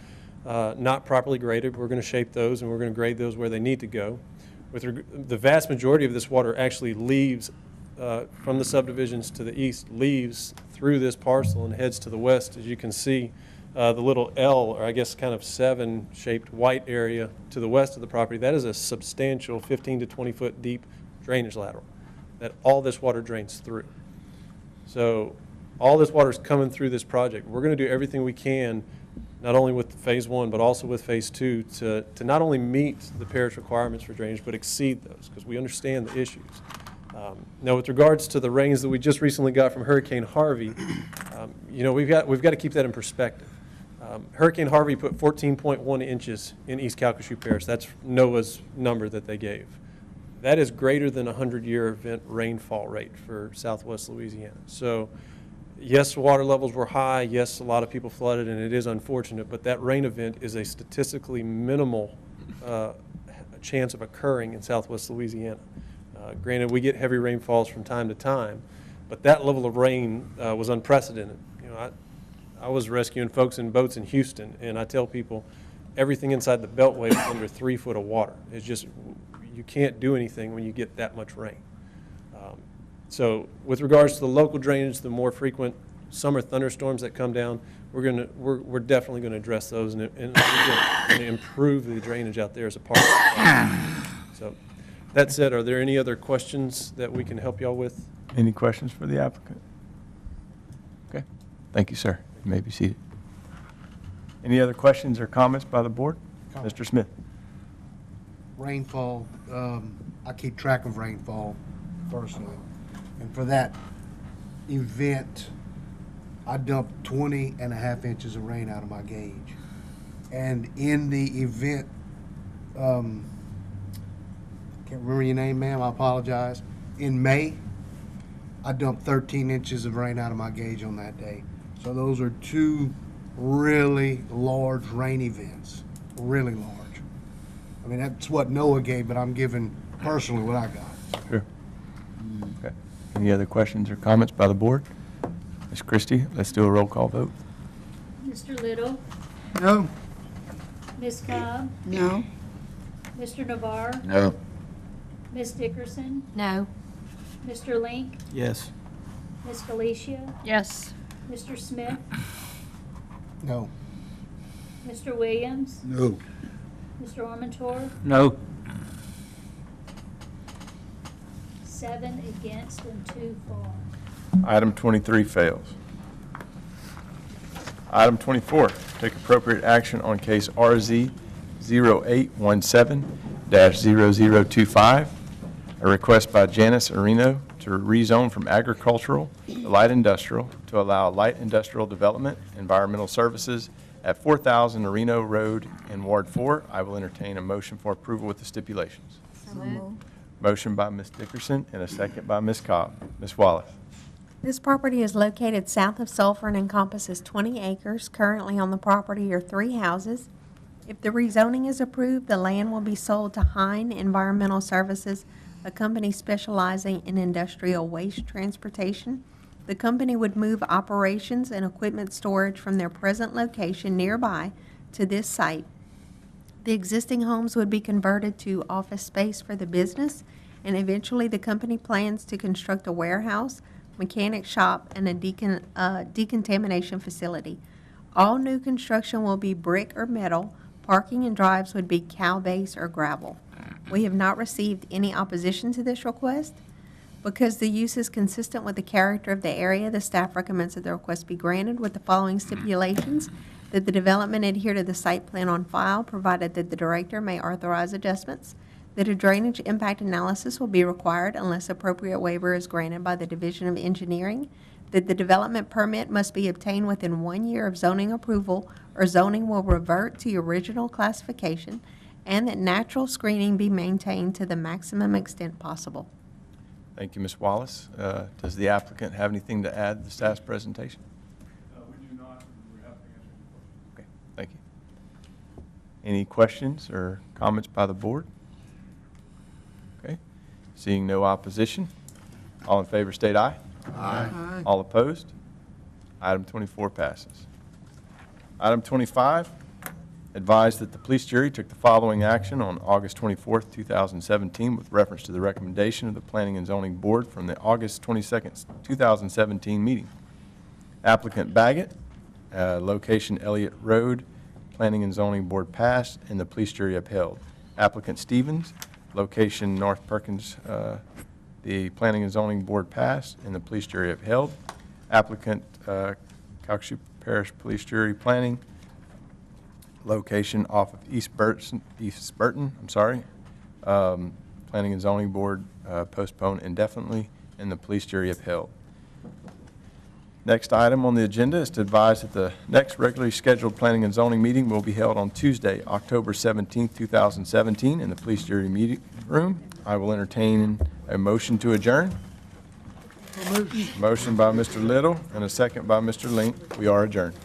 not properly graded. We're going to shape those, and we're going to grade those where they need to go. The vast majority of this water actually leaves from the subdivisions to the east, leaves through this parcel and heads to the west. As you can see, the little L, or I guess kind of 7-shaped white area to the west of the property, that is a substantial 15 to 20 foot deep drainage lateral that all this water drains through. So all this water is coming through this project. We're going to do everything we can, not only with phase 1, but also with phase 2, to not only meet the parish requirements for drainage, but exceed those, because we understand the issues. Now, with regards to the rains that we just recently got from Hurricane Harvey, we've got to keep that in perspective. Hurricane Harvey put 14.1 inches in East Calcasieu Parish. That's NOAA's number that they gave. That is greater than a 100-year event rainfall rate for Southwest Louisiana. So, yes, water levels were high. Yes, a lot of people flooded, and it is unfortunate. But that rain event is a statistically minimal chance of occurring in Southwest Louisiana. Granted, we get heavy rainfalls from time to time, but that level of rain was unprecedented. I was rescuing folks in boats in Houston, and I tell people everything inside the beltway is under 3 foot of water. It's just, you can't do anything when you get that much rain. So with regards to the local drainage, the more frequent summer thunderstorms that come down, we're definitely going to address those and we're going to improve the drainage out there as a part of the project. So that said, are there any other questions that we can help y'all with? Any questions for the applicant? Okay. Thank you, sir. You may be seated. Any other questions or comments by the board? Mr. Smith. Rainfall, I keep track of rainfall personally. And for that event, I dumped 20.5 inches of rain out of my gauge. And in the event, can't remember your name, ma'am, I apologize. In May, I dumped 13 inches of rain out of my gauge on that day. So those are 2 really large rain events, really large. I mean, that's what NOAA gave, but I'm giving personally what I got. Sure. Okay. Any other questions or comments by the board? Ms. Christie, let's do a roll call vote. Mr. Little? No. Ms. Cobb? No. Mr. Navarre? No. Ms. Dickerson? No. Mr. Link? Yes. Ms. Felicia? Yes. Mr. Smith? No. Mr. Williams? No. Mr. Armentor? No. 7 against and 2 for. Item 23 fails. Item 24, take appropriate action on case RZ 0817-0025, a request by Janice Areno to rezone from agricultural to light industrial to allow light industrial development, environmental services at 4,000 Areno Road in Ward 4. I will entertain a motion for approval with the stipulations. So moved. Motion by Ms. Dickerson and a second by Ms. Cobb. Ms. Wallace. This property is located south of Sulphur and encompasses 20 acres. Currently on the property are 3 houses. If the rezoning is approved, the land will be sold to Hine Environmental Services, a company specializing in industrial waste transportation. The company would move operations and equipment storage from their present location nearby to this site. The existing homes would be converted to office space for the business, and eventually the company plans to construct a warehouse, mechanic shop, and a decontamination facility. All new construction will be brick or metal. Parking and drives would be cow base or gravel. We have not received any opposition to this request. Because the use is consistent with the character of the area, the staff recommends that the request be granted with the following stipulations: that the development adhere to the site plan on file, provided that the director may authorize adjustments; that a drainage impact analysis will be required unless appropriate waiver is granted by the Division of Engineering; that the development permit must be obtained within 1 year of zoning approval, or zoning will revert to the original classification, and that natural screening be maintained to the maximum extent possible. Thank you, Ms. Wallace. Does the applicant have anything to add to the staff's presentation? We do not. We're happy to answer any questions. Okay, thank you. Any questions or comments by the board? Okay, seeing no opposition, all in favor state aye. Aye. All opposed? Item 24 passes. Item 25, advised that the police jury took the following action on August 24th, 2017, with reference to the recommendation of the Planning and Zoning Board from the August 22nd, 2017 meeting. Applicant Baggett, location Elliott Road, Planning and Zoning Board passed, and the police jury upheld. Applicant Stevens, location North Perkins, the Planning and Zoning Board passed, and the police jury upheld. Applicant Calcasieu Parish Police Jury Planning, location off of East Burton, Planning and Zoning Board postponed indefinitely, and the police jury upheld. Next item on the agenda is to advise that the next regularly scheduled Planning and Zoning meeting will be held on Tuesday, October 17th, 2017, in the police jury meeting room. I will entertain a motion to adjourn. Motion by Mr. Little and a second by Mr. Link. We are adjourned.